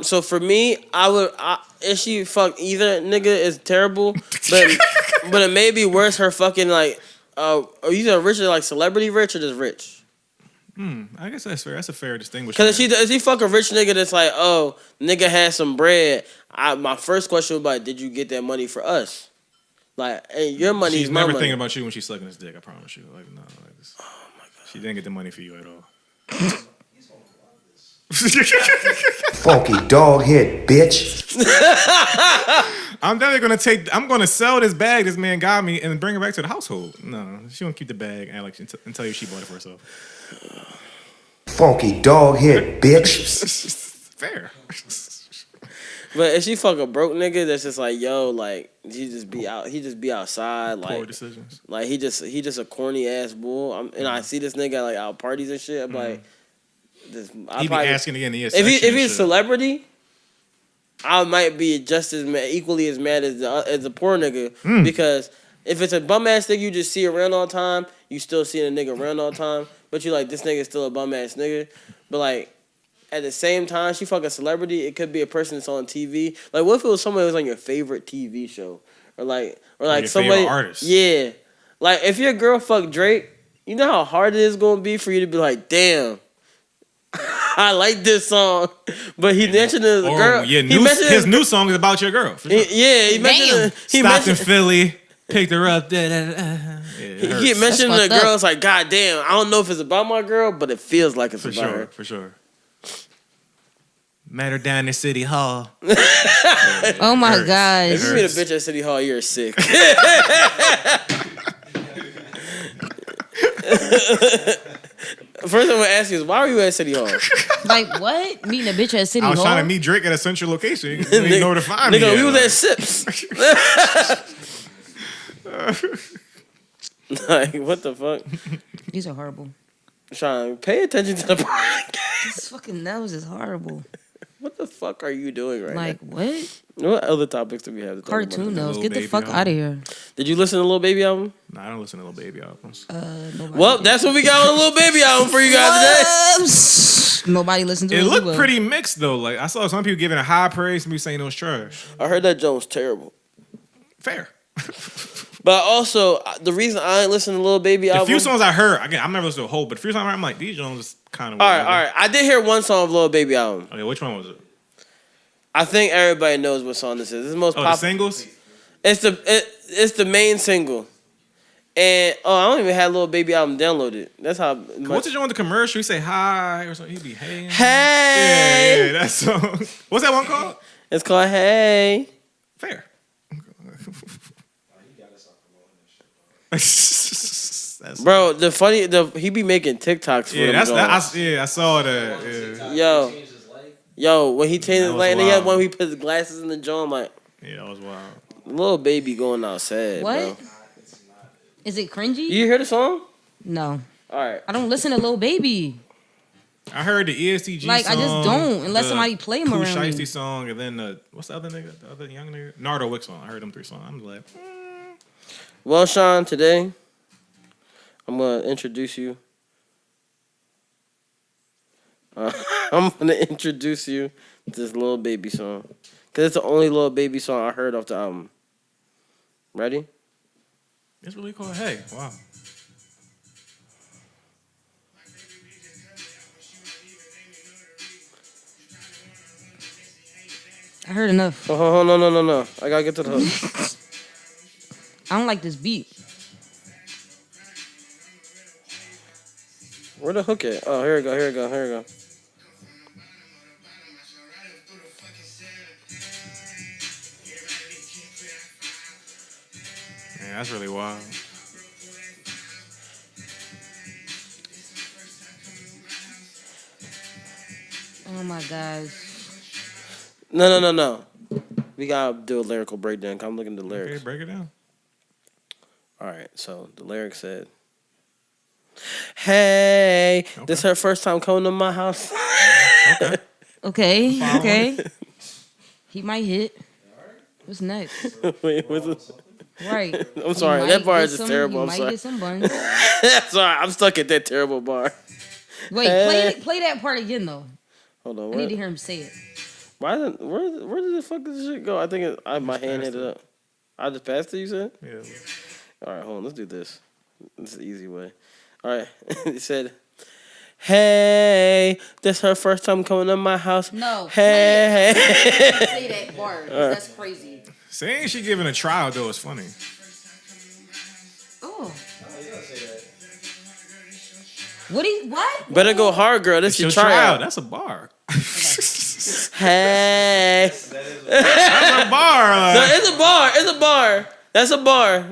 So for me, if she fuck either nigga is terrible, but it may be worse her fucking like are either rich or like celebrity rich or just rich. I guess that's fair. That's a fair distinction. Because if she fuck a rich nigga that's like, oh, nigga has some bread, my first question would be like, did you get that money for us? Like, hey, your money She's is my never money. thinking about you when she's sucking his dick, I promise you. Like, no, like this. Oh my god. She didn't get the money for you at all. Funky dog head, bitch. I'm definitely gonna sell this bag this man got me and bring it back to the household. No, she won't keep the bag and and tell you she bought it for herself. Funky dog head, bitch. Fair. But if she fuck a broke nigga that's just like, yo, like he just be outside, like poor decisions. Like he just a corny ass bull. And I see this nigga like out parties and shit. I'm like, He be asking again. If he's a celebrity, I might be just as equally as mad as the poor nigga because if it's a bum ass nigga you just see around all the time, you still see a nigga around all the time, but you like this nigga still a bum ass nigga, but like. At the same time, she fuck a celebrity. It could be a person that's on TV. Like, what if it was somebody who was on your favorite TV show, or like your somebody favorite artist? Yeah, like if your girl fuck Drake, you know how hard it is gonna be for you to be like, damn, I like this song, but he mentioned the girl. Yeah, his new song is about your girl. For sure. He mentioned stopped in Philly, picked her up. He keep mentioning the girl. It's like, god damn, I don't know if it's about my girl, but it feels like it's about her. For sure. Met her down in City Hall. Oh my gosh. If you meet a bitch at City Hall, you're sick. First thing I'm gonna ask you is, why were you at City Hall? Like what? Meeting a bitch at City Hall? I was trying to meet Drake at a central location. You didn't know where to find me. Nigga, we was at Sips. Like, what the fuck? These are horrible. Trying to pay attention to the podcast. This fucking nose is horrible. What the fuck are you doing right now? Like, what? What other topics do we have to talk about? Cartoon nose. Get the fuck out of here. Did you listen to Lil Baby album? Nah, I don't listen to Lil Baby albums. Well, that's what we got on the Lil Baby album for you guys today. Nobody listened to it. It looked pretty mixed though. Like I saw some people giving it high praise, some people saying it was trash. I heard that Jones terrible. Fair. But also, the reason I ain't listen to Lil Baby album... The few songs I heard, again, I've never listened to a whole, but the few songs I heard, I'm like, these Jones is kind of... All right. I did hear one song of Lil Baby album. Okay, which one was it? I think everybody knows what song this is. This is the most popular. The singles? It's the main single. And, I don't even have Lil Baby album downloaded. That's how... What's the joint with the commercial? He say hi or something. He'd be hey. Hey! Yeah, that song. What's that one called? It's called Hey. Fair. Bro, he be making TikToks for them. I saw that. Yeah. Yo, when he changed his light, and he had one where he put his glasses in the joint, like, yeah, that was wild. Lil Baby going outside, what? Bro. Is it cringy? You hear the song? No. All right. I don't listen to Lil Baby. I heard the ESTG Like, song. I just don't, unless somebody play them Pooh around me. Shiesty song, and then what's the other nigga? The other young nigga? Nardo Wick song. I heard them 3 songs. I'm like, Well, Sean, today I'm gonna introduce you. I'm gonna introduce you to this Lil Baby song, cause it's the only Lil Baby song I heard off the album. Ready? it's really called Hey. Wow. I heard enough. Oh, no. I gotta get to the hook. I don't like this beat. Where the hook at? Oh, here we go. Man, that's really wild. Oh my gosh. No. We gotta do a lyrical breakdown. I'm looking at the lyrics. Okay, break it down. All right, so the lyric said, "Hey, this her first time coming to my house." Okay. He might hit. What's next? Wait, what's this? Right. I'm sorry, that bar is just terrible. I'm Might sorry. get some buns. Sorry, I'm stuck at that terrible bar. Wait, play that part again though. Hold on. I need to hear him say it. Where did the fuck this shit go? I think my hand hit it up. I just passed it, you said? Yeah. All right, hold on. Let's do this. This is the easy way. All right. He said, "Hey, this her first time coming to my house." No. Hey. Say that part. That's crazy. Saying she giving a trial though is funny. Oh. What? Better go hard, girl. This It's your your tryout. That's a bar. Hey. That's a bar. No, it's a bar. That's a bar.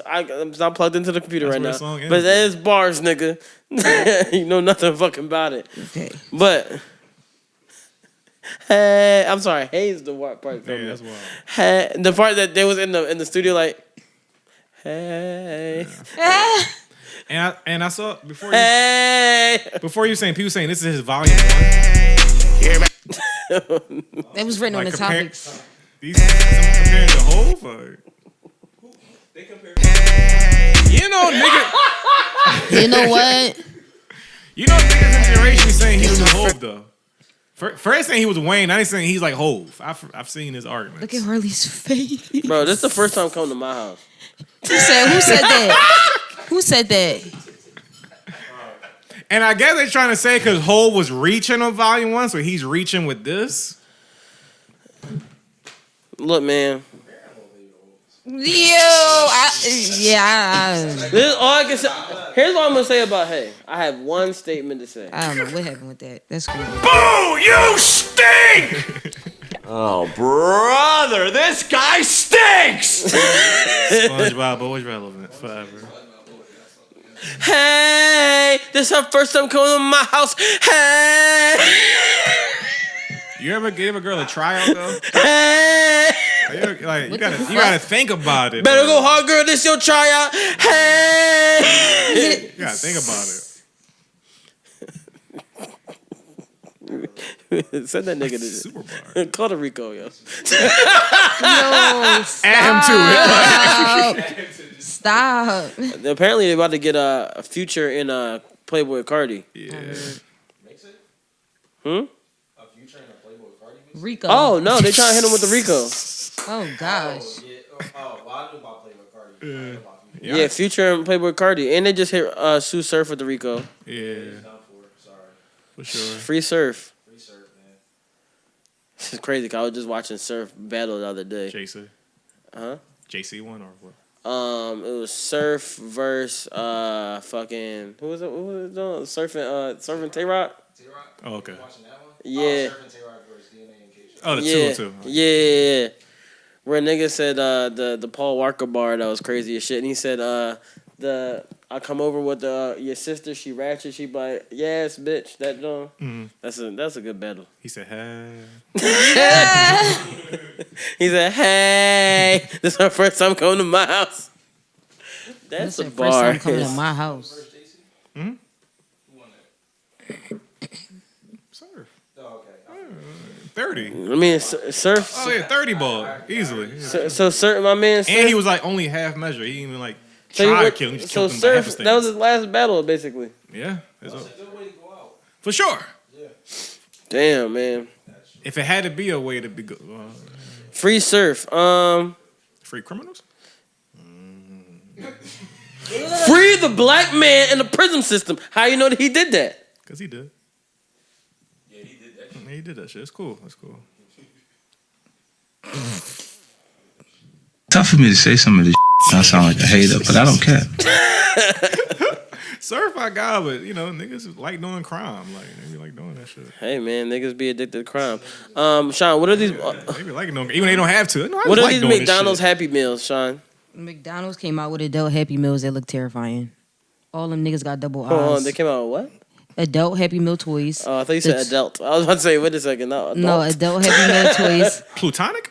I'm not plugged into the computer right now. But that is bars, nigga. You know nothing fucking about it. Okay. But hey, I'm sorry. Hey is the part. Yeah, that's wild. Hey, the part that they was in the studio like, hey. And I saw before you saying people saying this is his volume 1. That was written on the topics. These comparing to Hov? They compare. You know, nigga. You know what? You know, niggas in generation saying he was Hov though. First saying he was Wayne, I ain't saying he's like Hov. I've seen his arguments. Look at Harley's face. Bro, this is the first time coming to my house. Who said that? Who said that? And I guess they're trying to say because Hov was reaching on volume 1, so he's reaching with this. Look, man. This is all I can say. Here's what I'm gonna say about Hey. I have one statement to say. I don't know what happened with that. That's cool. Boo! You stink! Oh, brother, this guy stinks! SpongeBob always relevant forever. Hey, this is her first time coming to my house. Hey. You ever gave a girl a tryout though? Hey. Like you gotta think about it. Better go hard, girl. This your tryout. Hey. You gotta think about it. Send that nigga to Super bar. Call the Rico, yo. No, stop. Add him to it. Stop. Apparently, they're about to get a Future in Playboy Cardi. Yeah. Makes it? Hmm? A Future in a Playboy Cardi? Rico. Oh, no. They trying to hit him with the Rico. Oh, gosh. Well, I knew about Playboy Cardi. I knew about Future. Yeah, Future and Playboy Cardi. And they just hit Sue Surf with the Rico. Yeah. For sure. Free Surf. Free Surf, man. This is crazy, cause I was just watching Surf battle the other day. JC. Huh? JC one or what? It was Surf versus fucking who was it doing? Surfing Tay-Rock? Tay-Rock? Oh, okay. Watching that one? Yeah. Oh, Surfing Tay-Rock versus DNA and K-Shot. Oh, the Yeah. two. Yeah. Where a nigga said the Paul Walker bar that was crazy as shit, and he said I come over with your sister, she ratchet, she be like, yes, bitch, that done. Mm-hmm. That's a good battle. He said, hey. He said, hey, this is her first time coming to my house. That's the a first time bar. coming to my house. Hmm? Surf. Oh, okay. 30. I mean, Surf. Oh yeah, 30 ball easily. So Surf, my man. Surf, And he was like only half measure. He didn't even like so try to kill him. He just so killed him by half a Surf, stance. that was his last battle, basically. Yeah, That's a good way to go out. for sure. Yeah. Damn, man. If it had to be a way to be good, Free Surf. free criminals. Free the black man in the prison system. How you know that he did that? Cause he did. Yeah, he did that. Yeah, he did that shit. It's cool. It's cool. Tough for me to say some of this. I sound like a hater, but I don't care. Surf I got, but you know niggas like doing crime. Like they be like doing that shit. Hey man, niggas be addicted to crime. Sean, what are these? They be like doing, even they don't have to. No, I What just are like these doing McDonald's this shit. Happy Meals, Sean? McDonald's came out with adult Happy Meals that look terrifying. All them niggas got double eyes. Hold on, they came out with what? Adult Happy Meal toys. Oh, I thought you said adult. I was about to say, wait a second. No, No, adult Happy Meal toys. Plutonic?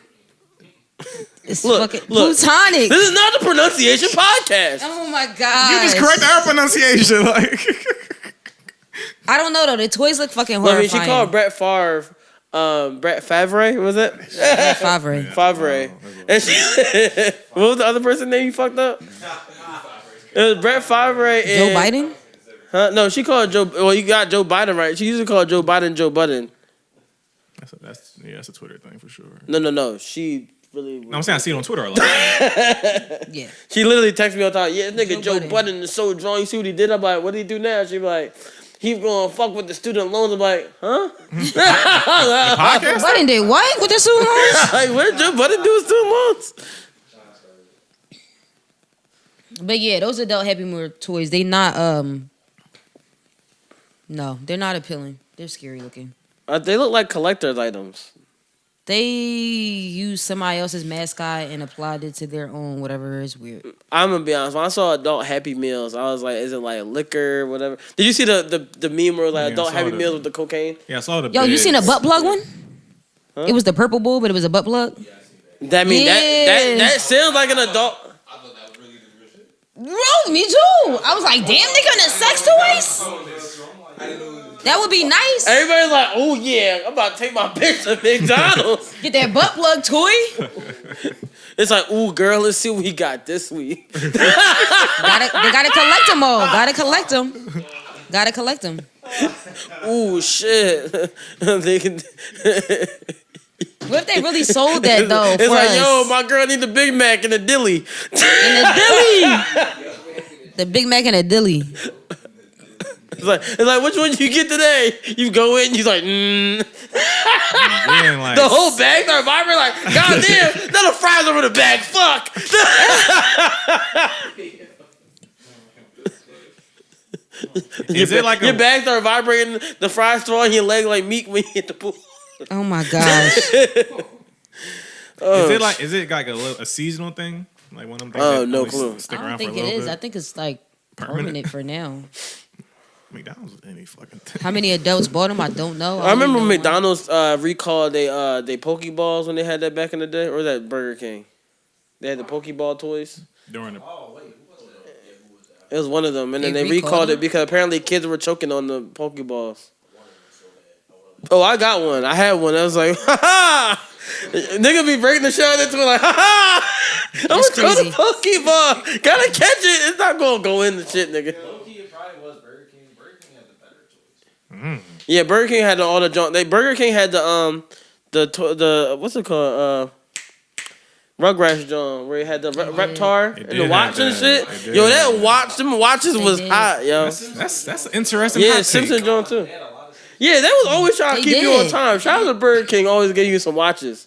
It's Look, fucking look. plutonic. This is not the pronunciation podcast. Oh my god! You just correct our pronunciation. Like I don't know though. The toys look fucking Well, I horrifying. mean, she called Brett Favre, Brett Favre, was it? Favre. Favre. And she, what was the other person's name you fucked up? It was Brett Favre and Joe Biden. Huh? No, she called Joe. Well, you got Joe Biden right. She usually called Joe Biden Joe Budden. that's a Twitter thing for sure. No. She really. No, I'm saying I see it on Twitter a lot. Yeah. She literally texted me all the time. Yeah, this nigga Joe Joe Budden. Budden is so drunk. You see what he did? I'm like, what did he do now? She be like, he's gonna fuck with the student loans. I'm like, huh? Podcast? Budden did what with the student loans? Like, what did Joe Budden do with student loans? But yeah, those adult Happy Meal toys, they not no, they're not appealing. They're scary looking. They look like collector's items. They used somebody else's mascot and applied it to their own whatever. It's weird. I'm gonna be honest. When I saw adult Happy Meals, I was like, is it like liquor, whatever? Did you see the meme where like Yeah, I adult saw Happy the- Meals with the cocaine? Yeah, I saw the. Yo, you seen a butt plug one? Huh? It was the purple bull, but it was a butt plug. That mean Yeah. that sounds like an adult. Bro, me too. I was like, damn, nigga, in the sex toys? That would be nice. Everybody's like, oh yeah, I'm about to take my bitch to McDonald's. Get that butt plug toy. It's like, ooh, girl, let's see what we got this week. They gotta collect them all. Gotta collect them. Ooh, shit. They can. What if they really sold that though? It's for like, us? yo, my girl need the Big Mac and a dilly. And a dilly. The Big Mac and a dilly. It's like, which one you get today? You go in, he's like, Like, the whole bag start vibrating like, goddamn, now the fries over the bag, fuck. Is it like your bag start vibrating, the fries throwing your leg like meat when you hit the pool? Oh my gosh. Is it like a seasonal thing? Like one of them things Oh, that no only clue. stick I around don't for a think it little is. bit? I think it's like permanent for now. McDonald's any fucking thing. How many adults bought them? I don't know. I remember McDonald's recalled they Pokeballs when they had that back in the day, or was that Burger King? They had the Pokeball toys. During the It was one of them, and then They they recalled recalled it them? because apparently kids were choking on the Pokeballs. Oh, I got one. I had one. I was like, ha ha! Nigga be breaking the shell into it like, ha ha! I'm gonna That's throw the crazy. Pokeball. Gotta catch it. It's not gonna go in the shit, nigga. It probably was Burger King. Burger King had the better toys. Yeah, Burger King had all the junk. Burger King had the what's it called? Rugrats John, where he had the Reptar and the did watch have and that. shit. It did Yo, have that that. watch, them watches was did. hot, yo. That's interesting. Yeah, hot take. Simpson John too. Yeah, they was always trying to They keep you on did. time. Shout out to Burger King, always give you some watches.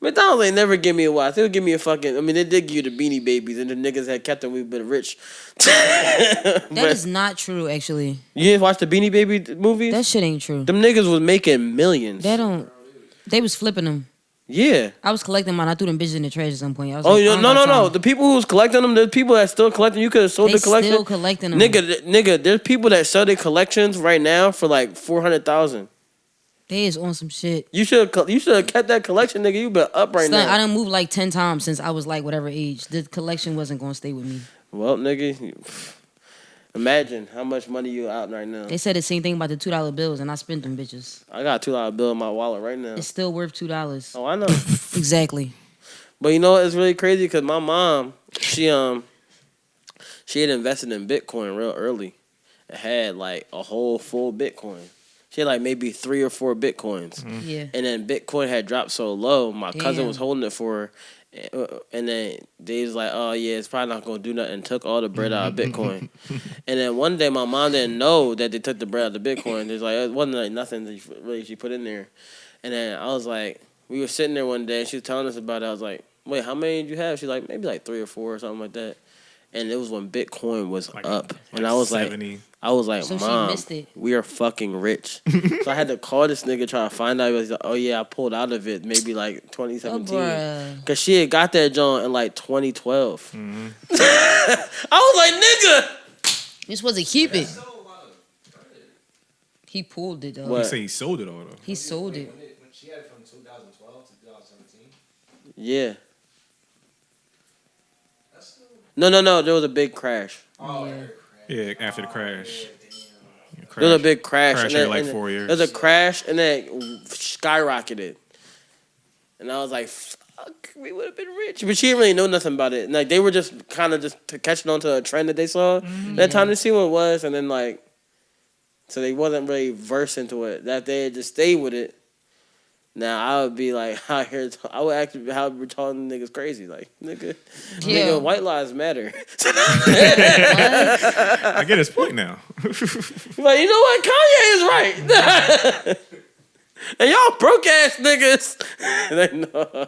McDonald's ain't never give me a watch. They would give me a fucking. I mean, they did give you the Beanie Babies, and the niggas had kept them. We've been rich. That is not true, actually. You didn't watch the Beanie Baby movies? That shit ain't true. Them niggas was making millions. They was flipping them. Yeah. I was collecting mine. I threw them bitches in the trash at some point. I was Oh, like, no, I don't no, got no. time. The people who's collecting them, there's people that still collecting. You could have sold They the collection. still collecting them. Nigga, there's people that sell their collections right now for like 400,000. They is on some shit. You should have kept that collection, nigga. You been up right Son, now. I done moved like 10 times since I was like whatever age. The collection wasn't gonna stay with me. Well, nigga, imagine how much money you out right now. They said the same thing about the $2 bills, and I spent them bitches. I got a $2 bill in my wallet right now. It's still worth $2. Oh, I know. Exactly. But you know what? It's really crazy because my mom, she had invested in Bitcoin real early. It had like a whole full Bitcoin. She had like maybe 3 or 4 Bitcoins. Mm-hmm. Yeah. And then Bitcoin had dropped so low, my cousin was holding it for her. And then they was like, oh yeah, it's probably not gonna do nothing, and took all the bread out of Bitcoin. And then one day my mom didn't know that they took the bread out of Bitcoin. There's like, it wasn't like nothing that she put in there. And then I was like, we were sitting there one day and she was telling us about it. I was like, wait, how many did you have? She's like, maybe like 3 or 4 or something like that. And it was when Bitcoin was up. And I was 70. like, So she Mom, missed it. we are fucking rich. So I had to call this nigga try to find out. He was like, oh yeah, I pulled out of it maybe like 2017. Because she had got that joint in like 2012. I was like, nigga. You're supposed to keep it. He pulled it though. What? You say he sold it all though. He sold it. When she had it from 2012 to 2017. Yeah. No. There was a big crash. Oh, yeah. After the crash. There was a big crash. Crash and like 4 years. There was a crash and then it skyrocketed. And I was like, fuck, we would have been rich. But she didn't really know nothing about it. And like they were just kind of just catching on to a trend that they saw. That time to see what it was. And then like, so they wasn't really versed into it. That they had just stayed with it. Now I would be like out here. I would actually how we're talking niggas crazy, like nigga, white lives matter. I get his point now. Like you know what, Kanye is right, and y'all broke ass niggas. Like, no.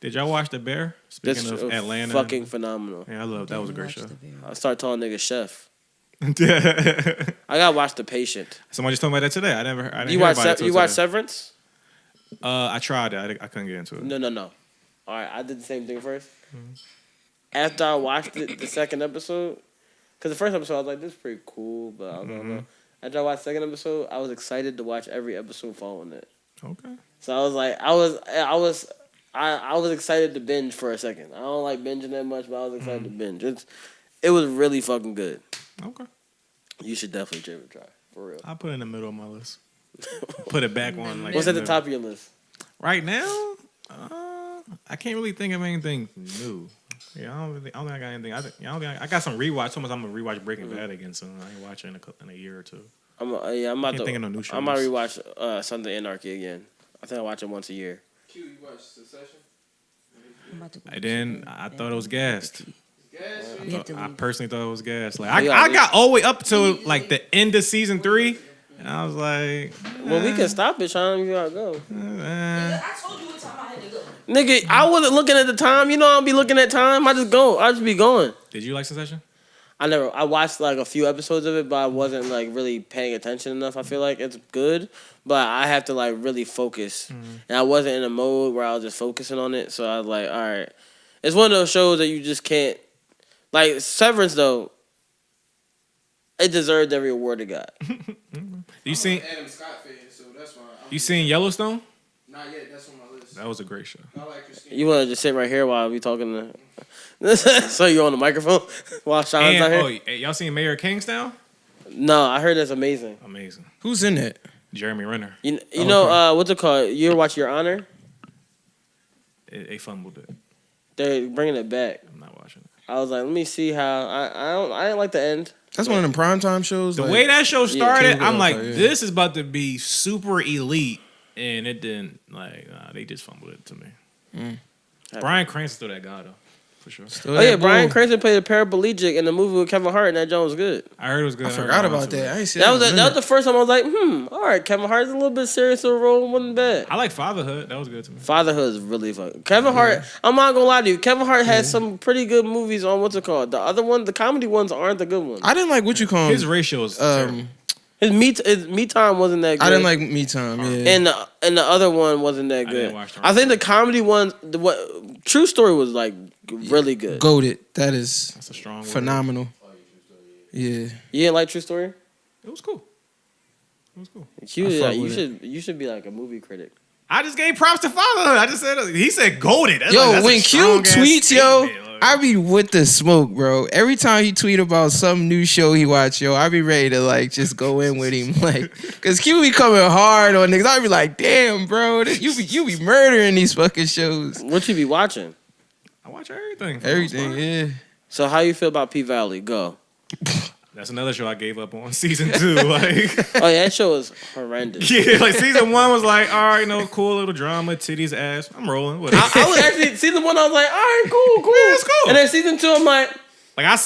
Did y'all watch The Bear? Speaking of Atlanta, fucking phenomenal. Yeah, I love that. Was a great show. I started calling niggas chef. I gotta watch The Patient. Somebody just told me that today. I didn't you hear watch about it you watch Severance? I tried it. I couldn't get into it. No. All right, I did the same thing first. After I watched it, the second episode, because the first episode I was like, this is pretty cool, but I don't know. After I watched the second episode, I was excited to watch every episode following it. Okay. So I was like, I was excited to binge for a second. I don't like binging that much, but I was excited to binge. It was really fucking good. Okay. You should definitely give it a try, for real. I'll put it in the middle of my list. Put it back on. Like, what's at the top of your list? Right now, I can't really think of anything new. Yeah, I don't think I got anything. I got some rewatch. Someone's I'm gonna rewatch Breaking Bad again soon. I ain't watching in a year or two. I'm about to think of no new shows. I might rewatch Sons of Anarchy again. I think I watch it once a year. Q, you watch Succession? I thought it was gassed. I personally thought it was gas. Like Yeah, I got all the way up to like the end of season 3, and I was like, well, we can stop it, Sean. You gotta go. I told you what time I had to go. Nigga, I wasn't looking at the time. You know I don't be looking at time. I just go. I just be going. Did you like Succession? I watched like a few episodes of it, but I wasn't like really paying attention enough. I feel like it's good, but I have to like really focus. And I wasn't in a mode where I was just focusing on it. So I was like, all right. It's one of those shows that you just can't. Like Severance though, it deserved every award it got. You seen Adam Scott fan, so that's why. You seen Yellowstone? Not yet. That's on my list. That was a great show. I like Christine. You want to just sit right here while we talking to... So you're on the microphone while Sean's out here? Oh, y'all seen Mayor of Kingstown? No, I heard that's amazing. Amazing. Who's in it? Jeremy Renner. You know, what's it called? You ever watch Your Honor? They fumbled it. They're bringing it back. I'm not watching it. I was like, let me see how... I didn't like the end. That's one of them primetime shows. The way that show started, I'm like, this is about to be super elite, and it didn't. Like, they just fumbled it to me. Bryan Cranston's still that guy though, for sure. Bryan Cranston played a paraplegic in the movie with Kevin Hart, and that joint was good. I heard it was good. I forgot about that. I ain't seen that was the first time I was like, all right, Kevin Hart's a little bit serious of a role, wasn't bad. I like Fatherhood. That was good to me. Fatherhood is really fun. Kevin Hart, I'm not gonna lie to you. Kevin Hart has some pretty good movies on what's it called. The other one, the comedy ones aren't the good ones. I didn't like what you call his ratio is terrible. His me time wasn't that good. I didn't like Me Time. Yeah, and the other one wasn't that good. I think the comedy ones, True Story was like really good. Goated. That's a strong word. Phenomenal. Yeah. You didn't like True Story? It was cool. It was cool. You should be like a movie critic. I just gave props to Fatherhood. I just said he said goated. When Q tweets, I I be with the smoke, bro. Every time he tweet about some new show he watch, yo, I be ready to like just go in with him, like, cause Q be coming hard on niggas. I be like, damn, bro, you be murdering these fucking shows. What you be watching? I watch everything. Everything, yeah. So how you feel about P Valley? Go. That's another show I gave up on season 2. Like, oh yeah, that show is horrendous. Yeah, like season 1 was like, all right, no, cool little drama, titties, ass. I'm rolling. Whatever. I was actually season 1. I was like, all right, cool. Yeah, it's cool. And then season 2, I'm like I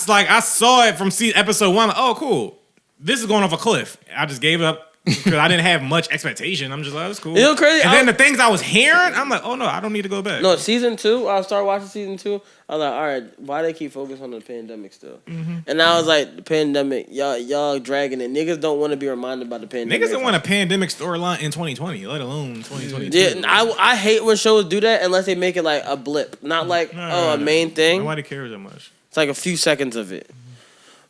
saw it from episode 1. Like, oh, cool. This is going off a cliff. I just gave up because I didn't have much expectation. I'm just like, that's cool. You know, crazy. And then the things I was hearing, I'm like, oh no, I don't need to go back. No, season 2. I started watching season 2. I was like, all right, why they keep focusing on the pandemic still? Mm-hmm. And I was like, the pandemic, y'all dragging it. Niggas don't want to be reminded about the pandemic. Niggas don't want a pandemic storyline in 2020, let alone 2022. Yeah, I hate when shows do that unless they make it like a blip, not like a main thing. Nobody cares that much. It's like a few seconds of it.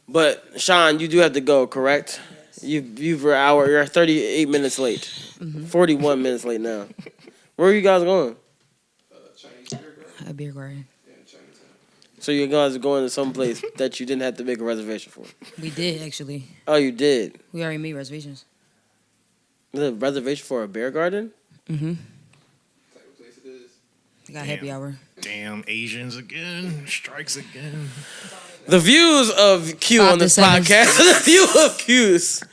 But Sean, you do have to go, correct? You're 38 minutes late. Mm-hmm. 41 minutes late now. Where are you guys going? A beer garden. So you guys are going to some place that you didn't have to make a reservation for? We did, actually. Oh, you did? We already made reservations. The reservation for a beer garden? Mm-hmm. I got happy hour. Damn Asians again. Strikes again. The views of Q on this podcast, the view of Q's,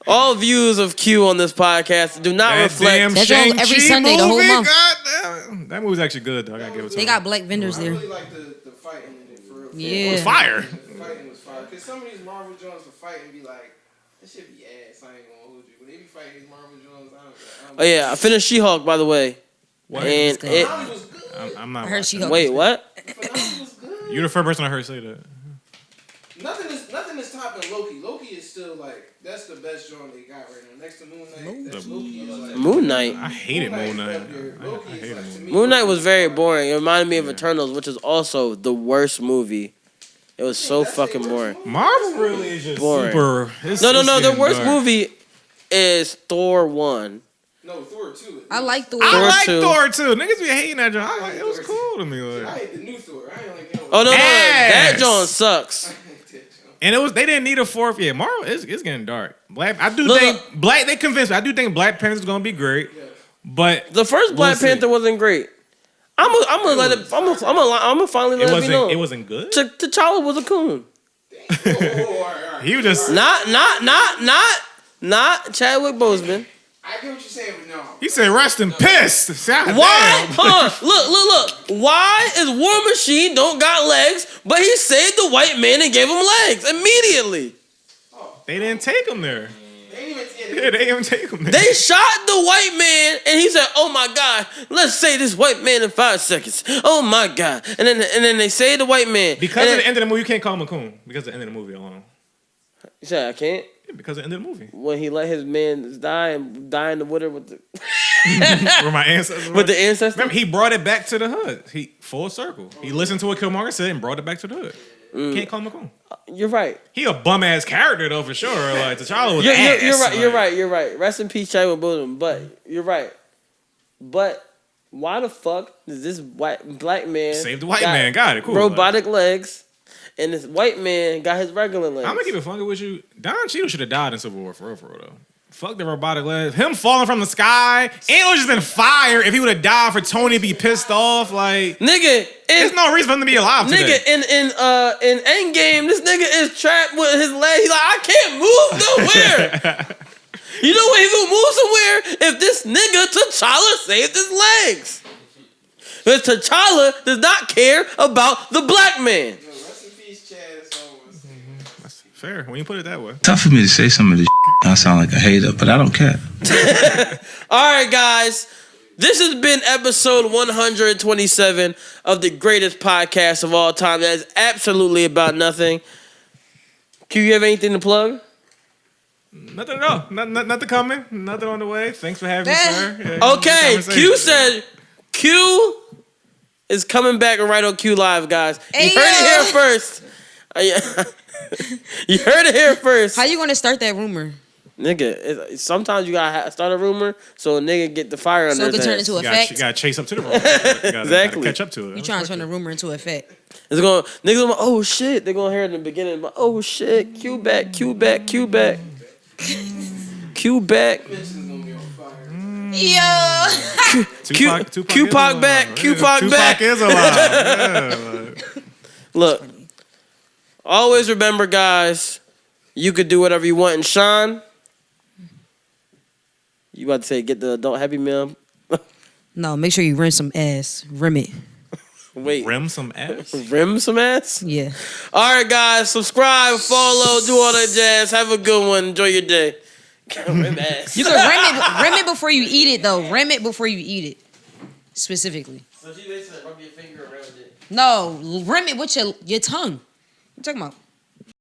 all views of Q on this podcast do not reflect. That goes every Sunday, the whole month. God, that movie's actually good, though. I gotta give it to They got black vendors there. I really like the fighting in it, for real. Yeah. It was fire. The fighting was fire. Because some of these Marvel Jones will fight and be like, that shit be ass. I ain't gonna hold you. When they be fighting these Marvel Jones, I don't Oh yeah, I finished She-Hulk, by the way. What? And it. I'm not. I heard She-Hulk. Wait, what? You're the first person I heard say that. Nothing is topping Loki. Loki is still like, that's the best joint they got right now. Next to Moon Knight, Loki is like Moon Knight. I hated Moon Knight. I hated Moon Knight. Moon Knight was very boring. It reminded me of Eternals, which is also the worst movie. It was so fucking boring. Marvel really is just boring. Super. No. The worst movie is Thor 1. No, Thor 2. I like Thor. I like 2. Thor 2. Niggas be hating that joint. It was cool to me. I hate the new Thor. I ain't like it. Oh no, that joint sucks. And they didn't need a fourth yet. Marvel it's getting dark. They convinced me. I do think Black Panther's gonna be great. Yeah. But the first Black Panther wasn't great. I'm gonna finally let it be known. It wasn't good. T'Challa was a coon. He was just not Chadwick Boseman. I get what you're saying, but no. He said, "Rest in piss." Why? Look. Why is War Machine don't got legs, but he saved the white man and gave him legs immediately? They didn't take him there. They didn't even take him there. They shot the white man, and he said, "Oh my God, let's save this white man in 5 seconds." Oh my God, and then they saved the white man. Because of the end of the movie, you can't call him a coon. Because of the end of the movie alone. You said I can't. Because of the end of the movie. When he let his man die in the water with the where my ancestors were. With the ancestors? Remember, he brought it back to the hood. He full circle. He listened to what Killmonger said and brought it back to the hood. Can't call him a coon. You're right. He a bum ass character though for sure. Like T'Challa was ass. You're right. Rest in peace, Chadwick Boseman. But you're right. But why the fuck does this black man save the white man? Got it. Cool. Robotic legs. And this white man got his regular legs. I'm gonna keep it funky with you. Don Cheadle should have died in Civil War for real though. Fuck the robotic legs. Him falling from the sky. Ain't no just been fire if he would have died for Tony to be pissed off. Like nigga, there's no reason for him to be alive today. Nigga, in Endgame, this nigga is trapped with his leg. He's like, I can't move nowhere. You know where he gonna move somewhere if this nigga T'Challa saved his legs. Because T'Challa does not care about the black man. Fair, when you put it that way. Tough for me to say some of this I sound like a hater, but I don't care. All right, guys. This has been episode 127 of the greatest podcast of all time. That is absolutely about nothing. Q, you have anything to plug? Nothing at all. Nothing coming. Nothing on the way. Thanks for having me, sir. Yeah, okay, Q said Q is coming back and right on Q Live, guys. You heard it here first. You heard it here first. How you gonna start that rumor? Nigga, sometimes you gotta start a rumor so a nigga get the fire under his it can turn ass. into a fact. You gotta chase up to the rumor. Exactly. Gotta catch up to it. You trying to turn a rumor into a fact. It's gonna niggas gonna oh shit. They're gonna hear it in the beginning. But, oh shit. Q back. Q back. Q back. Q back. Yo. Tupac back. Tupac back. Tupac is alive. Look. Always remember, guys. You could do whatever you want. And Sean, you about to say get the adult Happy Meal? No, make sure you rim some ass. Rim it. Wait. Rim some ass? Rim some ass? Yeah. All right, guys. Subscribe, follow, do all that jazz. Have a good one. Enjoy your day. Rim ass. You can rim it before you eat it, though. Rim it before you eat it. Specifically. So she basically rub your finger around it. No, rim it with your tongue. What you talking about?